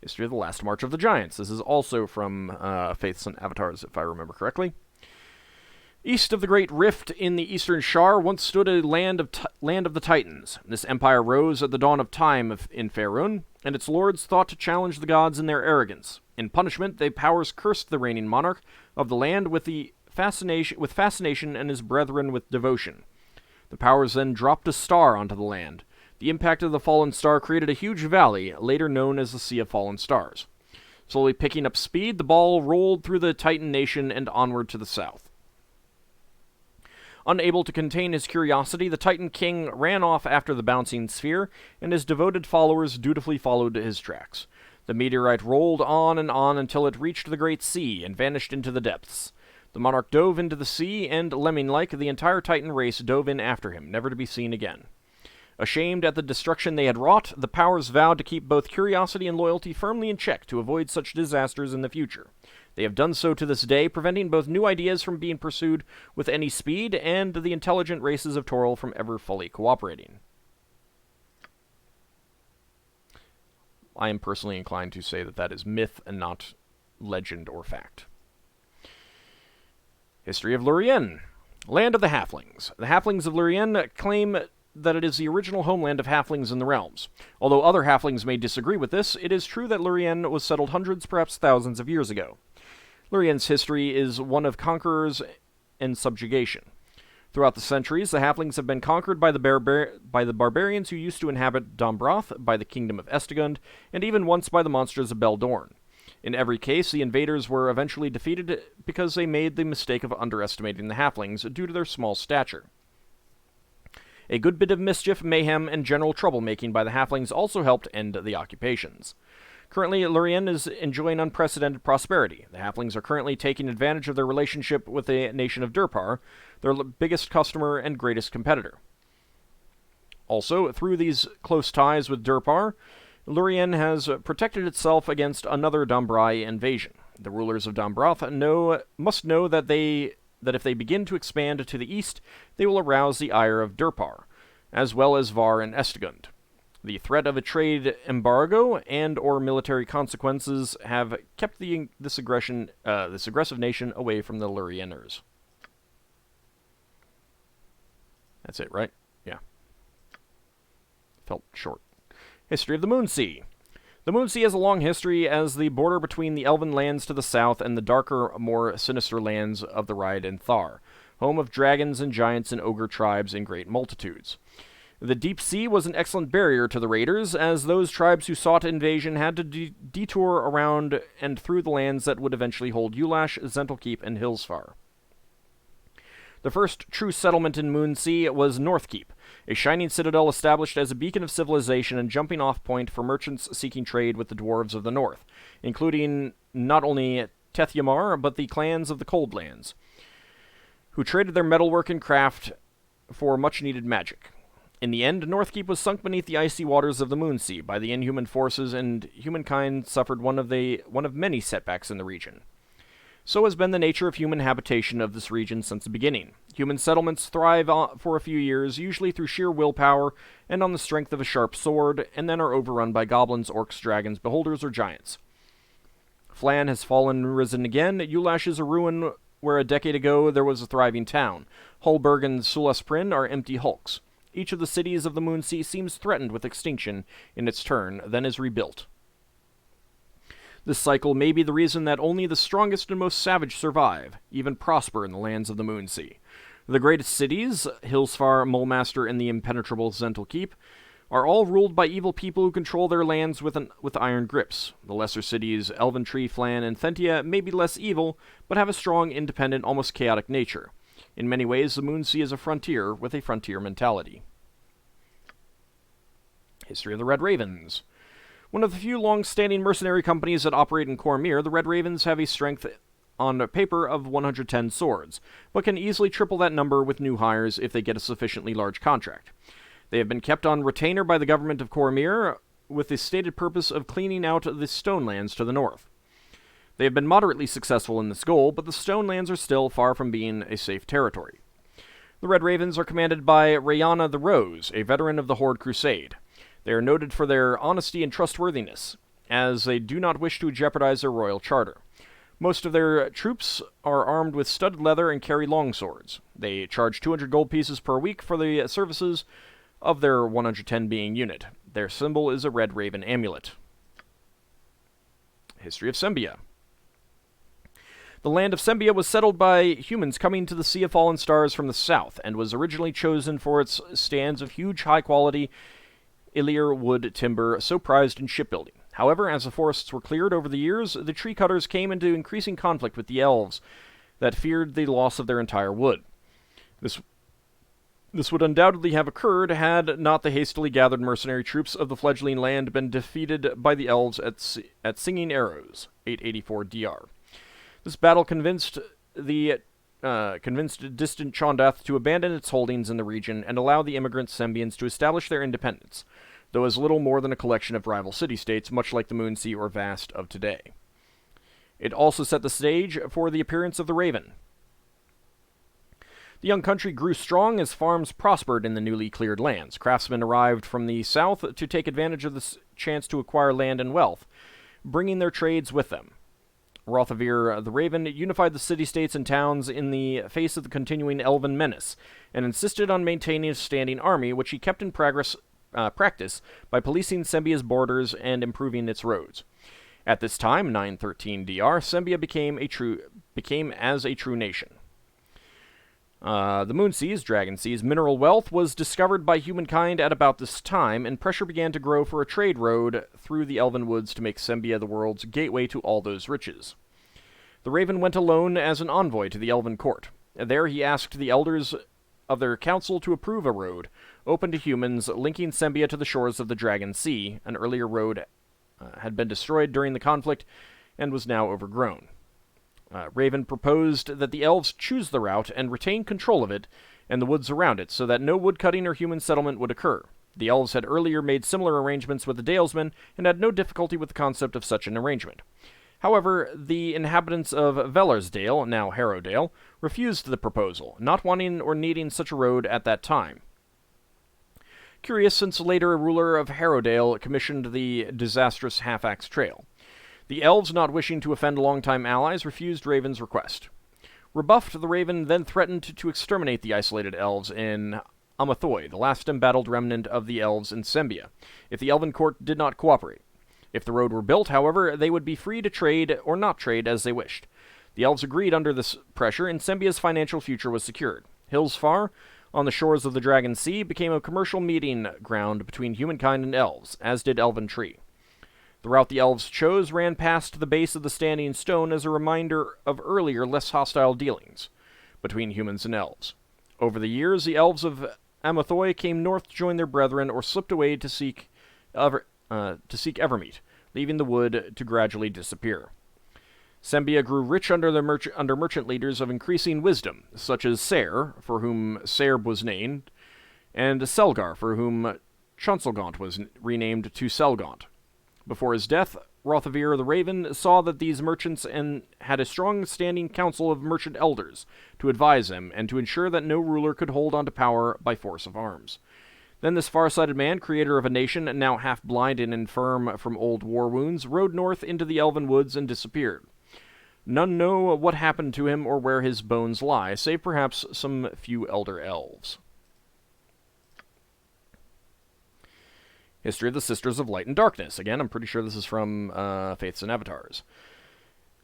History of the Last March of the Giants. This is also from Faiths and Avatars, if I remember correctly. East of the Great Rift in the Eastern Shar once stood a land of the Titans. This empire rose at the dawn of time in Faerûn, and its lords thought to challenge the gods in their arrogance. In punishment, they powers cursed the reigning monarch of the land with fascination and his brethren with devotion. The powers then dropped a star onto the land. The impact of the fallen star created a huge valley, later known as the Sea of Fallen Stars. Slowly picking up speed, the ball rolled through the Titan nation and onward to the south. Unable to contain his curiosity, the Titan King ran off after the bouncing sphere, and his devoted followers dutifully followed his tracks. The meteorite rolled on until it reached the great sea and vanished into the depths. The monarch dove into the sea, and, lemming-like, the entire Titan race dove in after him, never to be seen again. Ashamed at the destruction they had wrought, the powers vowed to keep both curiosity and loyalty firmly in check to avoid such disasters in the future. They have done so to this day, preventing both new ideas from being pursued with any speed and the intelligent races of Toril from ever fully cooperating. I am personally inclined to say that that is myth and not legend or fact. History of Lurien. Land of the Halflings. The Halflings of Lurien claim that it is the original homeland of halflings in the realms. Although other halflings may disagree with this, it is true that Lurien was settled hundreds, perhaps thousands of years ago. Lurien's history is one of conquerors and subjugation. Throughout the centuries, the halflings have been conquered by the barbarians who used to inhabit Dombroth, by the kingdom of Estegund, and even once by the monsters of Beldorn. In every case, the invaders were eventually defeated because they made the mistake of underestimating the halflings due to their small stature. A good bit of mischief, mayhem, and general troublemaking by the halflings also helped end the occupations. Currently, Lurien is enjoying unprecedented prosperity. The halflings are currently taking advantage of their relationship with the nation of Durpar, their biggest customer and greatest competitor. Also, through these close ties with Durpar, Lurien has protected itself against another Dombrai invasion. The rulers of Dombroth must know that if they begin to expand to the east, they will arouse the ire of Durpar, as well as Var and Estegund. The threat of a trade embargo and/or military consequences have kept this aggressive nation away from the Lurieners. That's it, right? Yeah. Felt short. History of the Moonsea. The Moonsea has a long history as the border between the elven lands to the south and the darker, more sinister lands of the Ride and Thar, home of dragons and giants and ogre tribes in great multitudes. The deep sea was an excellent barrier to the raiders, as those tribes who sought invasion had to detour around and through the lands that would eventually hold Ulash, Zentelkeep, and Hillsfar. The first true settlement in Moonsea was Northkeep, a shining citadel established as a beacon of civilization and jumping-off point for merchants seeking trade with the dwarves of the north, including not only Tethyamar, but the clans of the Coldlands, who traded their metalwork and craft for much-needed magic. In the end, Northkeep was sunk beneath the icy waters of the Moonsea by the inhuman forces, and humankind suffered one of many setbacks in the region. So has been the nature of human habitation of this region since the beginning. Human settlements thrive for a few years, usually through sheer willpower and on the strength of a sharp sword, and then are overrun by goblins, orcs, dragons, beholders, or giants. Flan has fallen and risen again. Ulash is a ruin where a decade ago there was a thriving town. Hulburg and Sulasprin are empty hulks. Each of the cities of the Moonsea seems threatened with extinction in its turn, then is rebuilt. This cycle may be the reason that only the strongest and most savage survive, even prosper in the lands of the Moonsea. The greatest cities, Hillsfar, Mulmaster, and the impenetrable Zentelkeep, are all ruled by evil people who control their lands with iron grips. The lesser cities, Elventree, Flan, and Thentia, may be less evil, but have a strong, independent, almost chaotic nature. In many ways, the Moonsea is a frontier with a frontier mentality. History of the Red Ravens. One of the few long-standing mercenary companies that operate in Cormyr, the Red Ravens have a strength on paper of 110 swords, but can easily triple that number with new hires if they get a sufficiently large contract. They have been kept on retainer by the government of Cormyr with the stated purpose of cleaning out the Stonelands to the north. They have been moderately successful in this goal, but the Stonelands are still far from being a safe territory. The Red Ravens are commanded by Rayana the Rose, a veteran of the Horde Crusade. They are noted for their honesty and trustworthiness, as they do not wish to jeopardize their royal charter. Most of their troops are armed with studded leather and carry longswords. They charge 200 gold pieces per week for the services of their 110 being unit. Their symbol is a red raven amulet. History of Sembia. The land of Sembia was settled by humans coming to the Sea of Fallen Stars from the south, and was originally chosen for its stands of huge, high-quality Ilir wood timber so prized in shipbuilding. However, as the forests were cleared over the years, the tree cutters came into increasing conflict with the elves that feared the loss of their entire wood. This would undoubtedly have occurred had not the hastily gathered mercenary troops of the fledgling land been defeated by the elves at Singing Arrows, 884 DR. This battle convinced distant Chondath to abandon its holdings in the region and allow the immigrant Sembians to establish their independence, though as little more than a collection of rival city-states, much like the Moonsea or Vast of today. It also set the stage for the appearance of the Raven. The young country grew strong as farms prospered in the newly cleared lands. Craftsmen arrived from the south to take advantage of this chance to acquire land and wealth, bringing their trades with them. Rothavir the Raven unified the city-states and towns in the face of the continuing elven menace, and insisted on maintaining a standing army, which he kept in practice by policing Sembia's borders and improving its roads. At this time, 913 DR, Sembia became as a true nation. The Moon Seas, Dragon Seas, mineral wealth was discovered by humankind at about this time, and pressure began to grow for a trade road through the Elven Woods to make Sembia the world's gateway to all those riches. The Raven went alone as an envoy to the Elven court. There he asked the elders of their council to approve a road, open to humans, linking Sembia to the shores of the Dragon Sea. An earlier road had been destroyed during the conflict and was now overgrown. Raven proposed that the elves choose the route and retain control of it and the woods around it, so that no woodcutting or human settlement would occur. The elves had earlier made similar arrangements with the Dalesmen and had no difficulty with the concept of such an arrangement. However, the inhabitants of Velarsdale, now Harrowdale, refused the proposal, not wanting or needing such a road at that time. Curious, since later a ruler of Harrowdale commissioned the disastrous Half-Axe Trail. The elves, not wishing to offend longtime allies, refused Raven's request. Rebuffed, the Raven then threatened to exterminate the isolated elves in Amathoi, the last embattled remnant of the elves in Sembia, if the Elven court did not cooperate. If the road were built, however, they would be free to trade or not trade as they wished. The elves agreed under this pressure, and Sembia's financial future was secured. Hillsfar, on the shores of the Dragon Sea, became a commercial meeting ground between humankind and elves, as did Elven Tree. The route the elves chose ran past the base of the Standing Stone as a reminder of earlier, less hostile dealings between humans and elves. Over the years, the elves of Amathoi came north to join their brethren or slipped away to seek Evermeet, leaving the wood to gradually disappear. Sembia grew rich under merchant leaders of increasing wisdom, such as Sayre, for whom Saerb was named, and Selgar, for whom Chancellgaunt was renamed to Selgaunt. Before his death, Rothavir the Raven saw that these merchants had a strong standing council of merchant elders to advise him and to ensure that no ruler could hold on to power by force of arms. Then this far-sighted man, creator of a nation now half-blind and infirm from old war wounds, rode north into the Elven Woods and disappeared. None know what happened to him or where his bones lie, save perhaps some few elder elves. History of the Sisters of Light and Darkness. Again, I'm pretty sure this is from Faiths and Avatars.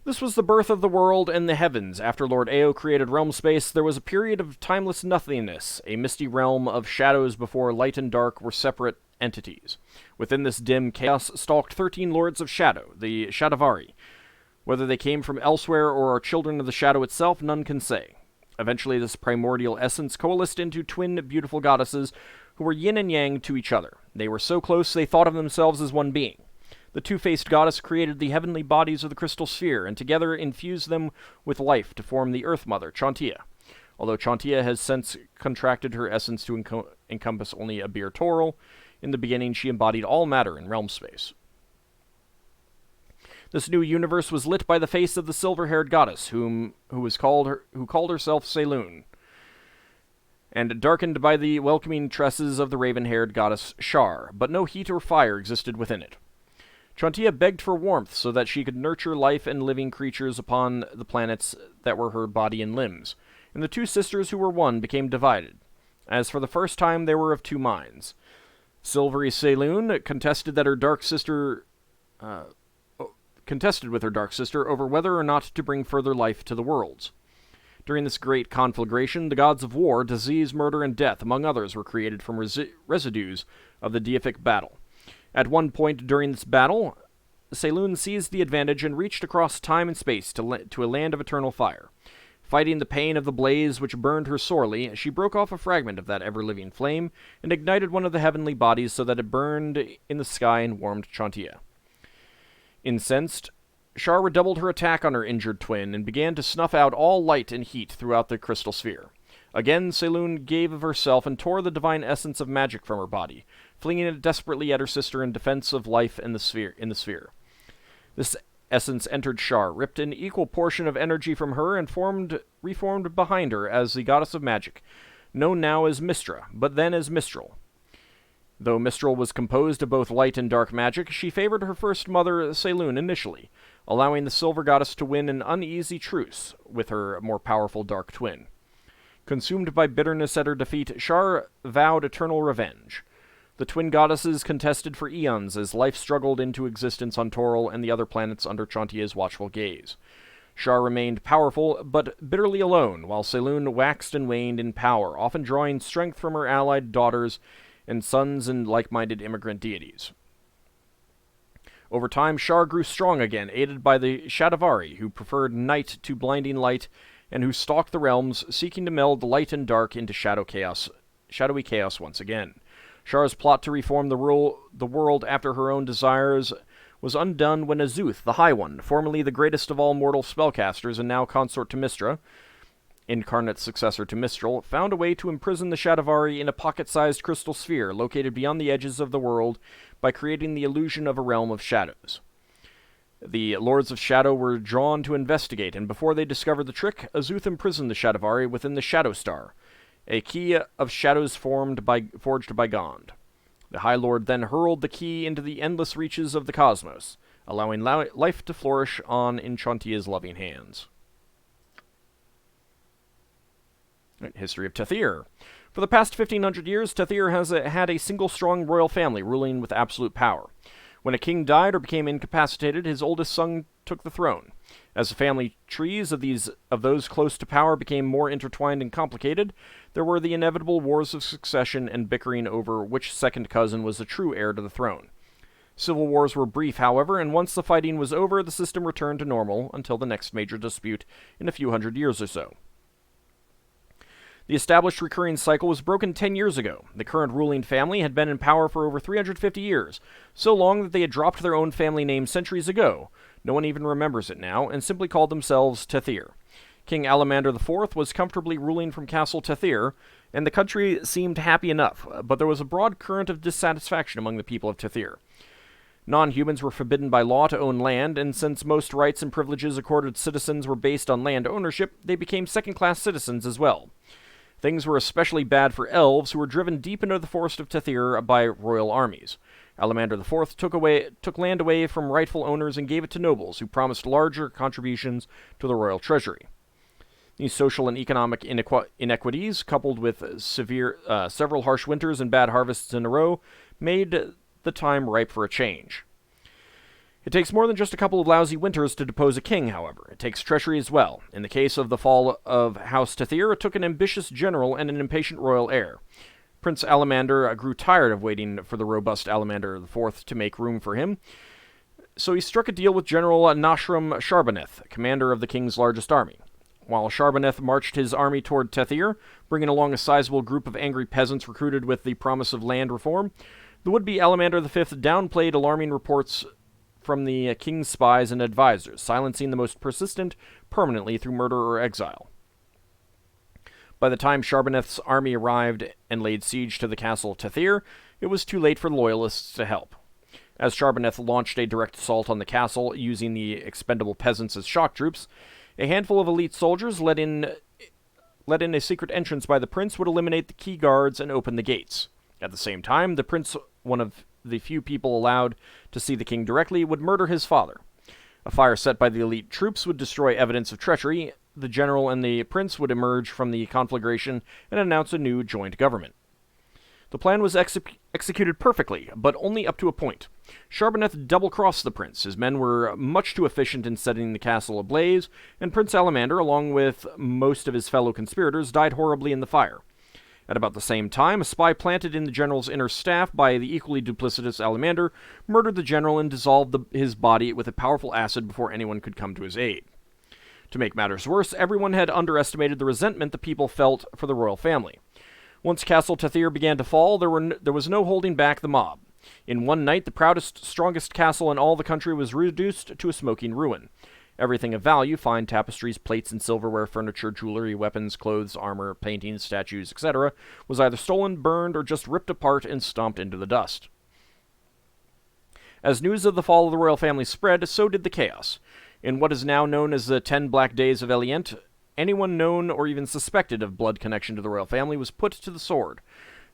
This was the birth of the world and the heavens. After Lord Ao created realm space, there was a period of timeless nothingness, a misty realm of shadows before light and dark were separate entities. Within this dim chaos stalked 13 lords of shadow, the Shadavari. Whether they came from elsewhere or are children of the shadow itself, none can say. Eventually, this primordial essence coalesced into twin beautiful goddesses who were yin and yang to each other. They were so close they thought of themselves as one being. The two-faced goddess created the heavenly bodies of the crystal sphere, and together infused them with life to form the Earth Mother, Chauntea. Although Chauntea has since contracted her essence to encompass only a beer Toril, in the beginning she embodied all matter in realm space. This new universe was lit by the face of the silver-haired goddess, who called herself Saloon, and darkened by the welcoming tresses of the raven-haired goddess Shar, but no heat or fire existed within it. Chauntea begged for warmth so that she could nurture life and living creatures upon the planets that were her body and limbs, and the two sisters who were one became divided, as for the first time they were of two minds. Silvery Saloon contested with her dark sister over whether or not to bring further life to the worlds. During this great conflagration, the gods of war, disease, murder, and death, among others, were created from residues of the deific battle. At one point during this battle, Saloon seized the advantage and reached across time and space to a land of eternal fire. Fighting the pain of the blaze which burned her sorely, she broke off a fragment of that ever-living flame and ignited one of the heavenly bodies so that it burned in the sky and warmed Chauntea. Incensed, Shar redoubled her attack on her injured twin and began to snuff out all light and heat throughout the crystal sphere. Again, Saloon gave of herself and tore the divine essence of magic from her body, flinging it desperately at her sister in defense of life in the sphere. This essence entered Shar, ripped an equal portion of energy from her, and reformed behind her as the goddess of magic, known now as Mystra, but then as Mistral. Though Mistral was composed of both light and dark magic, she favored her first mother, Saloon, initially, allowing the Silver Goddess to win an uneasy truce with her more powerful dark twin. Consumed by bitterness at her defeat, Shar vowed eternal revenge. The twin goddesses contested for eons as life struggled into existence on Toril and the other planets under Chantia's watchful gaze. Shar remained powerful, but bitterly alone, while Saloon waxed and waned in power, often drawing strength from her allied daughters and sons and like-minded immigrant deities. Over time, Shar grew strong again, aided by the Shadavari, who preferred night to blinding light, and who stalked the realms, seeking to meld light and dark into shadowy chaos once again. Shar's plot to reform the world after her own desires was undone when Azuth, the High One, formerly the greatest of all mortal spellcasters and now consort to Mystra, incarnate successor to Mistral, found a way to imprison the Shadavari in a pocket-sized crystal sphere located beyond the edges of the world by creating the illusion of a realm of shadows. The Lords of Shadow were drawn to investigate, and before they discovered the trick, Azuth imprisoned the Shadavari within the Shadow Star, a key of shadows forged by Gond. The High Lord then hurled the key into the endless reaches of the cosmos, allowing life to flourish on in Chantia's loving hands. History of Tethir. For the past 1,500 years, Tethir has had a single strong royal family ruling with absolute power. When a king died or became incapacitated, his oldest son took the throne. As the family trees of those close to power became more intertwined and complicated, there were the inevitable wars of succession and bickering over which second cousin was the true heir to the throne. Civil wars were brief, however, and once the fighting was over, the system returned to normal until the next major dispute in a few hundred years or so. The established recurring cycle was broken 10 years ago. The current ruling family had been in power for over 350 years, so long that they had dropped their own family name centuries ago. No one even remembers it now, and simply called themselves Tethir. King Alamander IV was comfortably ruling from Castle Tethir, and the country seemed happy enough, but there was a broad current of dissatisfaction among the people of Tethir. Non-humans were forbidden by law to own land, and since most rights and privileges accorded citizens were based on land ownership, they became second-class citizens as well. Things were especially bad for elves, who were driven deep into the forest of Tethir by royal armies. Alamander IV took land away from rightful owners and gave it to nobles, who promised larger contributions to the royal treasury. These social and economic inequities, coupled with several harsh winters and bad harvests in a row, made the time ripe for a change. It takes more than just a couple of lousy winters to depose a king, however. It takes treachery as well. In the case of the fall of House Tethir, it took an ambitious general and an impatient royal heir. Prince Alamander grew tired of waiting for the robust Alamander IV to make room for him, so he struck a deal with General Nashram Sharbaneth, commander of the king's largest army. While Sharbaneth marched his army toward Tethir, bringing along a sizable group of angry peasants recruited with the promise of land reform, the would-be Alamander V downplayed alarming reports from the king's spies and advisors, silencing the most persistent permanently through murder or exile. By the time Sharbaneth's army arrived and laid siege to the castle Tethir, it was too late for the loyalists to help. As Sharbaneth launched a direct assault on the castle, using the expendable peasants as shock troops, a handful of elite soldiers let in a secret entrance by the prince would eliminate the key guards and open the gates. At the same time, the prince, one of the few people allowed to see the king directly, would murder his father. A fire set by the elite troops would destroy evidence of treachery. The general and the prince would emerge from the conflagration and announce a new joint government. The plan was executed perfectly, but only up to a point. Sharbaneth double-crossed the prince. His men were much too efficient in setting the castle ablaze, and Prince Alamander, along with most of his fellow conspirators, died horribly in the fire. At about the same time, a spy planted in the general's inner staff by the equally duplicitous Alamander murdered the general and dissolved his body with a powerful acid before anyone could come to his aid. To make matters worse, everyone had underestimated the resentment the people felt for the royal family. Once Castle Tethir began to fall, there was no holding back the mob. In one night, the proudest, strongest castle in all the country was reduced to a smoking ruin. Everything of value, fine tapestries, plates and silverware, furniture, jewelry, weapons, clothes, armor, paintings, statues, etc., was either stolen, burned, or just ripped apart and stomped into the dust. As news of the fall of the royal family spread, so did the chaos. In what is now known as the 10 Black Days of Elient, anyone known or even suspected of blood connection to the royal family was put to the sword.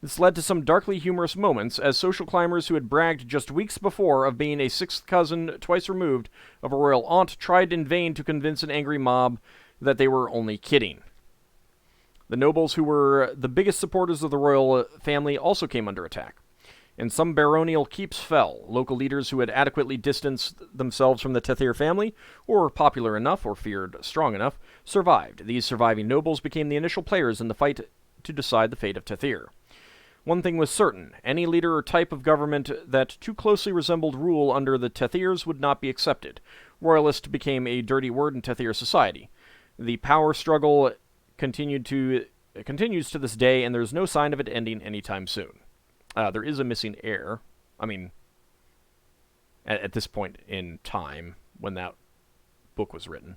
This led to some darkly humorous moments, as social climbers who had bragged just weeks before of being a sixth cousin twice removed of a royal aunt tried in vain to convince an angry mob that they were only kidding. The nobles who were the biggest supporters of the royal family also came under attack, and some baronial keeps fell. Local leaders who had adequately distanced themselves from the Tethir family, or were popular enough or feared strong enough, survived. These surviving nobles became the initial players in the fight to decide the fate of Tethir. One thing was certain: any leader or type of government that too closely resembled rule under the Tethirs would not be accepted. Royalist became a dirty word in Tethir society. The power struggle continues to this day, and there's no sign of it ending anytime soon. There is a missing heir. I mean, at this point in time, when that book was written.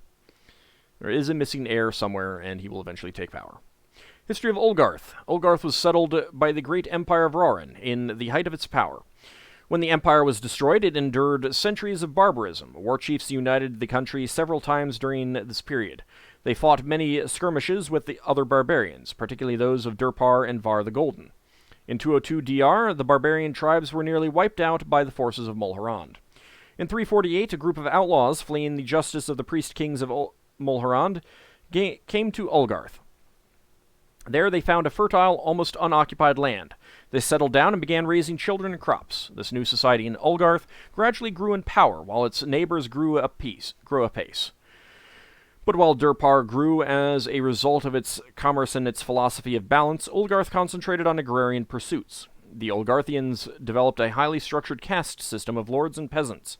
There is a missing heir somewhere, and he will eventually take power. History of Olgarth. Olgarth was settled by the great empire of Rauren in the height of its power. When the empire was destroyed, it endured centuries of barbarism. War chiefs united the country several times during this period. They fought many skirmishes with the other barbarians, particularly those of Durpar and Var the Golden. In 202 DR, the barbarian tribes were nearly wiped out by the forces of Mulhorand. In 348, a group of outlaws fleeing the justice of the priest-kings of Mulhorand came to Olgarth. There they found a fertile, almost unoccupied land. They settled down and began raising children and crops. This new society in Olgarth gradually grew in power, while its neighbors grew apace. But while Durpar grew as a result of its commerce and its philosophy of balance, Olgarth concentrated on agrarian pursuits. The Olgarthians developed a highly structured caste system of lords and peasants.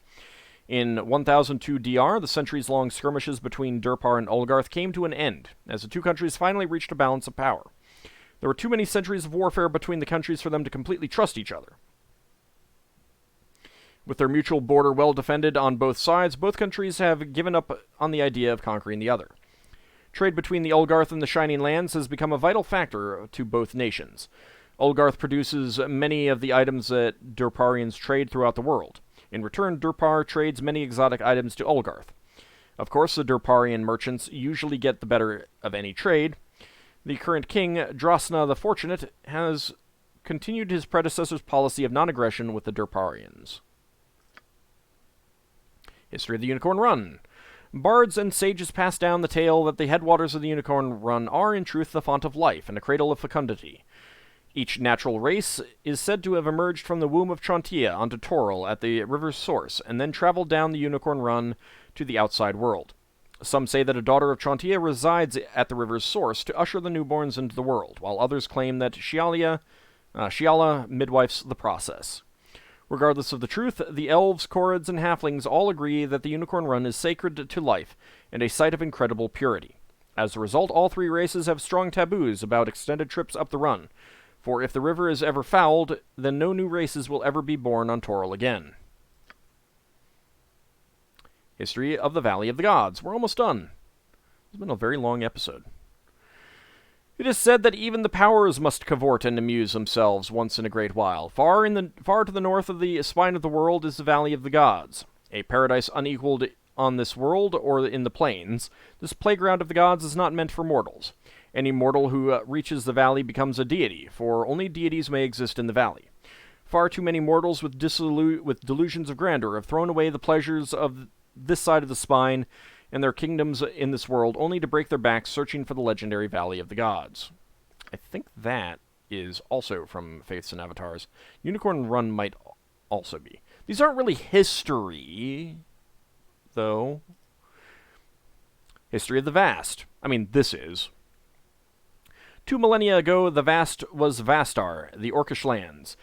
In 1002 DR, the centuries-long skirmishes between Durpar and Olgarth came to an end, as the two countries finally reached a balance of power. There were too many centuries of warfare between the countries for them to completely trust each other. With their mutual border well defended on both sides, both countries have given up on the idea of conquering the other. Trade between the Olgarth and the Shining Lands has become a vital factor to both nations. Olgarth produces many of the items that Durparians trade throughout the world. In return, Durpar trades many exotic items to Olgarth. Of course, the Durparian merchants usually get the better of any trade. The current king, Drasna the Fortunate, has continued his predecessor's policy of non-aggression with the Durparians. History of the Unicorn Run. Bards and sages pass down the tale that the headwaters of the Unicorn Run are, in truth, the font of life and a cradle of fecundity. Each natural race is said to have emerged from the womb of Trontia onto Toril at the river's source, and then traveled down the Unicorn Run to the outside world. Some say that a daughter of Trontia resides at the river's source to usher the newborns into the world, while others claim that Shiala midwifes the process. Regardless of the truth, the elves, Korrids, and halflings all agree that the Unicorn Run is sacred to life and a site of incredible purity. As a result, all three races have strong taboos about extended trips up the run, for if the river is ever fouled, then no new races will ever be born on Toril again. History of the Valley of the Gods. We're almost done. It's been a very long episode. It is said that even the powers must cavort and amuse themselves once in a great while. Far to the north of the spine of the world is the Valley of the Gods, a paradise unequaled on this world or in the plains. This playground of the gods is not meant for mortals. Any mortal who reaches the valley becomes a deity, for only deities may exist in the valley. Far too many mortals with delusions of grandeur have thrown away the pleasures of this side of the spine and their kingdoms in this world, only to break their backs searching for the legendary Valley of the Gods. I think that is also from Faiths and Avatars. Unicorn Run might also be. These aren't really history, though. History of the Vast. I mean, this is. 2 millennia ago, the Vast was Vastar, the Orcish lands.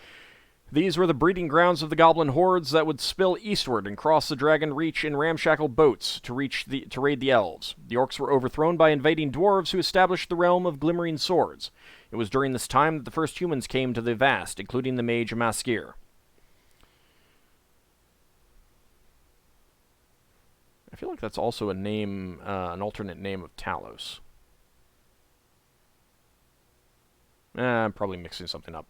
These were the breeding grounds of the goblin hordes that would spill eastward and cross the Dragon Reach in ramshackle boats to raid the elves. The orcs were overthrown by invading dwarves who established the realm of glimmering swords. It was during this time that the first humans came to the Vast, including the mage Maskir. I feel like that's also a name, an alternate name of Talos. I'm probably mixing something up.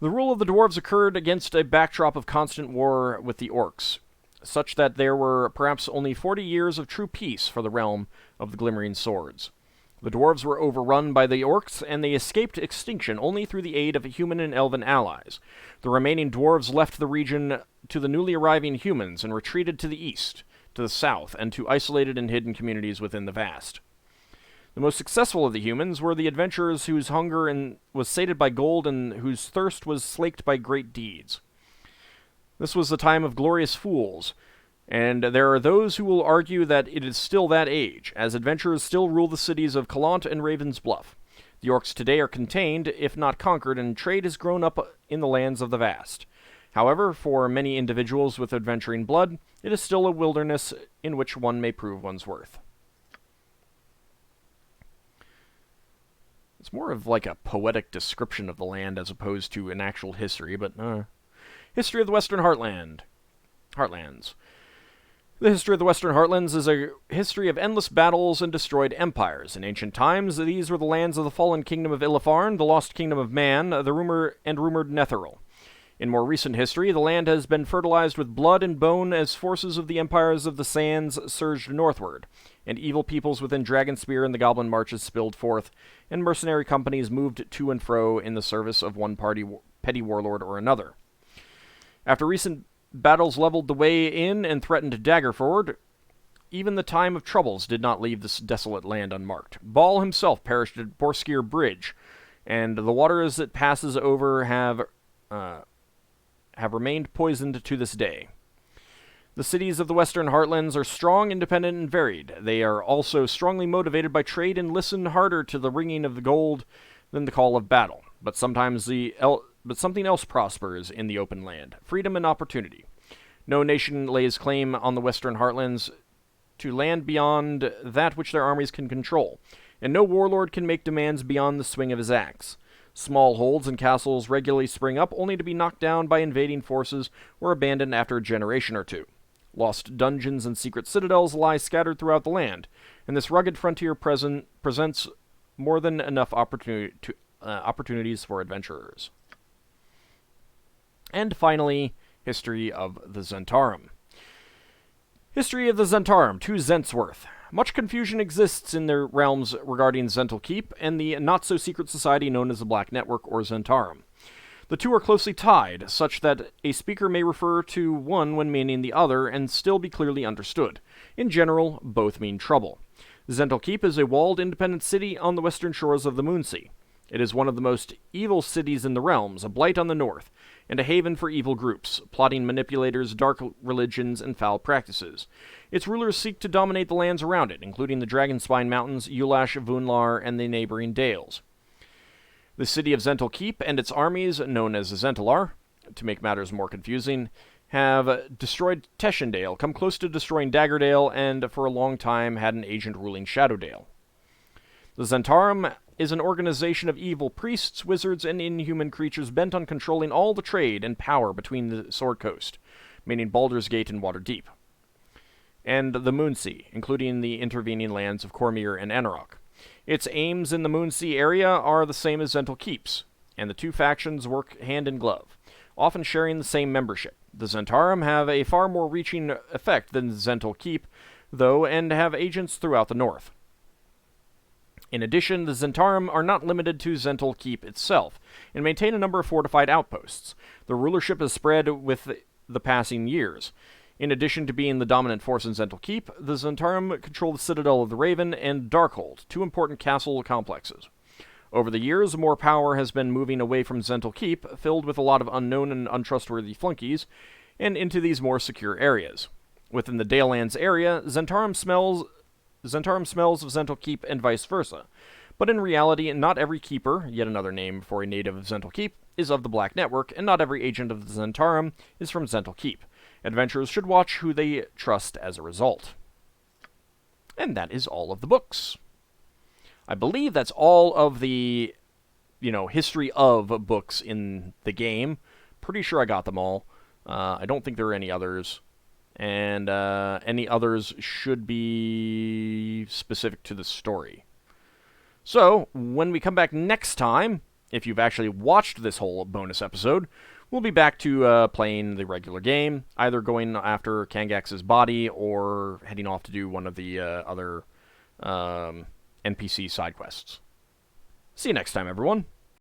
The rule of the dwarves occurred against a backdrop of constant war with the orcs, such that there were perhaps only 40 years of true peace for the realm of the Glimmering Swords. The dwarves were overrun by the orcs, and they escaped extinction only through the aid of human and elven allies. The remaining dwarves left the region to the newly arriving humans and retreated to the east, to the south, and to isolated and hidden communities within the vast. The most successful of the humans were the adventurers whose hunger was sated by gold and whose thirst was slaked by great deeds. This was the time of glorious fools, and there are those who will argue that it is still that age, as adventurers still rule the cities of Calant and Raven's Bluff. The orcs today are contained, if not conquered, and trade has grown up in the lands of the vast. However, for many individuals with adventuring blood, it is still a wilderness in which one may prove one's worth. It's more of like a poetic description of the land as opposed to an actual history, but History of the Western Heartlands. The history of the Western Heartlands is a history of endless battles and destroyed empires. In ancient times, these were the lands of the fallen kingdom of Illafarn, the lost kingdom of Man, the rumored Netheril. In more recent history, the land has been fertilized with blood and bone as forces of the empires of the sands surged northward, and evil peoples within Dragonspear and the Goblin Marches spilled forth, and mercenary companies moved to and fro in the service of one petty warlord or another. After recent battles leveled the way in and threatened Daggerford, even the time of troubles did not leave this desolate land unmarked. Ball himself perished at Borskir Bridge, and the waters it passes over have remained poisoned to this day. The cities of the Western Heartlands are strong, independent, and varied. They are also strongly motivated by trade and listen harder to the ringing of the gold than the call of battle. But sometimes something else prospers in the open land: freedom and opportunity. No nation lays claim on the Western Heartlands to land beyond that which their armies can control, and no warlord can make demands beyond the swing of his axe. Small holds and castles regularly spring up, only to be knocked down by invading forces or abandoned after a generation or two. Lost dungeons and secret citadels lie scattered throughout the land, and this rugged frontier presents more than enough opportunities for adventurers. And finally, History of the Zentarum. History of the Zentarum, to Zentsworth. Much confusion exists in their realms regarding Zental Keep and the not-so-secret society known as the Black Network or Zentarum. The two are closely tied, such that a speaker may refer to one when meaning the other and still be clearly understood. In general, both mean trouble. Zental Keep is a walled, independent city on the western shores of the Moonsea. It is one of the most evil cities in the realms, a blight on the north, and a haven for evil groups, plotting manipulators, dark religions, and foul practices. Its rulers seek to dominate the lands around it, including the Dragonspine Mountains, Ulash, Vunlar, and the neighboring Dales. The city of Zental Keep and its armies, known as the Zentalar, to make matters more confusing, have destroyed Teschendale, come close to destroying Daggerdale, and for a long time had an agent ruling Shadowdale. The Zentarum is an organization of evil priests, wizards, and inhuman creatures bent on controlling all the trade and power between the Sword Coast, meaning Baldur's Gate and Waterdeep, and the Moonsea, including the intervening lands of Cormyr and Anarok. Its aims in the Moonsea area are the same as Zental Keep's, and the two factions work hand in glove, often sharing the same membership. The Zentarum have a far more reaching effect than Zental Keep, though, and have agents throughout the north. In addition, the Zentarum are not limited to Zental Keep itself, and maintain a number of fortified outposts. The rulership has spread with the passing years. In addition to being the dominant force in Zental Keep, the Zentarum control the Citadel of the Raven and Darkhold, two important castle complexes. Over the years, more power has been moving away from Zental Keep, filled with a lot of unknown and untrustworthy flunkies, and into these more secure areas. Within the Dalelands area, Zentarum smells of Zental Keep and vice versa. But in reality, not every keeper, yet another name for a native of Zental Keep, is of the Black Network, and not every agent of the Zentarum is from Zental Keep. Adventurers should watch who they trust as a result. And that is all of the books. I believe that's all of the, history of books in the game. Pretty sure I got them all. I don't think there are any others. And any others should be specific to the story. So, when we come back next time, if you've actually watched this whole bonus episode, we'll be back to playing the regular game, either going after Kangax's body or heading off to do one of the other NPC side quests. See you next time, everyone.